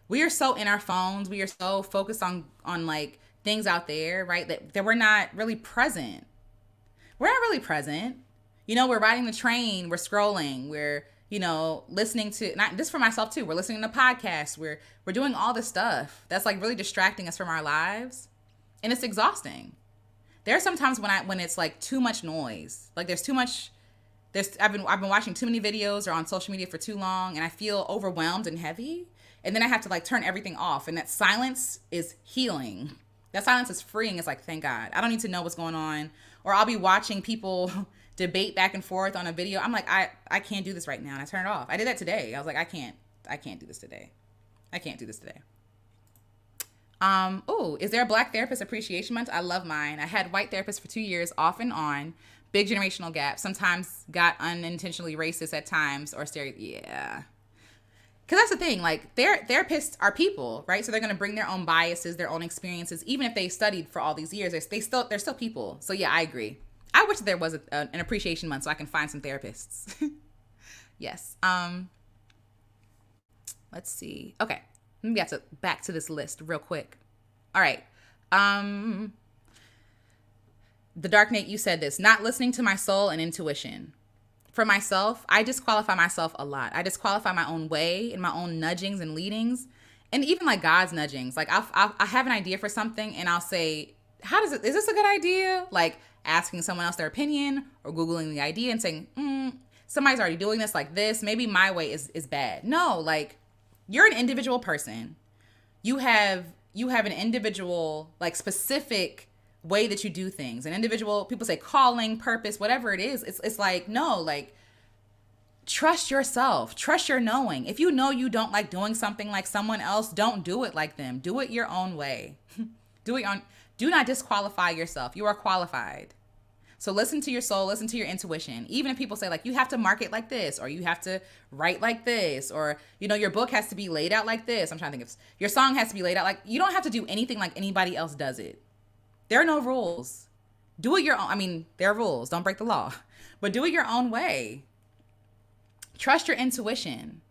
We are so in our phones. We are so focused on like things out there, right? That we're not really present. We're not really present. We're riding the train. We're scrolling. We're listening to, not this for myself too. We're listening to podcasts. We're doing all this stuff that's like really distracting us from our lives, and it's exhausting. There are some times when it's like too much noise. Like there's too much. I've been watching too many videos or on social media for too long, and I feel overwhelmed and heavy. And then I have to like turn everything off, and that silence is healing. That silence is freeing. It's like, thank God. I don't need to know what's going on. Or I'll be watching people debate back and forth on a video. I'm like, I can't do this right now. And I turn it off. I did that today. I was like, I can't do this today. Is there a Black Therapist Appreciation Month? I love mine. I had white therapists for 2 years, off and on. Big generational gap. Sometimes got unintentionally racist at times, or yeah. Because that's the thing, like, therapists are people, right? So they're going to bring their own biases, their own experiences. Even if they studied for all these years, they're still people. So yeah, I agree. I wish there was an appreciation month so I can find some therapists. Yes. Let's see. Okay. Let me get back to this list real quick. All right. The Dark Knight, you said this. Not listening to my soul and intuition. For myself, I disqualify myself a lot. I disqualify my own way and my own nudgings and leadings, and even like God's nudgings. Like I have an idea for something, and I'll say, is this a good idea? Like asking someone else their opinion, or Googling the idea and saying, somebody's already doing this like this. Maybe my way is bad. No, like, you're an individual person. You have an individual, like, specific way that you do things. An individual, people say calling, purpose, whatever it is. It's like, no, like, trust yourself. Trust your knowing. If you know you don't like doing something like someone else, don't do it like them. Do it your own way. Do not disqualify yourself. You are qualified. So listen to your soul, listen to your intuition. Even if people say, like, you have to market like this, or you have to write like this, or, your book has to be laid out like this. I'm trying to think of, your song has to be laid out like, you don't have to do anything like anybody else does it. There are no rules. Do it your own. I mean, there are rules. Don't break the law. But do it your own way. Trust your intuition.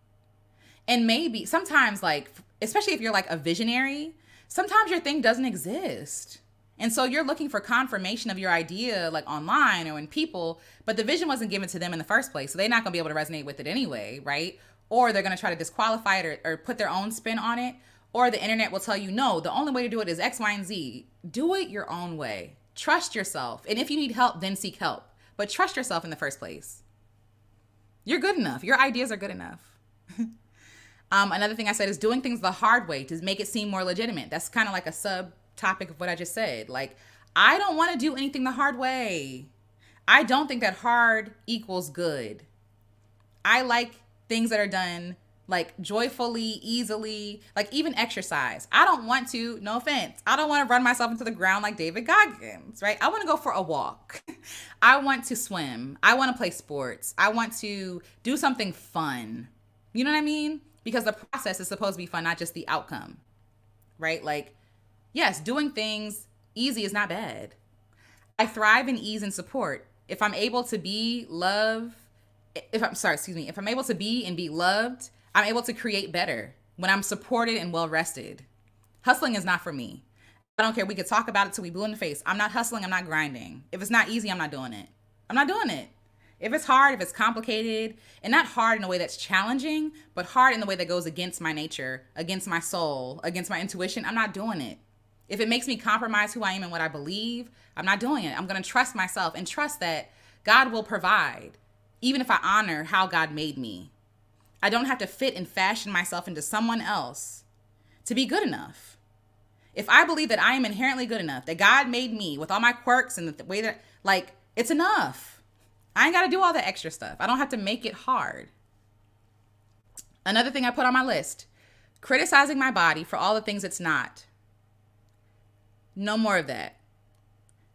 And maybe sometimes, like, especially if you're like a visionary, sometimes your thing doesn't exist. And so you're looking for confirmation of your idea, like online or in people, but the vision wasn't given to them in the first place. So they're not going to be able to resonate with it anyway, right? Or they're going to try to disqualify it or put their own spin on it. Or the internet will tell you, no, the only way to do it is X, Y, and Z. Do it your own way. Trust yourself. And if you need help, then seek help. But trust yourself in the first place. You're good enough. Your ideas are good enough. Another thing I said is doing things the hard way to make it seem more legitimate. That's kind of like a subtopic of what I just said. Like, I don't want to do anything the hard way. I don't think that hard equals good. I like things that are done like joyfully, easily, like even exercise. I don't want to, no offense, I don't want to run myself into the ground like David Goggins, right? I want to go for a walk. I want to swim. I want to play sports. I want to do something fun. You know what I mean? Because the process is supposed to be fun, not just the outcome, right? Like, yes, doing things easy is not bad. I thrive in ease and support. If I'm able to be if I'm able to be and be loved, I'm able to create better when I'm supported and well rested. Hustling is not for me. I don't care. We could talk about it till we blue in the face. I'm not hustling. I'm not grinding. If it's not easy, I'm not doing it. I'm not doing it. If it's hard, if it's complicated, and not hard in a way that's challenging, but hard in the way that goes against my nature, against my soul, against my intuition, I'm not doing it. If it makes me compromise who I am and what I believe, I'm not doing it. I'm going to trust myself and trust that God will provide, even if I honor how God made me. I don't have to fit and fashion myself into someone else to be good enough. If I believe that I am inherently good enough, that God made me with all my quirks and the way that, like, it's enough. I ain't got to do all the extra stuff. I don't have to make it hard. Another thing I put on my list, criticizing my body for all the things it's not. No more of that.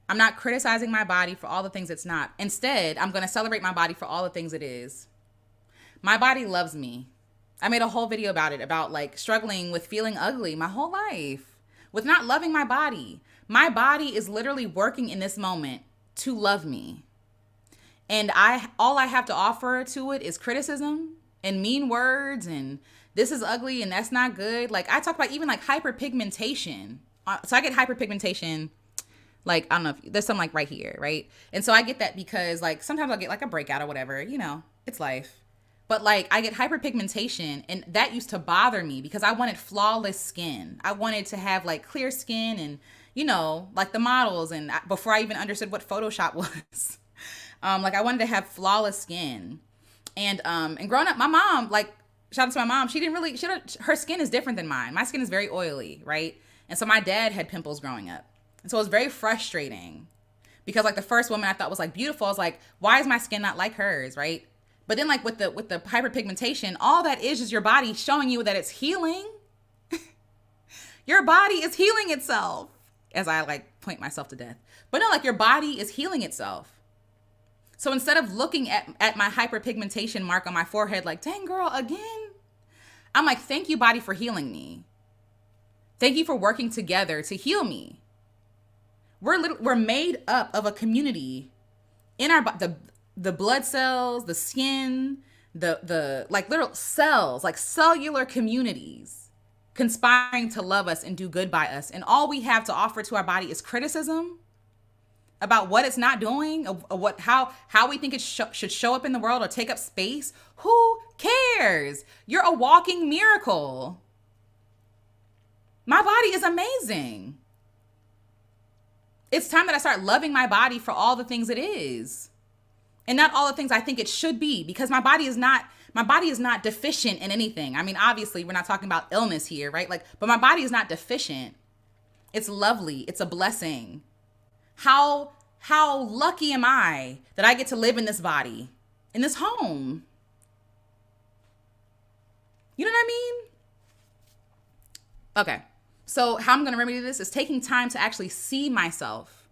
I'm not criticizing my body for all the things it's not. Instead, I'm going to celebrate my body for all the things it is. My body loves me. I made a whole video about it, about like struggling with feeling ugly my whole life, with not loving my body. My body is literally working in this moment to love me. And all I have to offer to it is criticism and mean words and this is ugly and that's not good. Like I talk about even like hyperpigmentation. So I get hyperpigmentation, like, I don't know if there's some like right here, right? And so I get that because like sometimes I'll get like a breakout or whatever, you know, it's life. But like I get hyperpigmentation and that used to bother me because I wanted flawless skin. I wanted to have like clear skin and, you know, like the models and before I even understood what Photoshop was. Like I wanted to have flawless skin. And growing up, my mom, like shout out to my mom, her skin is different than mine. My skin is very oily, right? And so my dad had pimples growing up. And so it was very frustrating because like the first woman I thought was like beautiful, I was like, why is my skin not like hers, right? But then like with the hyperpigmentation, all that is your body showing you that it's healing. Your body is healing itself as I like point myself to death. But no, like your body is healing itself. So instead of looking at my hyperpigmentation mark on my forehead like, dang girl, again, I'm like, thank you body for healing me. Thank you for working together to heal me. We're made up of a community in our the blood cells, the skin, the like little cells, like cellular communities conspiring to love us and do good by us. And all we have to offer to our body is criticism about what it's not doing, or how we think it should show up in the world or take up space. Who cares? You're a walking miracle. My body is amazing. It's time that I start loving my body for all the things it is. And not all the things I think it should be, because my body is not deficient in anything. I mean, obviously we're not talking about illness here, right? Like, but my body is not deficient. It's lovely. It's a blessing. How lucky am I that I get to live in this body, in this home? You know what I mean? Okay. So how I'm going to remedy this is taking time to actually see myself,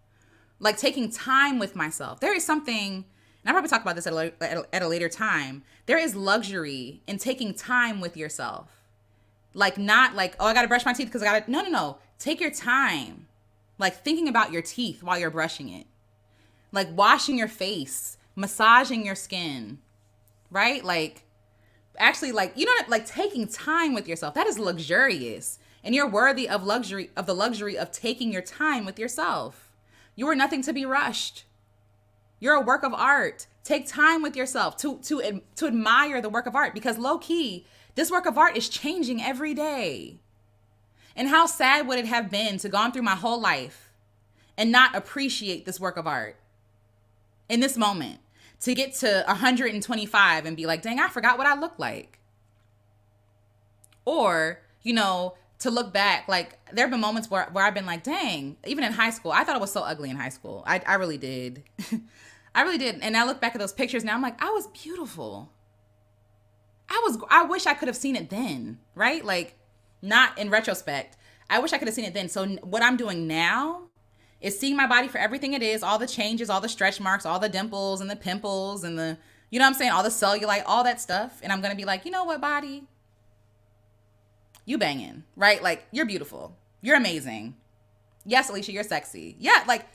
like taking time with myself. There is something, and I'll probably talk about this at a later time. There is luxury in taking time with yourself. Like not like, oh, I got to brush my teeth because no. Take your time. Like thinking about your teeth while you're brushing it. like washing your face, massaging your skin, right? Like actually like, you know, like taking time with yourself. That is luxurious. And you're worthy of the luxury of taking your time with yourself. You are nothing to be rushed. You're a work of art. Take time with yourself to admire the work of art, because low key, this work of art is changing every day. And how sad would it have been to gone through my whole life and not appreciate this work of art in this moment, to get to 125 and be like, dang, I forgot what I look like. Or, you know, to look back, like there have been moments where I've been like, dang, even in high school, I thought I was so ugly in high school. I really did. I really did. And I look back at those pictures now, I'm like, I was beautiful. I wish I could have seen it then, right? Like, not in retrospect. I wish I could have seen it then. So what I'm doing now is seeing my body for everything it is, all the changes, all the stretch marks, all the dimples and the pimples and the, you know what I'm saying? All the cellulite, all that stuff. And I'm going to be like, you know what, body? You banging, right? Like, you're beautiful. You're amazing. Yes, Alicia, you're sexy. Yeah, like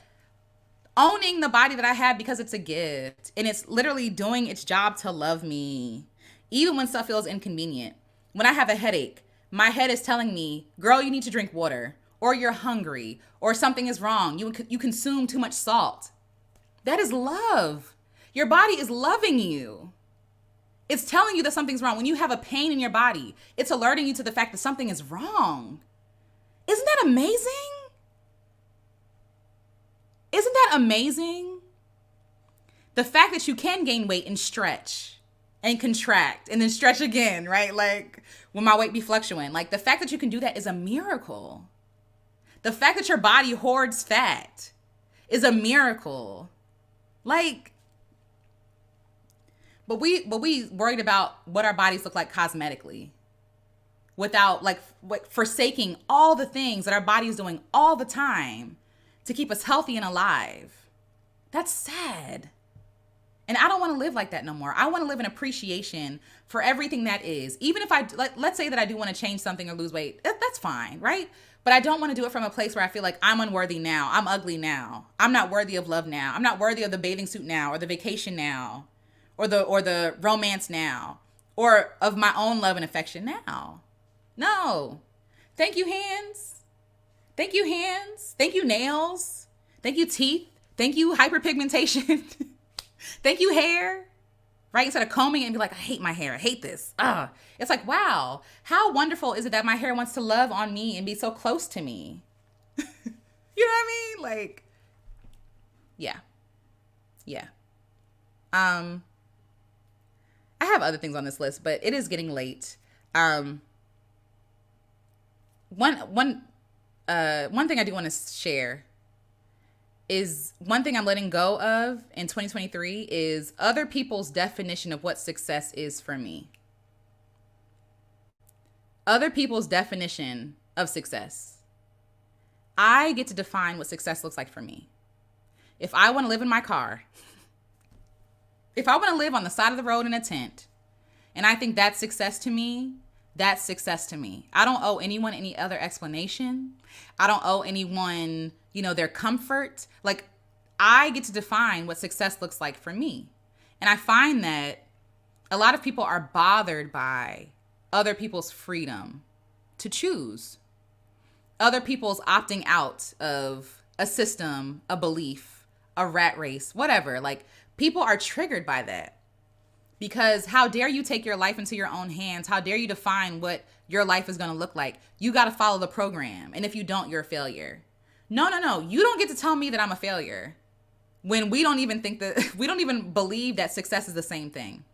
owning the body that I have because it's a gift. And it's literally doing its job to love me. Even when stuff feels inconvenient. When I have a headache, my head is telling me, girl, you need to drink water, or you're hungry, or something is wrong. You consume too much salt. That is love. Your body is loving you. It's telling you that something's wrong. When you have a pain in your body, it's alerting you to the fact that something is wrong. Isn't that amazing? Isn't that amazing? The fact that you can gain weight and stretch and contract and then stretch again, right? Like when my weight be fluctuating. Like the fact that you can do that is a miracle. The fact that your body hoards fat is a miracle. Like, but we worried about what our bodies look like cosmetically without like forsaking all the things that our body is doing all the time to keep us healthy and alive. That's sad. And I don't want to live like that no more. I want to live in appreciation for everything that is. Even if let's say that I do want to change something or lose weight, that's fine, right? But I don't want to do it from a place where I feel like I'm unworthy now. I'm ugly now. I'm not worthy of love now. I'm not worthy of the bathing suit now, or the vacation now, or the romance now, or of my own love and affection now. No. Thank you, hands. Thank you, hands. Thank you, nails. Thank you, teeth. Thank you, hyperpigmentation. Thank you, hair. Right? Instead of combing it and be like, I hate my hair. I hate this. It's like, wow, how wonderful is it that my hair wants to love on me and be so close to me? You know what I mean? Like, yeah. Yeah. I have other things on this list, but it is getting late. One thing I do want to share is one thing I'm letting go of in 2023 is other people's definition of what success is for me. Other people's definition of success. I get to define what success looks like for me. If I want to live in my car, if I want to live on the side of the road in a tent, and I think that's success to me, that's success to me. I don't owe anyone any other explanation. I don't owe anyone, their comfort. Like, I get to define what success looks like for me. And I find that a lot of people are bothered by other people's freedom to choose. Other people's opting out of a system, a belief, a rat race, whatever. Like, people are triggered by that. Because how dare you take your life into your own hands? How dare you define what your life is going to look like? You got to follow the program. And if you don't, you're a failure. No. You don't get to tell me that I'm a failure when we don't even we don't even believe that success is the same thing,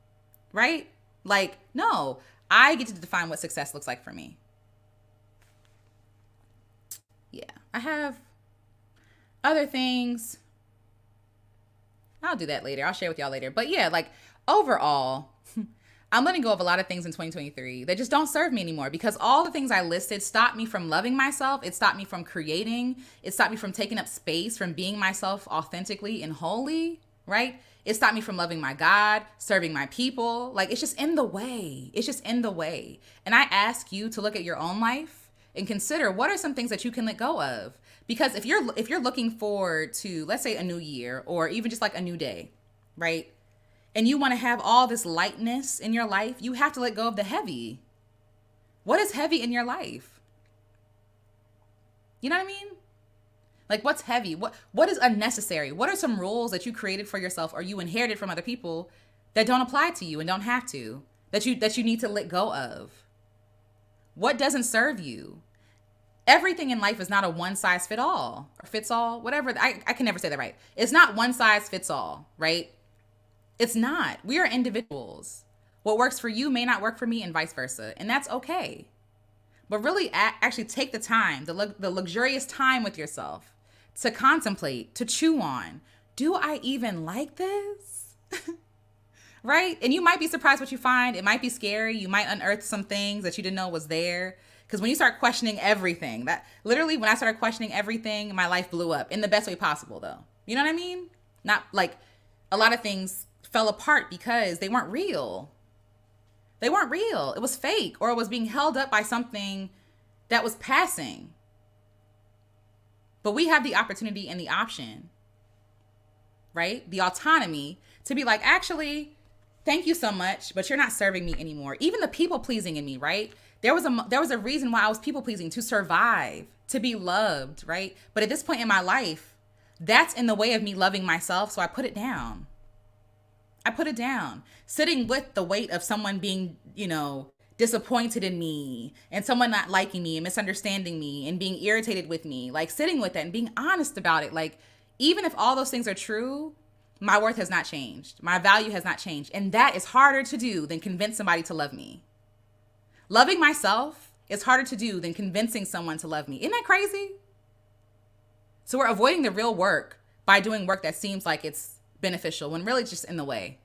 right? Like, no, I get to define what success looks like for me. Yeah, I have other things. I'll do that later. I'll share with y'all later. But yeah, like overall, I'm letting go of a lot of things in 2023 that just don't serve me anymore, because all the things I listed stopped me from loving myself. It stopped me from creating. It stopped me from taking up space, from being myself authentically and wholly, right? It stopped me from loving my God, serving my people. Like, it's just in the way. It's just in the way. And I ask you to look at your own life and consider, what are some things that you can let go of Because if you're looking forward to, let's say, a new year or even just like a new day, right? And you want to have all this lightness in your life, you have to let go of the heavy. What is heavy in your life? You know what I mean? Like, what's heavy? What is unnecessary? What are some rules that you created for yourself or you inherited from other people that don't apply to you and don't have to, that you need to let go of? What doesn't serve you? Everything in life is not a one size fit all or fits all, whatever. I can never say that right. It's not one size fits all, right? It's not. We are individuals. What works for you may not work for me and vice versa. And that's okay. But really actually take the time, the luxurious time with yourself to contemplate, to chew on. Do I even like this? Right? And you might be surprised what you find. It might be scary. You might unearth some things that you didn't know was there. Because when you start questioning everything, that literally when I started questioning everything, my life blew up in the best way possible, though. You know what I mean? Not like a lot of things fell apart because they weren't real. They weren't real. It was fake, or it was being held up by something that was passing. But we have the opportunity and the option, right? The autonomy to be like, actually, thank you so much, but you're not serving me anymore. Even the people pleasing in me, right? There was a reason why I was people pleasing, to survive, to be loved, right? But at this point in my life, that's in the way of me loving myself, so I put it down. I put it down. Sitting with the weight of someone being, disappointed in me and someone not liking me and misunderstanding me and being irritated with me, like sitting with that and being honest about it. Like, even if all those things are true, my worth has not changed. My value has not changed. And that is harder to do than convince somebody to love me. Loving myself is harder to do than convincing someone to love me. Isn't that crazy? So we're avoiding the real work by doing work that seems like it's beneficial when really it's just in the way.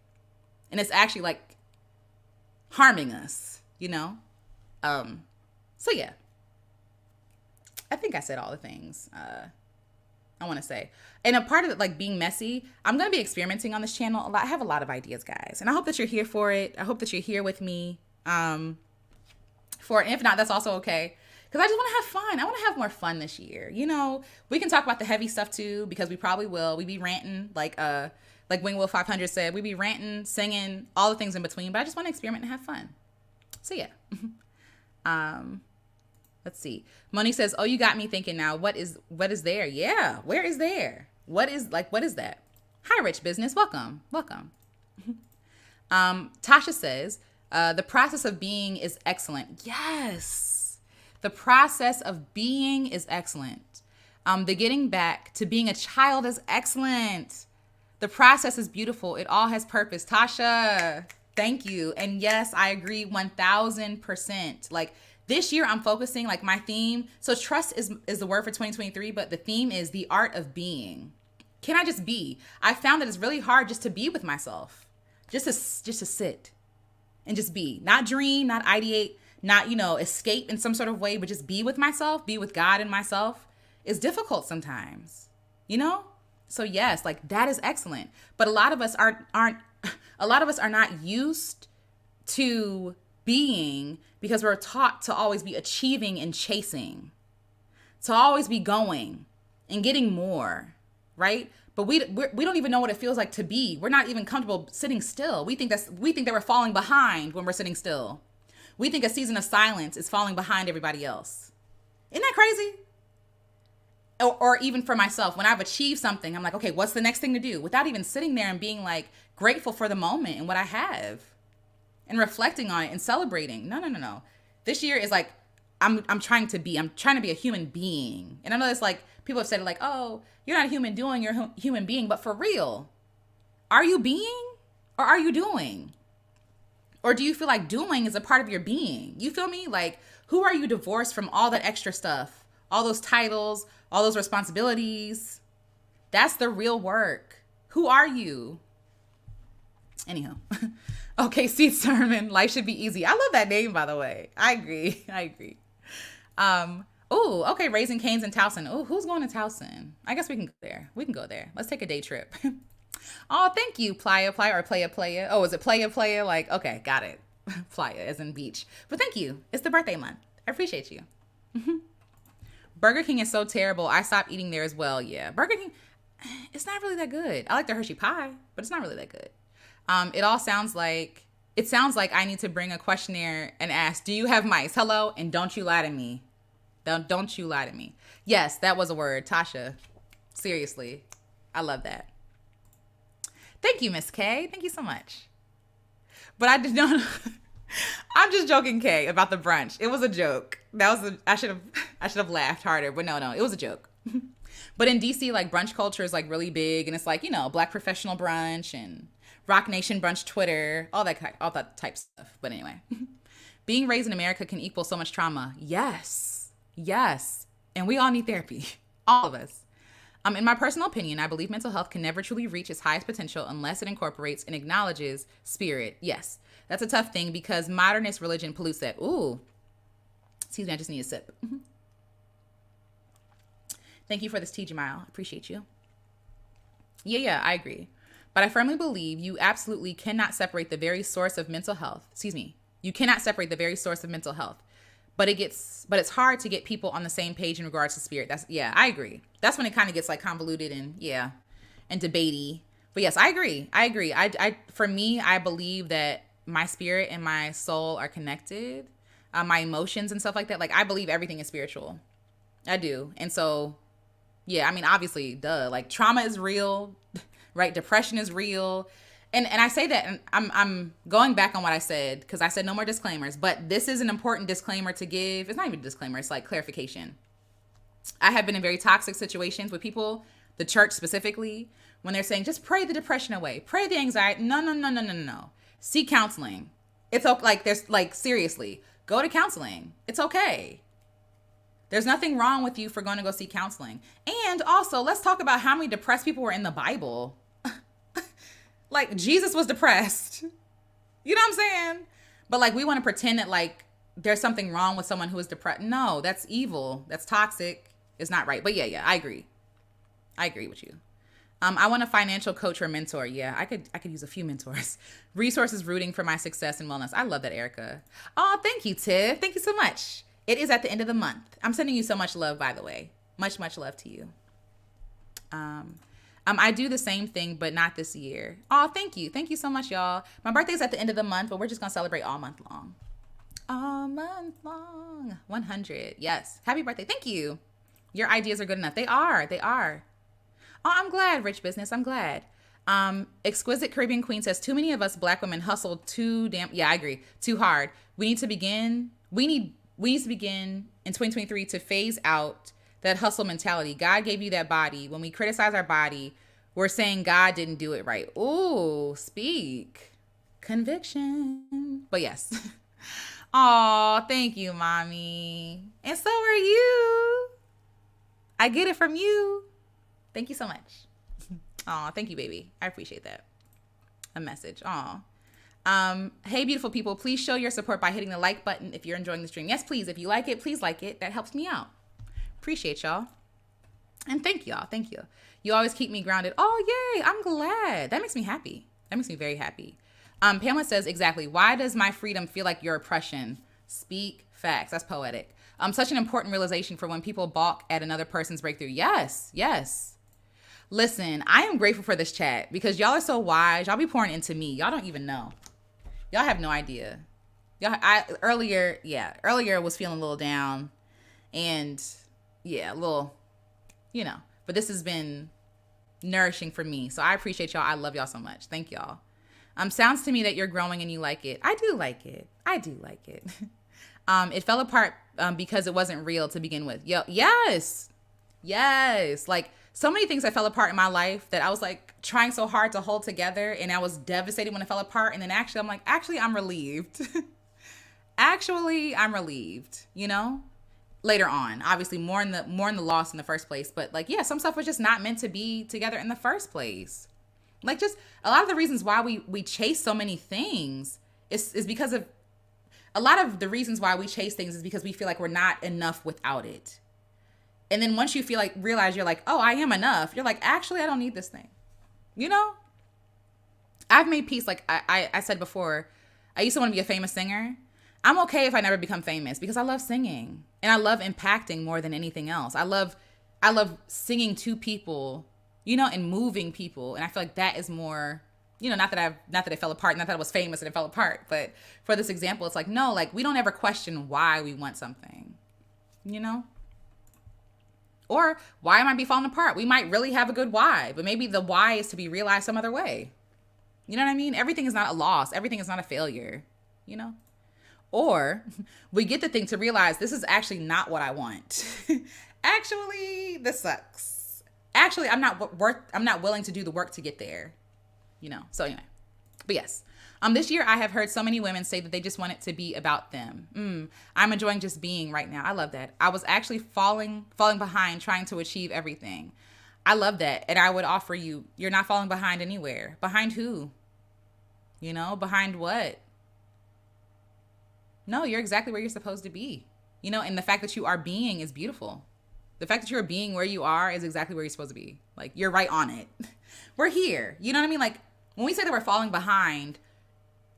And it's actually like harming us, So yeah, I think I said all the things I want to say. And a part of it, like being messy, I'm going to be experimenting on this channel a lot. I have a lot of ideas, guys. And I hope that you're here for it. I hope that you're here with me. For it. And if not, that's also okay. Because I just want to have fun. I want to have more fun this year. We can talk about the heavy stuff too, because we probably will. We be ranting like Wingwell 500 said. We be ranting, singing, all the things in between. But I just want to experiment and have fun. So yeah. Let's see. Moni says, "Oh, you got me thinking now. What is there? Yeah. Where is there? What is that? Hi, Rich Business. Welcome. Tasha says, the process of being is excellent. Yes. The process of being is excellent. The getting back to being a child is excellent. The process is beautiful. It all has purpose. Tasha, thank you. And yes, I agree 1000%. Like this year I'm focusing, like my theme. So trust is the word for 2023, but the theme is the art of being. Can I just be? I found that it's really hard just to be with myself, just to sit and just be, not dream, not ideate, not, escape in some sort of way, but just be with myself, be with God and myself is difficult sometimes, So yes, like that is excellent. But a lot of us are not used to being because we're taught to always be achieving and chasing, to always be going and getting more, right? But we don't even know what it feels like to be. We're not even comfortable sitting still. We think that we're falling behind when we're sitting still. We think a season of silence is falling behind everybody else. Isn't that crazy? Or even for myself, when I've achieved something, I'm like, okay, what's the next thing to do? Without even sitting there and being like grateful for the moment and what I have and reflecting on it and celebrating. No. This year is like, I'm trying to be a human being. And I know it's like, people have said it like, oh, you're not a human doing, you're a human being. But for real, are you being or are you doing? Or do you feel like doing is a part of your being? You feel me? Like, who are you divorced from all that extra stuff? All those titles, all those responsibilities. That's the real work. Who are you? Anyhow. Okay, Seed Sermon. Life should be easy. I love that name, by the way. I agree. Okay, Raising Cane's in Towson. Oh, who's going to Towson? I guess we can go there. Let's take a day trip. Oh, thank you, Playa, or Playa. Oh, is it Playa? Like, okay, got it. Playa as in beach. But thank you. It's the birthday month. I appreciate you. Burger King is so terrible. I stopped eating there as well. Yeah, Burger King, it's not really that good. I like the Hershey pie, but it's not really that good. It sounds like I need to bring a questionnaire and ask, do you have mice? Hello, and don't you lie to me. Don't you lie to me. Yes, that was a word, Tasha. Seriously, I love that. Thank you, Miss K. Thank you so much. But I did not. I'm just joking, Kay, about the brunch. It was a joke. I should have laughed harder, but no, it was a joke. But in DC, like brunch culture is like really big, and it's like, Black professional brunch and Rock Nation brunch Twitter, all that type stuff. But anyway, being raised in America can equal so much trauma. Yes, and we all need therapy, all of us. In my personal opinion, I believe mental health can never truly reach its highest potential unless it incorporates and acknowledges spirit. Yes, that's a tough thing because modernist religion pollutes that. Ooh, excuse me, I just need a sip. Thank you for this tea, Jamal. Appreciate you. Yeah, I agree. But I firmly believe you absolutely cannot separate the very source of mental health. You cannot separate the very source of mental health. But it's hard to get people on the same page in regards to spirit. I agree. That's when it kind of gets like convoluted and debatey. But yes, I agree. For me, I believe that my spirit and my soul are connected. My emotions and stuff like that. Like I believe everything is spiritual. I do. And so, yeah, I mean, obviously, duh. Like trauma is real, right? Depression is real. And I say that, and I'm going back on what I said, because I said no more disclaimers, but this is an important disclaimer to give. It's not even a disclaimer, it's like clarification. I have been in very toxic situations with people, the church specifically, when they're saying, just pray the depression away, pray the anxiety. No. Seek counseling. It's okay. Seriously, go to counseling. It's okay. There's nothing wrong with you for going to go seek counseling. And also, let's talk about how many depressed people were in the Bible. Like, Jesus was depressed. You know what I'm saying? But, like, we want to pretend that, like, there's something wrong with someone who is depressed. No, that's evil. That's toxic. It's not right. But, yeah, I agree. I agree with you. I want a financial coach or mentor. Yeah, I could use a few mentors. Resources rooting for my success and wellness. I love that, Erica. Oh, thank you, Tiff. Thank you so much. It is at the end of the month. I'm sending you so much love, by the way. Much, much love to you. I do the same thing, but not this year. Oh, thank you. Thank you so much, y'all. My birthday is at the end of the month, but we're just going to celebrate all month long. All month long. 100. Yes. Happy birthday. Thank you. Your ideas are good enough. They are. Oh, I'm glad, Rich Business. I'm glad. Exquisite Caribbean Queen says, too many of us Black women hustle too damn, yeah, I agree, too hard. We need to begin in 2023 to phase out that hustle mentality. God gave you that body. When we criticize our body, we're saying God didn't do it right. Ooh, speak. Conviction. But yes. Oh, thank you, mommy. And so are you. I get it from you. Thank you so much. Oh, thank you, baby. I appreciate that. A message. Oh. Hey, beautiful people, please show your support by hitting the like button if you're enjoying the stream. Yes, please. If you like it, please like it. That helps me out. Appreciate y'all. And thank y'all. Thank you. You always keep me grounded. Oh, yay. I'm glad. That makes me happy. That makes me very happy. Pamela says, exactly. Why does my freedom feel like your oppression? Speak facts. That's poetic. Such an important realization for when people balk at another person's breakthrough. Yes. Listen, I am grateful for this chat because y'all are so wise. Y'all be pouring into me. Y'all don't even know. Y'all have no idea. Earlier was feeling a little down and a little, but this has been nourishing for me. So I appreciate y'all. I love y'all so much. Thank y'all. Sounds to me that you're growing and you like it. I do like it. It fell apart because it wasn't real to begin with. Yes. Like so many things that fell apart in my life that I was like trying so hard to hold together, and I was devastated when it fell apart. And then I'm relieved. I'm relieved, later on, obviously more in the loss in the first place. But some stuff was just not meant to be together in the first place. Like just a lot of the reasons why we chase so many things is because of a lot of the reasons why we chase things is because we feel like we're not enough without it. And then once you realize you're like, oh, I am enough. You're like, actually, I don't need this thing. I've made peace. Like I said before, I used to want to be a famous singer. I'm okay if I never become famous because I love singing and I love impacting more than anything else. I love singing to people, and moving people. And I feel like that is more, not that it fell apart, not that I was famous and it fell apart, but for this example, it's like, no, like we don't ever question why we want something, you know? Or why might be falling apart? We might really have a good why, but maybe the why is to be realized some other way. You know what I mean? Everything is not a loss. Everything is not a failure, you know? Or we get the thing to realize this is actually not what I want. Actually, this sucks. Actually, I'm not willing to do the work to get there. So anyway. But yes. This year I have heard so many women say that they just want it to be about them. I'm enjoying just being right now. I love that. I was actually falling behind trying to achieve everything. I love that. And I would offer you're not falling behind anywhere. Behind who? Behind what? No, you're exactly where you're supposed to be. And the fact that you are being is beautiful. The fact that you're being where you are is exactly where you're supposed to be. Like, you're right on it. We're here. You know what I mean? Like, when we say that we're falling behind,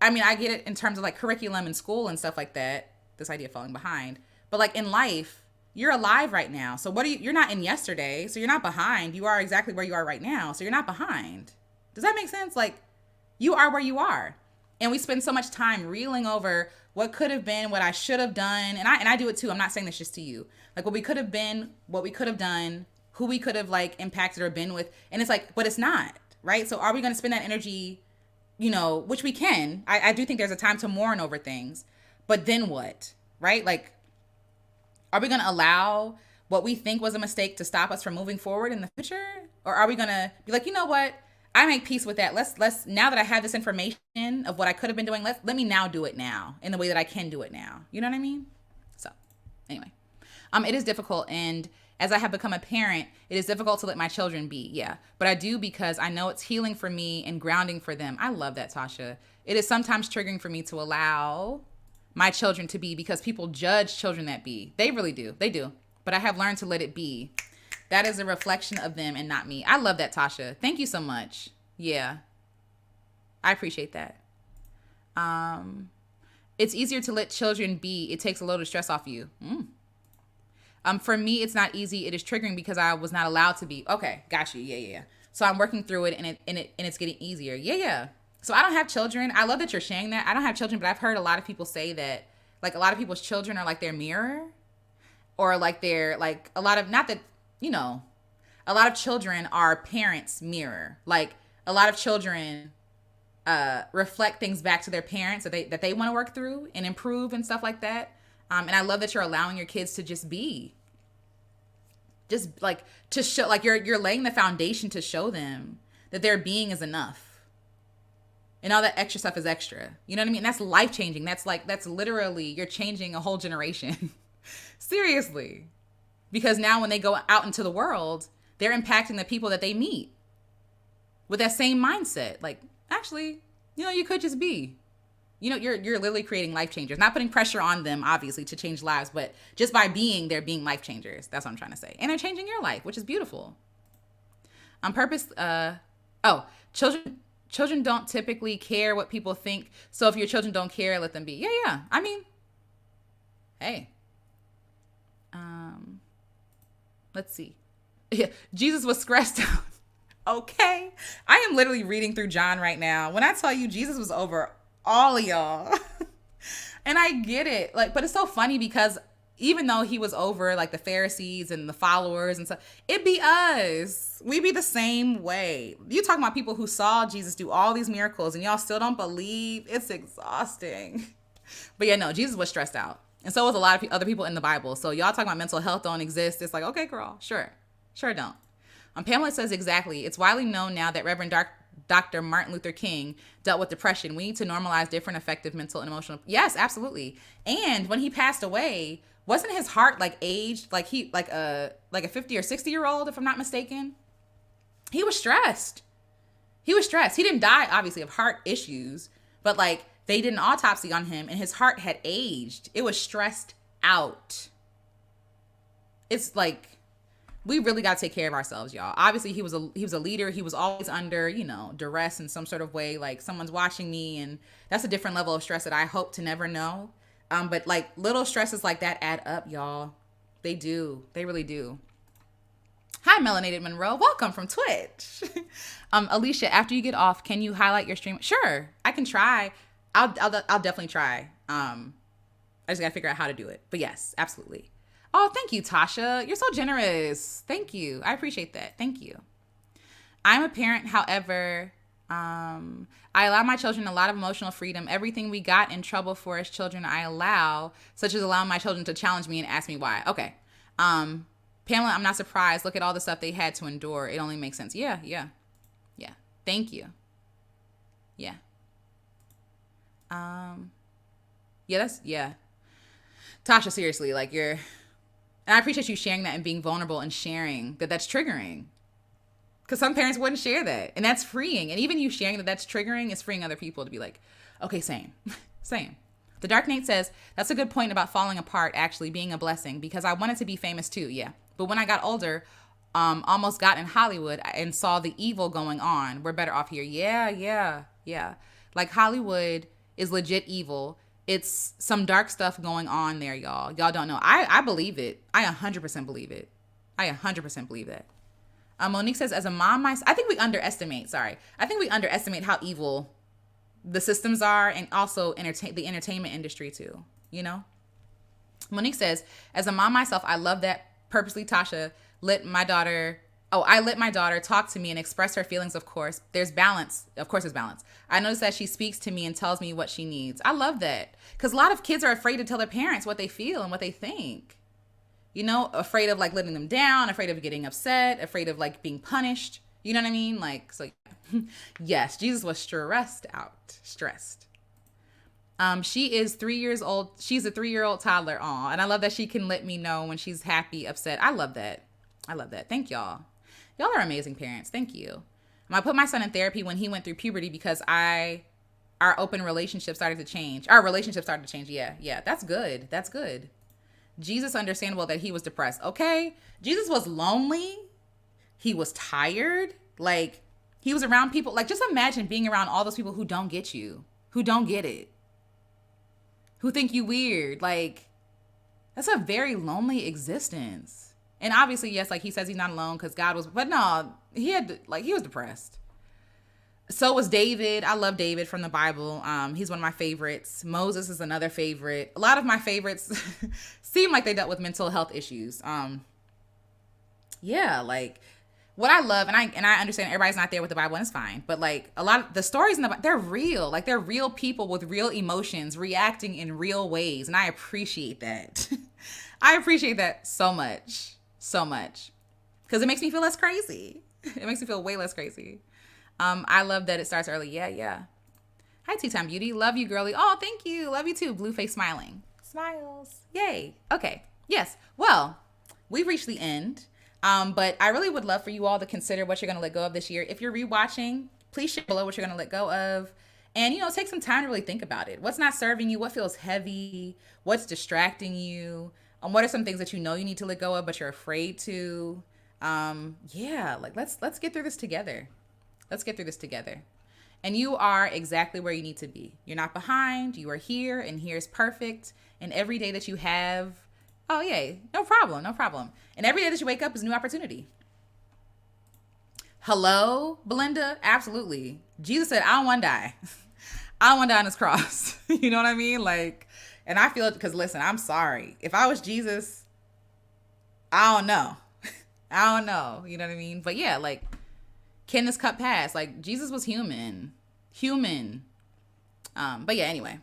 I mean, I get it in terms of like curriculum in school and stuff like that, this idea of falling behind. But like in life, you're alive right now. So you're not in yesterday, so you're not behind. You are exactly where you are right now, so you're not behind. Does that make sense? Like, you are where you are. And we spend so much time reeling over what could have been, what I should have done. And I do it too. I'm not saying this just to you. Like what we could have been, what we could have done, who we could have like impacted or been with. And it's like, but it's not, right? So are we going to spend that energy, which we can. I do think there's a time to mourn over things. But then what, right? Like, are we going to allow what we think was a mistake to stop us from moving forward in the future? Or are we going to be like, you know what? I make peace with that. Let's now that I have this information of what I could have been doing, let me now do it now in the way that I can do it now. You know what I mean? So anyway, it is difficult. And as I have become a parent, it is difficult to let my children be. Yeah. But I do because I know it's healing for me and grounding for them. I love that, Tasha. It is sometimes triggering for me to allow my children to be because people judge children that be. They really do. They do. But I have learned to let it be. That is a reflection of them and not me. I love that, Tasha. Thank you so much. Yeah. I appreciate that. It's easier to let children be. It takes a load of stress off you. For me, it's not easy. It is triggering because I was not allowed to be. Okay, got you. Yeah. So I'm working through it and it's getting easier. Yeah. So I don't have children. I love that you're sharing that. I don't have children, but I've heard a lot of people say that like a lot of people's children are like their mirror or like they're like a lot of, not that, a lot of children are parents' mirror. Like a lot of children reflect things back to their parents that they want to work through and improve and stuff like that. And I love that you're allowing your kids to just be, just like to show, like you're laying the foundation to show them that their being is enough. And all that extra stuff is extra. You know what I mean? That's life changing. That's literally, you're changing a whole generation. Seriously. Because now when they go out into the world, they're impacting the people that they meet with that same mindset. Like, actually, you could just be. You're literally creating life changers. Not putting pressure on them, obviously, to change lives, but just by being, they're being life changers. That's what I'm trying to say. And they're changing your life, which is beautiful. On purpose, children don't typically care what people think. So if your children don't care, let them be. Yeah. I mean, hey. Let's see. Yeah, Jesus was stressed out. Okay. I am literally reading through John right now. When I tell you Jesus was over all of y'all. And I get it. Like, but it's so funny because even though he was over like the Pharisees and the followers and stuff, it be us. We be the same way. You talking about people who saw Jesus do all these miracles and y'all still don't believe. It's exhausting. But yeah, no, Jesus was stressed out. And so was a lot of other people in the Bible. So y'all talking about mental health don't exist. It's like, okay, girl, sure don't. Pamela says exactly. It's widely known now that Reverend Dr. Martin Luther King dealt with depression. We need to normalize different effective mental and emotional. Yes, absolutely. And when he passed away, wasn't his heart like aged like a 50 or 60-year-old, if I'm not mistaken? He was stressed. He didn't die obviously of heart issues, but like they did an autopsy on him and his heart had aged. It was stressed out. It's like, we really got to take care of ourselves, y'all. Obviously, he was a leader. He was always under, duress in some sort of way. Like someone's watching me, and that's a different level of stress that I hope to never know. But like little stresses like that add up, y'all. They do. They really do. Hi, Melanated Monroe. Welcome from Twitch. Alicia, after you get off, can you highlight your stream? Sure, I can try. I'll definitely try. I just gotta figure out how to do it. But yes, absolutely. Oh, thank you, Tasha. You're so generous. Thank you. I appreciate that. Thank you. I'm a parent, however, I allow my children a lot of emotional freedom. Everything we got in trouble for as children, I allow, such as allowing my children to challenge me and ask me why. Okay. Pamela, I'm not surprised. Look at all the stuff they had to endure. It only makes sense. Yeah. Thank you. Yeah. Yeah. Tasha, seriously, like and I appreciate you sharing that and being vulnerable and sharing that that's triggering. Because some parents wouldn't share that. And that's freeing. And even you sharing that that's triggering is freeing other people to be like, okay, same. Same. The Dark Knight says, that's a good point about falling apart actually being a blessing because I wanted to be famous too. Yeah. But when I got older, almost got in Hollywood and saw the evil going on. We're better off here. Yeah. Like Hollywood is legit evil. It's some dark stuff going on there, y'all. Y'all don't know. I believe it. I 100% believe it. I 100% believe that. Monique says, as a mom, I think we underestimate how evil the systems are and also the entertainment industry too, you know? Monique says, as a mom myself, I love that purposely Tasha let my daughter talk to me and express her feelings, of course. There's balance. Of course there's balance. I notice that she speaks to me and tells me what she needs. I love that. Because a lot of kids are afraid to tell their parents what they feel and what they think. You know, afraid of like letting them down, afraid of getting upset, afraid of like being punished. You know what I mean? Like, so yes, Jesus was stressed. She is 3 years old. She's a 3-year-old toddler. Aw, and I love that she can let me know when she's happy, upset. I love that. Thank y'all. Y'all are amazing parents. Thank you. I put my son in therapy when he went through puberty because our relationship started to change. Yeah. That's good. Jesus, understandable that he was depressed. Okay. Jesus was lonely. He was tired. Like, he was around people. Like, just imagine being around all those people who don't get you, who don't get it, who think you weird. Like, that's a very lonely existence. And obviously, yes, like he says he's not alone because God was, but no, he was depressed. So was David. I love David from the Bible. He's one of my favorites. Moses is another favorite. A lot of my favorites seem like they dealt with mental health issues. Yeah, like what I love, and I understand everybody's not there with the Bible, and it's fine. But like a lot of the stories in the Bible, they're real. Like they're real people with real emotions reacting in real ways, and I appreciate that. I appreciate that so much, because it makes me feel less crazy. It makes me feel way less crazy. I love that it starts early. Yeah. Hi, Tea Time Beauty. Love you, girly. Oh, thank you. Love you too. Blue face smiling. Smiles. Yay. Okay. Yes. Well, we've reached the end. But I really would love for you all to consider what you're going to let go of this year. If you're rewatching, please share below what you're going to let go of. And, take some time to really think about it. What's not serving you? What feels heavy? What's distracting you? What are some things that you know you need to let go of, but you're afraid to? Like let's get through this together. And you are exactly where you need to be. You're not behind. You are here, and here is perfect. And every day that you have, oh, yay, no problem. And every day that you wake up is a new opportunity. Hello, Belinda? Absolutely. Jesus said, I don't want to die. I don't want to die on this cross. You know what I mean? Like, and I feel it because, listen, I'm sorry. If I was Jesus, I don't know. You know what I mean? But yeah, like, can this cup pass? Like, Jesus was human. But yeah, anyway,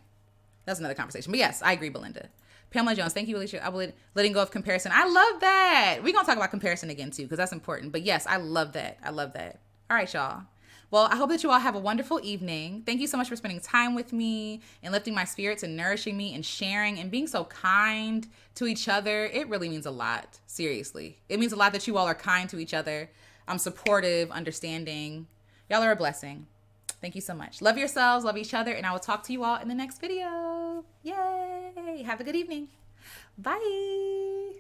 that's another conversation. But yes, I agree, Belinda. Pamela Jones, thank you, Alicia. I believe letting go of comparison. I love that. We're going to talk about comparison again, too, because that's important. But yes, I love that. All right, y'all. Well, I hope that you all have a wonderful evening. Thank you so much for spending time with me and lifting my spirits and nourishing me and sharing and being so kind to each other. It really means a lot. Seriously. It means a lot that you all are kind to each other. I'm supportive, understanding. Y'all are a blessing. Thank you so much. Love yourselves, love each other, and I will talk to you all in the next video. Yay! Have a good evening. Bye.